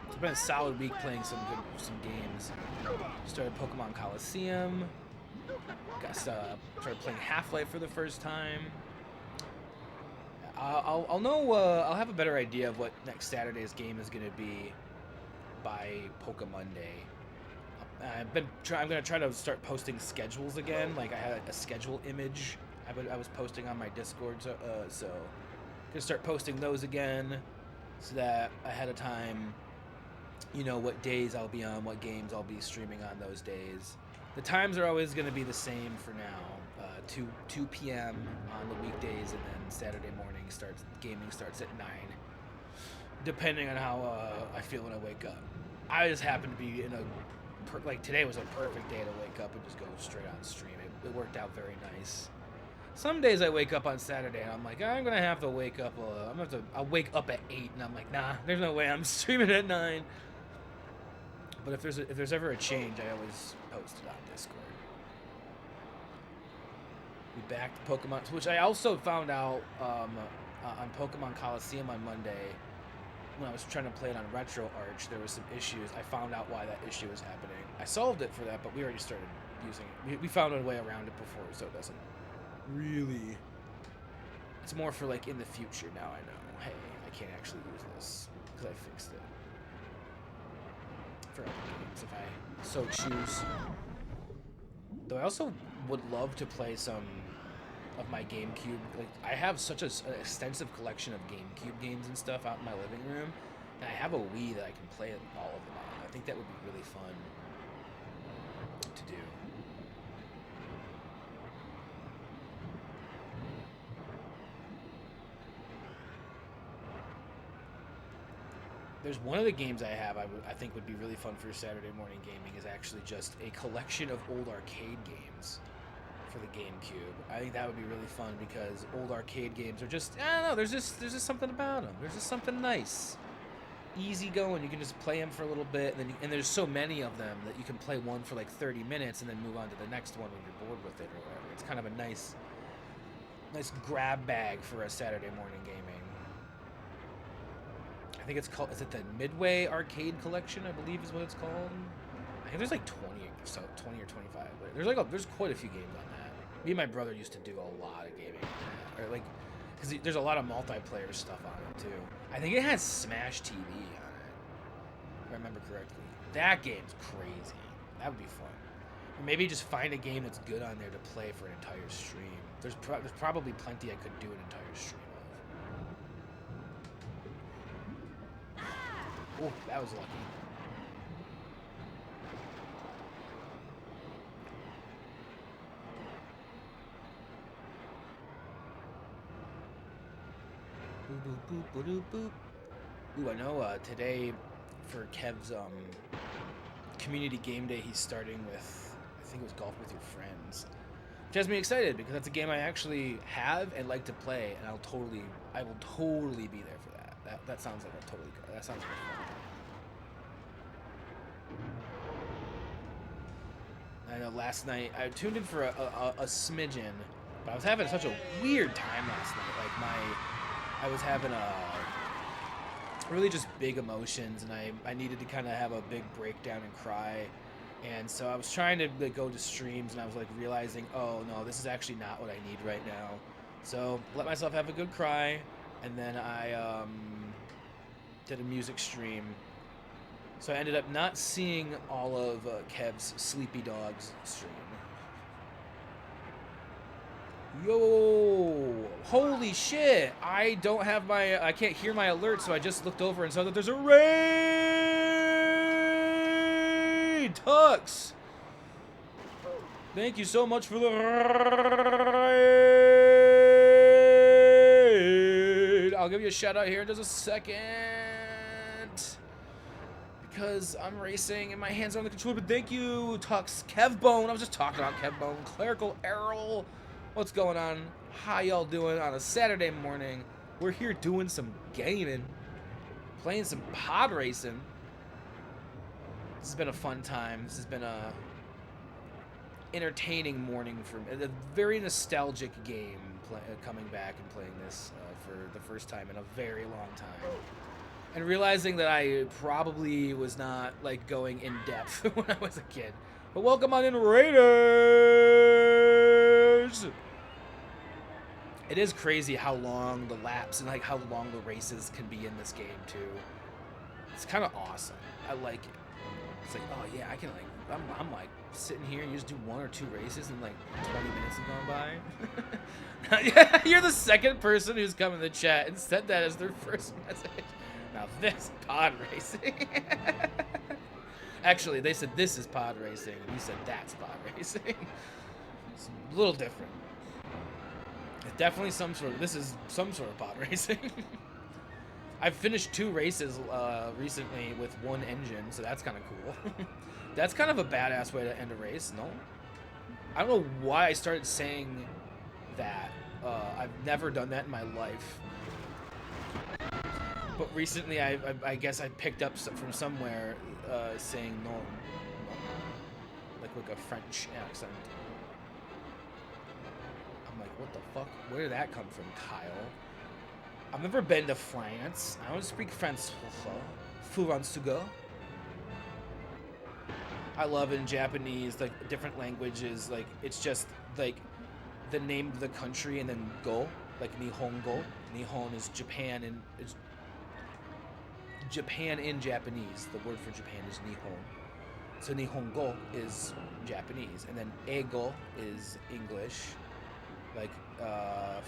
It's been a solid week playing some games. Started Pokemon Coliseum. Started playing Half-Life for the first time. I'll know. I'll have a better idea of what next Saturday's game is going to be by Pokemonday. I'm gonna try to start posting schedules again. Like I had a schedule image I was posting on my Discord, so gonna start posting those again, so that ahead of time, you know what days I'll be on, what games I'll be streaming on those days. The times are always gonna be the same for now. 2 p.m. on the weekdays, and then Saturday morning gaming starts at 9. Depending on how I feel when I wake up. I just happen to be in like today was a perfect day to wake up and just go straight on stream. It worked out very nice. Some days I wake up on Saturday and I'm like, I'm gonna have to wake up. I'll wake up at 8 and I'm like, nah, there's no way I'm streaming at 9. But if there's ever a change, I always post it on Discord. We back to Pokemon, which I also found out on Pokemon Coliseum on Monday. When I was trying to play it on Retro Arch, there was some issues. I found out why that issue was happening. I solved it for that, but we already started using it. We found a way around it before, so it doesn't really... It's more for, like, in the future now I know. Hey, I can't actually use this, because I fixed it. For other games, if I so choose. Though I also would love to play some of my GameCube. Like, I have such an extensive collection of GameCube games and stuff out in my living room, and I have a Wii that I can play all of them on. I think that would be really fun to do. There's one of the games I have I think would be really fun for Saturday morning gaming is actually just a collection of old arcade games for the GameCube. I think that would be really fun because old arcade games are just, I don't know, there's just something about them. There's just something nice. Easy going, you can just play them for a little bit, and there's so many of them that you can play one for like 30 minutes and then move on to the next one when you're bored with it or whatever. It's kind of a nice grab bag for a Saturday morning gaming. I think it's called, is it the Midway Arcade Collection, I believe is what it's called? I think there's like 20 or 25. There's quite a few games on that. Me and my brother used to do a lot of gaming on that. Or like, because there's a lot of multiplayer stuff on it too. I think it has Smash TV on it, if I remember correctly. That game's crazy. That would be fun. Or maybe just find a game that's good on there to play for an entire stream. There's probably plenty I could do an entire stream of. Oh, that was lucky. Boop, boop, boop, boop. Ooh, I know today for Kev's community game day, he's starting with, I think it was Golf with Your Friends. Which has me excited because that's a game I actually have and like to play, and I will totally be there for that. That sounds like a totally good. That sounds like fun. I know last night I tuned in for a smidgen, but I was having such a weird time last night. Like I was having really just big emotions, and I needed to kind of have a big breakdown and cry. And so I was trying to like, go to streams, and I was like realizing, oh no, this is actually not what I need right now. So let myself have a good cry, and then I did a music stream. So I ended up not seeing all of Kev's Sleepy Dogs stream. Yo, holy shit! I can't hear my alert, so I just looked over and saw that there's a raid! Tux! Thank you so much for the raid! I'll give you a shout out here in just a second. Because I'm racing and my hands are on the controller, but thank you, Tux. Kevbone, I was just talking about Kevbone. Clerical Errol. What's going on? How y'all doing on a Saturday morning? We're here doing some gaming, playing some pod racing. This has been a fun time. This has been a entertaining morning for me. A very nostalgic game, coming back and playing this for the first time in a very long time. And realizing that I probably was not like going in depth when I was a kid. But welcome on in, Raiders! It is crazy how long the laps and like how long the races can be in this game too. It's kind of awesome. I like it. It's like, oh yeah, I can like, I'm like sitting here and you just do 1 or 2 races and like 20 minutes have gone by. Yeah, you're the second person who's come in the chat and said that as their first message. Now this pod racing. Actually, they said this is pod racing, and you said that's pod racing. It's a little different. It's definitely this is some sort of pod racing. I've finished 2 races recently with 1 engine, so that's kind of cool. That's kind of a badass way to end a race, no? I don't know why I started saying that. I've never done that in my life. But recently, I guess I picked up from somewhere saying non, like with a French accent. I'm like, what the fuck? Where did that come from, Kyle? I've never been to France. I don't speak French. Furansugo. I love it in Japanese, like different languages. Like it's just like the name of the country and then go, like Nihongo. Nihon is Japan and it's Japan in Japanese. The word for Japan is Nihon. So Nihongo is Japanese, and then Ego is English. Like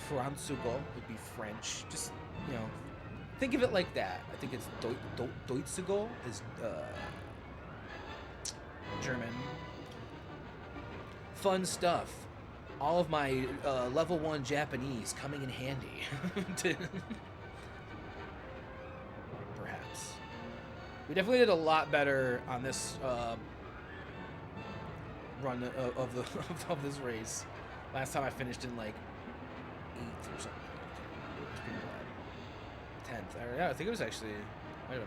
Fransugo would be French. Just, you know, think of it like that. I think it's Deutschugo is German. Fun stuff. All of my level 1 Japanese coming in handy. Perhaps. We definitely did a lot better on this run of this race. Last time I finished in like 8th or something. It was pretty bad. 10th. Yeah, I think it was actually. I don't know.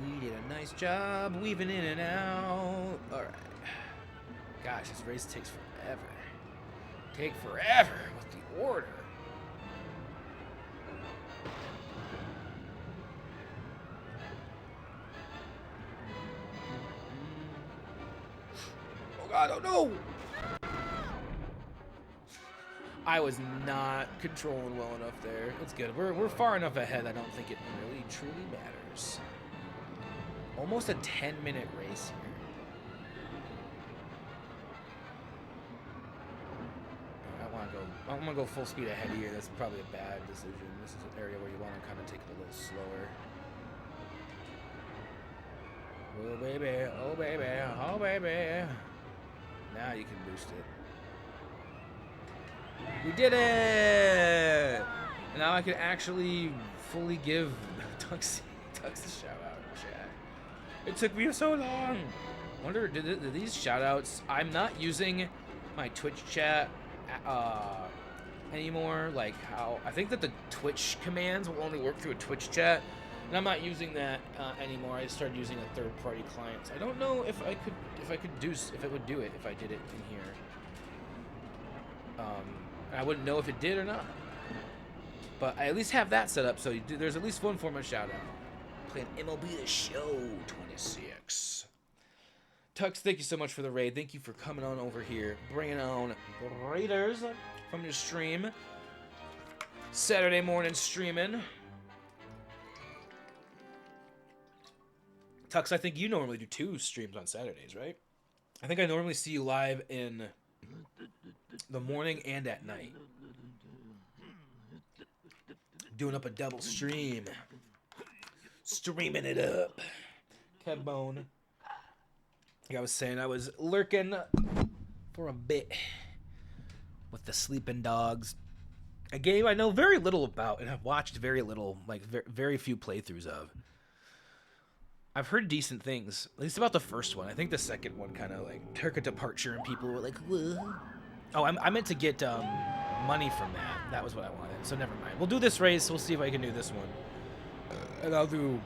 We did a nice job weaving in and out. Alright. Gosh, this race takes forever. Take forever with the order. Oh god, oh no! I was not controlling well enough there. It's good. We're far enough ahead I don't think it really truly matters. Almost a 10-minute race here. I'm gonna go full speed ahead here. That's probably a bad decision. This is an area where you want to kind of take it a little slower. Oh baby, oh baby, oh baby. Now you can boost it. We did it! And now I can actually fully give Tux a shout out in chat. It took me so long. Wonder, did these shout outs? I'm not using my Twitch chat anymore. Like how I think that the Twitch commands will only work through a Twitch chat, And I'm not using that anymore. I started using a third-party client. So I don't know if it would do it if I did it in here. I wouldn't know if it did or not. But I at least have that set up, so there's at least one form of shout out. Playing MLB The Show 26. Tux, thank you so much for the raid. Thank you for coming on over here, bringing on the Raiders from your stream. Saturday morning streaming. Tux, I think you normally do 2 streams on Saturdays, right? I think I normally see you live in the morning and at night. Doing up a double stream. Streaming it up. Kebbone. Like I was saying, I was lurking for a bit with the sleeping dogs. A game I know very little about and have watched very little, like very few playthroughs of. I've heard decent things, at least about the first one. I think the second one kind of like took a departure and people were like, whoa. Oh, I meant to get money from that. That was what I wanted, so never mind. We'll do this race. We'll see if I can do this one. And I'll do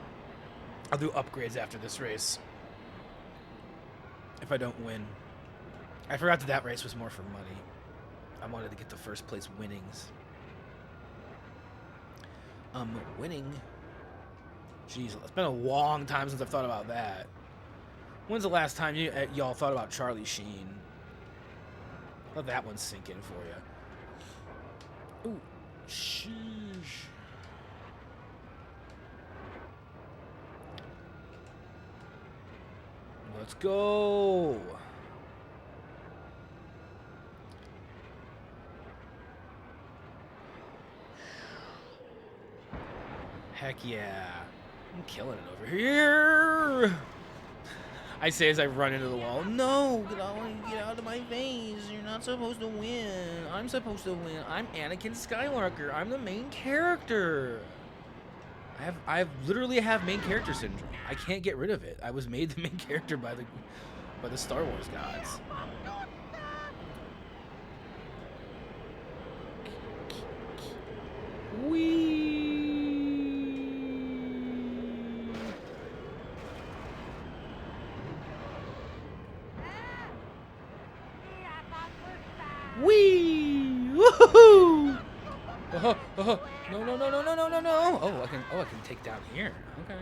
upgrades after this race. If I don't win. I forgot that race was more for money. I wanted to get the first place winnings. Winning. Jeez, it's been a long time since I've thought about that. When's the last time y'all thought about Charlie Sheen? Let that one sink in for you. Ooh, sheesh. Let's go. Heck yeah. I'm killing it over here. I say as I run into the wall, no, get out of my face. You're not supposed to win. I'm supposed to win. I'm Anakin Skywalker. I'm the main character. I literally have main character syndrome. I can't get rid of it. I was made the main character by the Star Wars gods. Wee. Wee! Woohoo! Oh, no. Oh, I can take down here. Okay.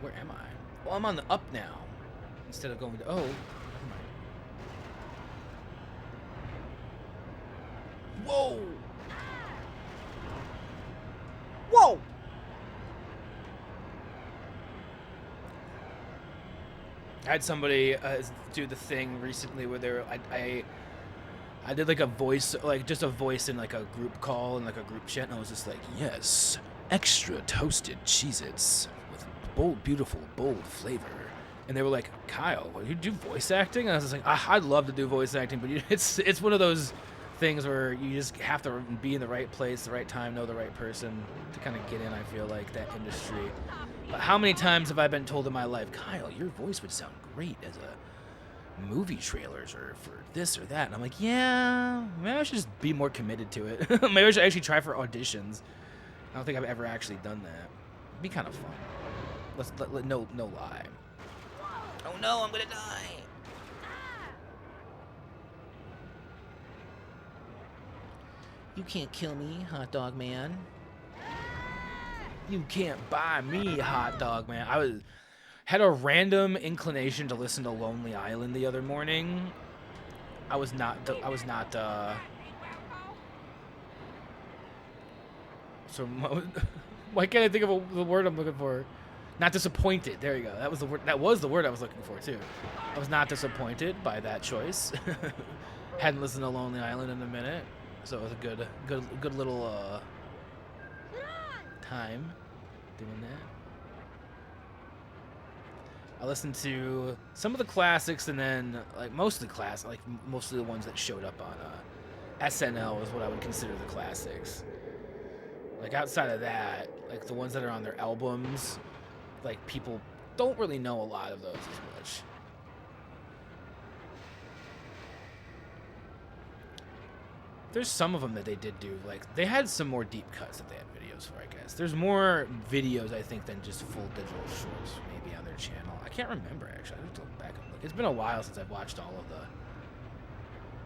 Where am I? Well, I'm on the up now. Instead of going to never mind. Whoa! Whoa! I had somebody do the thing recently where they were, I did like a voice, like just a voice in like a group call and like a group chat, and I was just like, yes, extra toasted Cheez-Its with bold, beautiful, bold flavor. And they were like, Kyle, you do voice acting? And I was just like, I'd love to do voice acting, but it's one of those things where you just have to be in the right place, the right time, know the right person to kind of get in, I feel like, that industry. But how many times have I been told in my life, Kyle, your voice would sound great as a movie trailers or for this or that? And I'm like, yeah, maybe I should just be more committed to it. Maybe I should actually try for auditions. I don't think I've ever actually done that. It'd be kind of fun. No lie. Oh no, I'm gonna die. You can't kill me, hot dog man. You can't buy me, hot dog man. I had a random inclination to listen to Lonely Island the other morning. I was not so why can't I think of the word I'm looking for? Not disappointed. There you go. That was the word. That was the word I was looking for too. I was not disappointed by that choice. Hadn't listened to Lonely Island in a minute, so it was a good little time doing that. I listened to some of the classics, and then like mostly the ones that showed up on SNL is what I would consider the classics. Like outside of that, like the ones that are on their albums, like people don't really know a lot of those as much. There's some of them that they did do. Like, they had some more deep cuts that they had videos for, I guess. There's more videos, I think, than just full digital shorts, maybe, on their channel. I can't remember, actually. I have to look back and look. It's been a while since I've watched all of the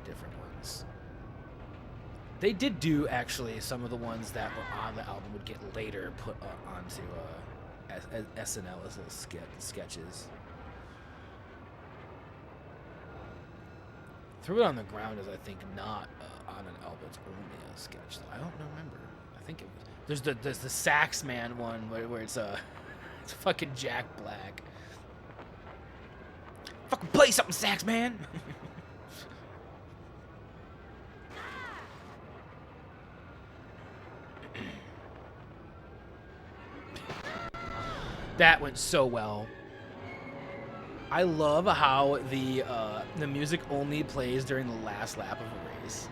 different ones. They did do, actually, some of the ones that were on the album would get later put onto SNL as little sketches. Threw It on the Ground is, I think, not on an album. It's only a sketch, though. I don't remember. I think it was. There's the Sax Man one where it's it's fucking Jack Black. Fucking play something, Sax Man. That went so well. I love how the music only plays during the last lap of a race.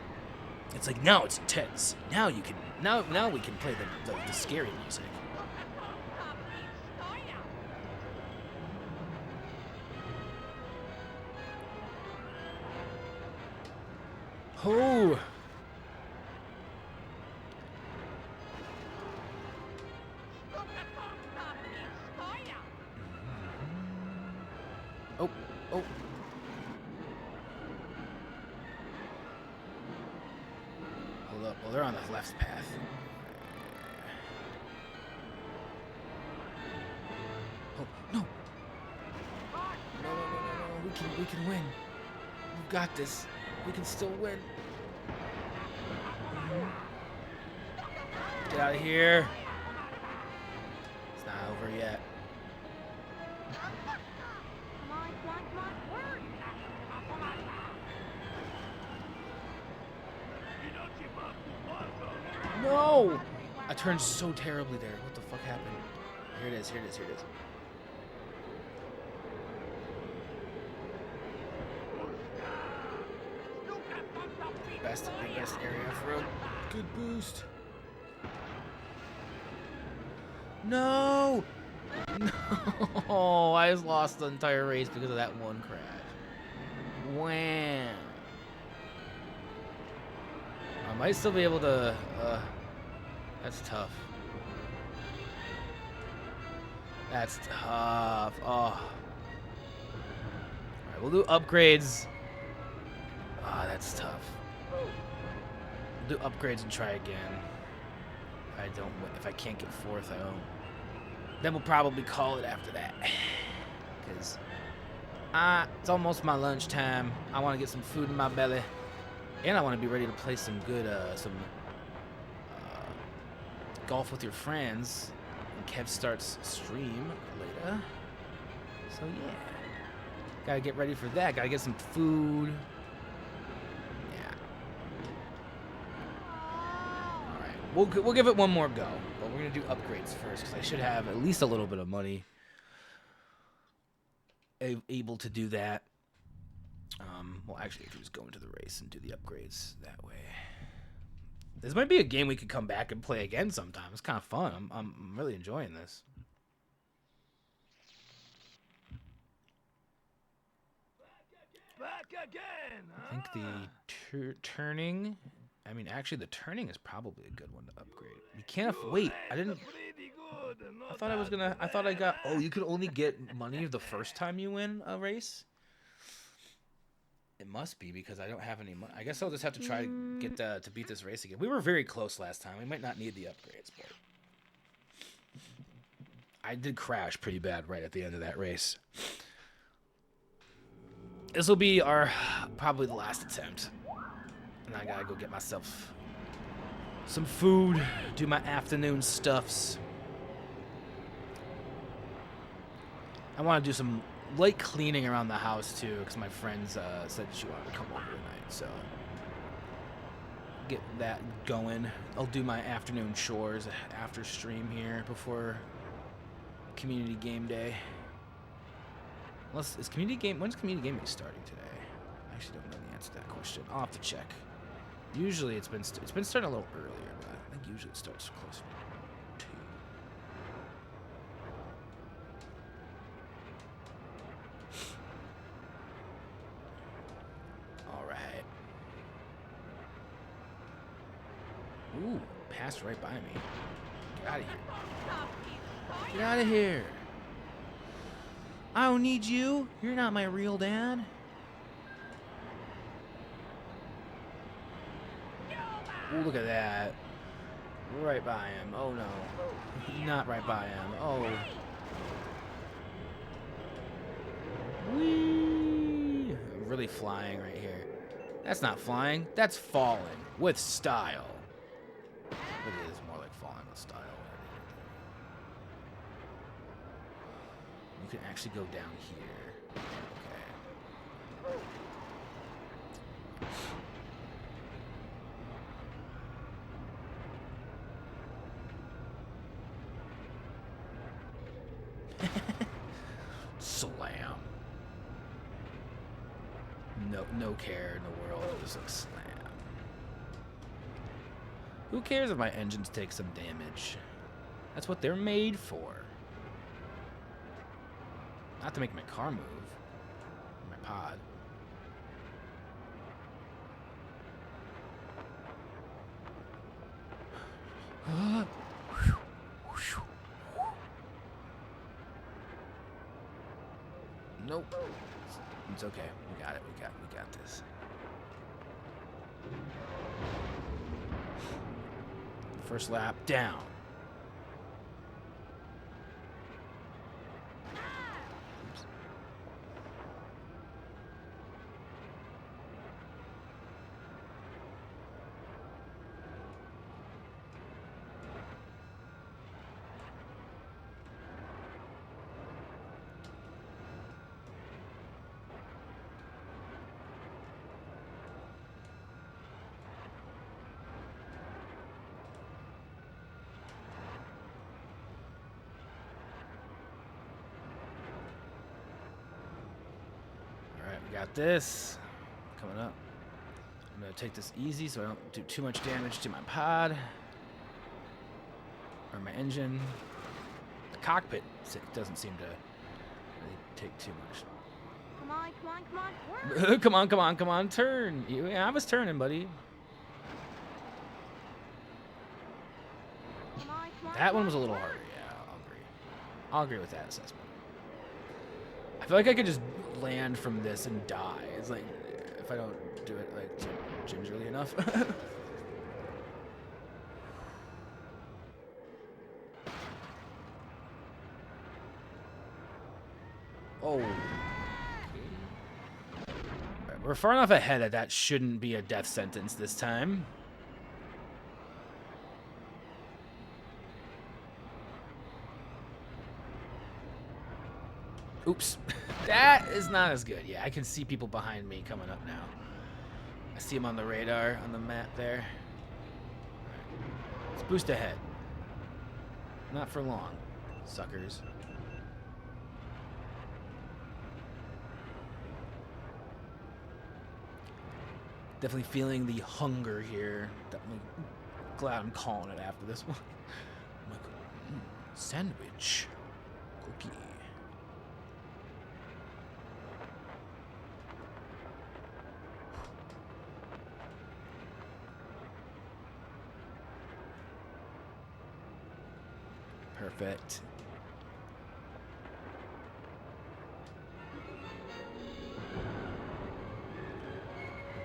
It's like, now it's intense. Now we can play the scary music. Oh. Oh, oh. Hold up. Well, they're on the left path. Oh, no. No. We can win. We've got this. We can still win. Get out of here. It's not over yet. No! I turned so terribly there. What the fuck happened? Here it is, here it is, here it is. Best area for a good boost. No! No! I just lost the entire race because of that one crash. Wham! I might still be able to, that's tough. That's tough. Oh. Alright, we'll do upgrades. Ah, that's tough. We'll do upgrades and try again. If I can't get fourth, I won't. Then we'll probably call it after that. Because it's almost my lunchtime. I want to get some food in my belly. And I want to be ready to play some good, golf with your friends when Kev starts stream later. So yeah, gotta get ready for that. Gotta get some food. Yeah. All right, we'll give it one more go, but we're gonna do upgrades first because I should have at least a little bit of money able to do that. Well, actually, I could just go into the race and do the upgrades that way. This might be a game we could come back and play again sometime. It's kind of fun. I'm really enjoying this. Back again, I think the turning... I mean, actually, the turning is probably a good one to upgrade. You can't... Wait, I didn't... I thought I was gonna... I thought I got... Oh, you could only get money the first time you win a race? It must be because I don't have any money. I guess I'll just have to try to get to beat this race again. We were very close last time. We might not need the upgrades, but I did crash pretty bad right at the end of that race. This will be our probably the last attempt, and I gotta go get myself some food, do my afternoon stuffs. I want to do some light cleaning around the house too, because my friends said she wanted to come over tonight, so get that going. I'll do my afternoon chores after stream here before community game day. When's community game day starting today? I actually don't know the answer to that question. I'll have to check. Usually it's been starting a little earlier, but I think usually it starts closer to 2. Ooh, passed right by me. Get out of here. Get out of here. I don't need you. You're not my real dad. Ooh, look at that. Right by him. Oh no. Not right by him. Oh. Whee! I'm really flying right here. That's not flying. That's falling with style. It is more like falling with style. You can actually go down here. Okay. Slam. No care in the world. Just like slam. Who cares if my engines take some damage? That's what they're made for. Not to make my car move. Or my pod. Nope. It's okay. We got it. We got this. First lap down. Oops. Got this. Coming up. I'm going to take this easy so I don't do too much damage to my pod. Or my engine. The cockpit doesn't seem to really take too much. Come on, Come on, turn. Yeah, I was turning, buddy. That one was a little harder, yeah, I'll agree. I'll agree with that assessment. I feel like I could just land from this and die. It's like, if I don't do it, like, gingerly enough. Oh. Right, we're far enough ahead that that shouldn't be a death sentence this time. Oops. That is not as good. Yeah, I can see people behind me coming up now. I see them on the radar, on the map there. Right. Let's boost ahead. Not for long, suckers. Definitely feeling the hunger here. Definitely glad I'm calling it after this one. I'm like, sandwich. Cookie. Perfect.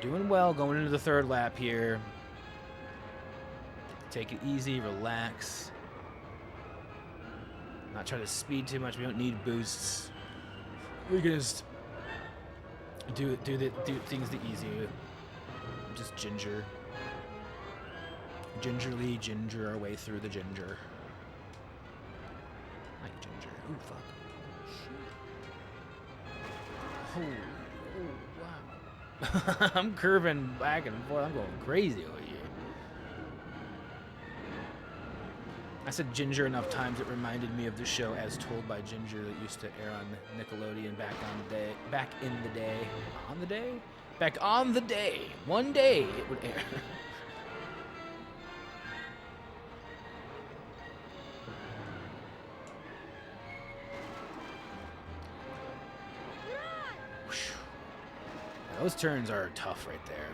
Doing well going into the third lap here. Take it easy, relax. Not try to speed too much. We don't need boosts. We can just do things the easy way. Just gingerly ginger our way through the ginger. Like ginger. Ooh, fuck. Oh, wow. I'm curving back and forth. I'm going crazy over here. I said ginger enough times it reminded me of the show As Told by Ginger that used to air on Nickelodeon back in the day. On the day? Back on the day. One day it would air. Those turns are tough right there.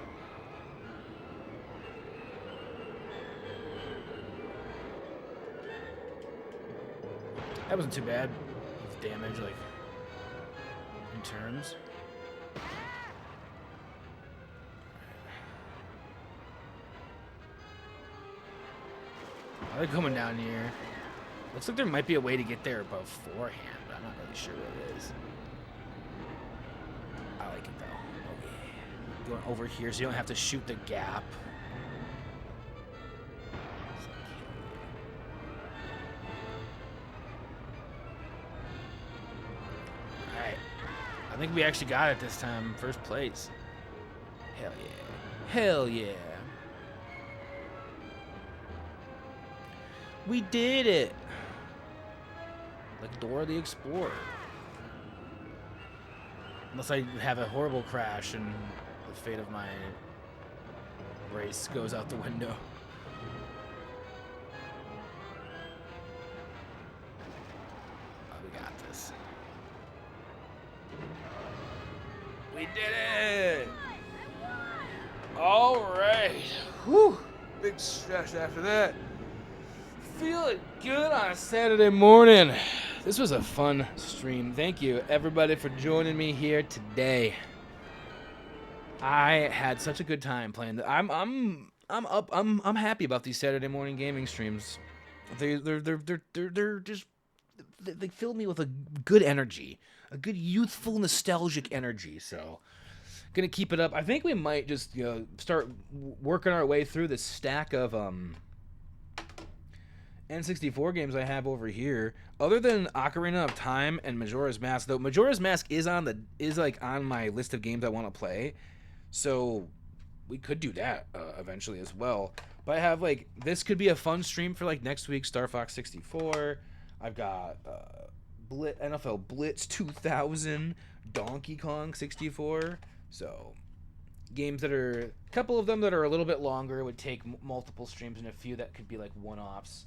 That wasn't too bad. With damage, like, in turns. They're coming down here. Looks like there might be a way to get there beforehand, but I'm not really sure what it is. I like it though. Okay. Going over here so you don't have to shoot the gap. Alright. I think we actually got it this time. First place. Hell yeah. Hell yeah. We did it! Like Dora the Explorer. Unless I have a horrible crash and the fate of my race goes out the window. Oh, we got this. We did it! Alright. Whew! Big stretch after that. Feeling good on a Saturday morning. This was a fun stream. Thank you everybody for joining me here today. I had such a good time playing. I'm happy about these Saturday morning gaming streams. They're just they fill me with a good energy, a good youthful nostalgic energy. So gonna keep it up. I think we might just start working our way through this stack of N64 games I have over here. Other than Ocarina of Time and Majora's Mask, though Majora's Mask is on my list of games I want to play, so we could do that eventually as well. But I have this could be a fun stream for next week. Star Fox 64. I've got NFL Blitz 2000, Donkey Kong 64. So games that are a couple of them that are a little bit longer would take multiple streams, and a few that could be one-offs.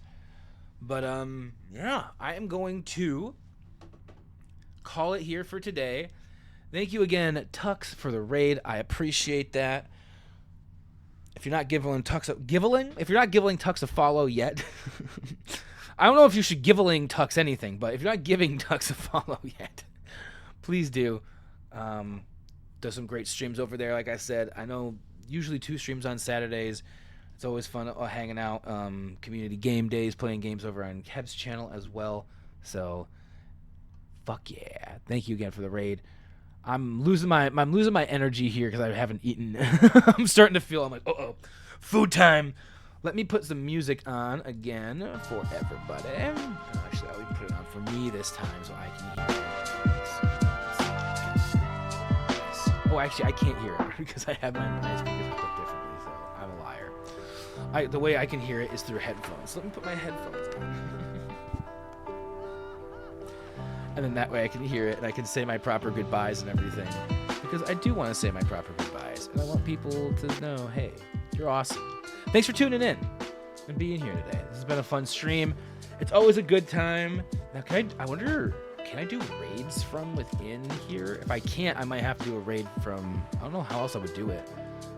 But, yeah, I am going to call it here for today. Thank you again, Tux, for the raid. I appreciate that. If you're not giving Tux a follow yet, I don't know if you should giving Tux anything, but if you're not giving Tux a follow yet, please do. Does some great streams over there, like I said. I know usually 2 streams on Saturdays. It's always fun hanging out, community game days, playing games over on Kev's channel as well. So, fuck yeah! Thank you again for the raid. I'm losing my energy here because I haven't eaten. I'm starting to feel. I'm like, oh, food time. Let me put some music on again for everybody. Actually, I'll even put it on for me this time so I can hear it. Oh, actually, I can't hear it because I have my speakers hooked up differently. So I'm a liar. The way I can hear it is through headphones. Let me put my headphones on. And then that way I can hear it and I can say my proper goodbyes and everything. Because I do want to say my proper goodbyes. And I want people to know, hey, you're awesome. Thanks for tuning in and being here today. This has been a fun stream. It's always a good time. Now, I wonder, can I do raids from within here? If I can't, I might have to do a raid from, I don't know how else I would do it.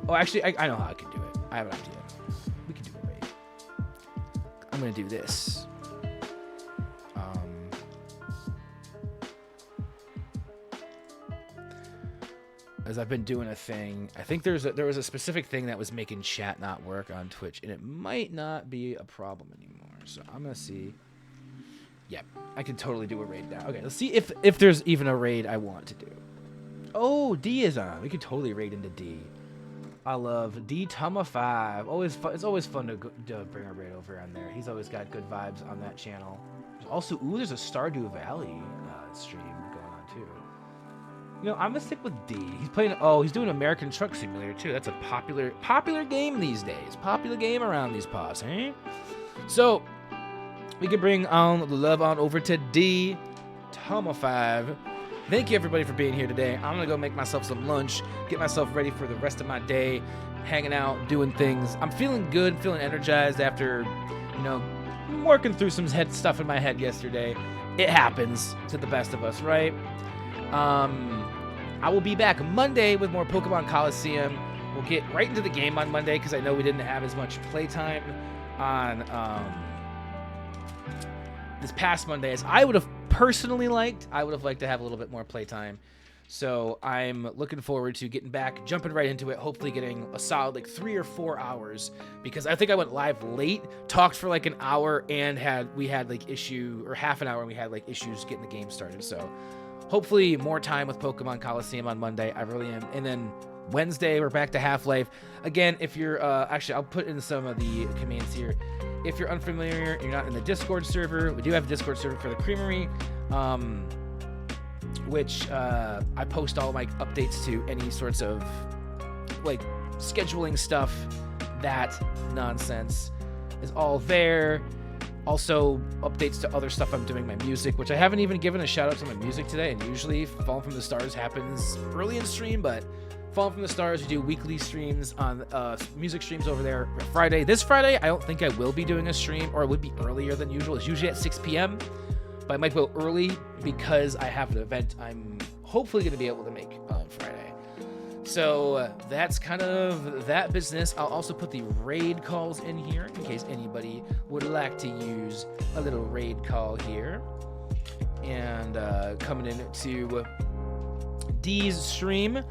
Oh, actually, I know how I can do it. I have an idea. We can do a raid. I'm going to do this. As I've been doing a thing, I think there was a specific thing that was making chat not work on Twitch, and it might not be a problem anymore. So I'm going to see. Yep, I can totally do a raid now. Okay, let's see if there's even a raid I want to do. Oh, D is on. We could totally raid into D. I love D Tama 5. It's always fun to bring a raid over on there. He's always got good vibes on that channel. There's also, there's a Stardew Valley stream going on too. I'm gonna stick with D. He's doing American Truck Simulator too. That's a popular game these days. Popular game around these parts, eh? So we can bring on the love on over to D Tama 5. Thank you everybody for being here today. I'm gonna go make myself some lunch, get myself ready for the rest of my day, hanging out, doing things. I'm feeling good, feeling energized after, working through some stuff in my head yesterday. It happens to the best of us, right? I will be back Monday with more Pokemon Coliseum. We'll get right into the game on Monday because I know we didn't have as much playtime on this past Monday as I would have personally liked. I would have liked to have a little bit more playtime. So I'm looking forward to getting back, jumping right into it, hopefully getting a solid like 3 or 4 hours, because I think I went live late, talked for like an hour, and we had like half an hour, and we had like issues getting the game started. So hopefully more time with Pokemon Coliseum on Monday. I really am. And then Wednesday, we're back to Half-Life. Again, if you're, actually, I'll put in some of the commands here. If you're unfamiliar, you're not in the Discord server, we do have a Discord server for the Creamery, which I post all my updates to, any sorts of like scheduling stuff. That nonsense is all there. Also, updates to other stuff I'm doing, my music, which I haven't even given a shout out to my music today. And usually Falling from the Stars happens early in stream, but Falling from the Stars, we do weekly streams on music streams over there. Friday, this Friday, I don't think I will be doing a stream, or it would be earlier than usual. It's usually at 6 p.m., but I might go early because I have an event I'm hopefully going to be able to make on Friday. So that's kind of that business. I'll also put the raid calls in here in case anybody would like to use a little raid call here. And coming into D's stream.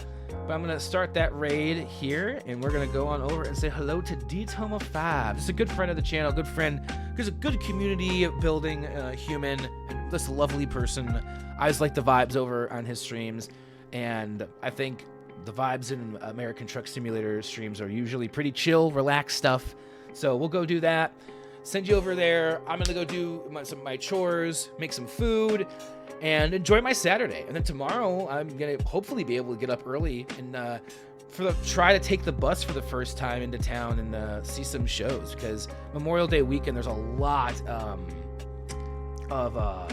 But I'm going to start that raid here, and we're going to go on over and say hello to DToma5. Just a good friend of the channel, good friend. He's a good community building human, and this lovely person. I always like the vibes over on his streams, and I think the vibes in American Truck Simulator streams are usually pretty chill, relaxed stuff. So we'll go do that. Send you over there. I'm going to go do some of my chores, make some food, and enjoy my Saturday. And then tomorrow, I'm going to hopefully be able to get up early and try to take the bus for the first time into town and see some shows, because Memorial Day weekend, there's a lot of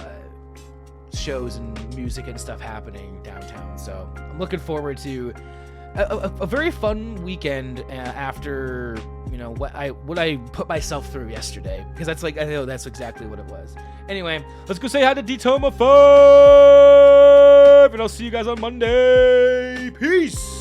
shows and music and stuff happening downtown. So I'm looking forward to a very fun weekend after, you know, what I put myself through yesterday, because that's like, I know that's exactly what it was. Anyway, let's go say hi to DToma5, and I'll see you guys on Monday. Peace.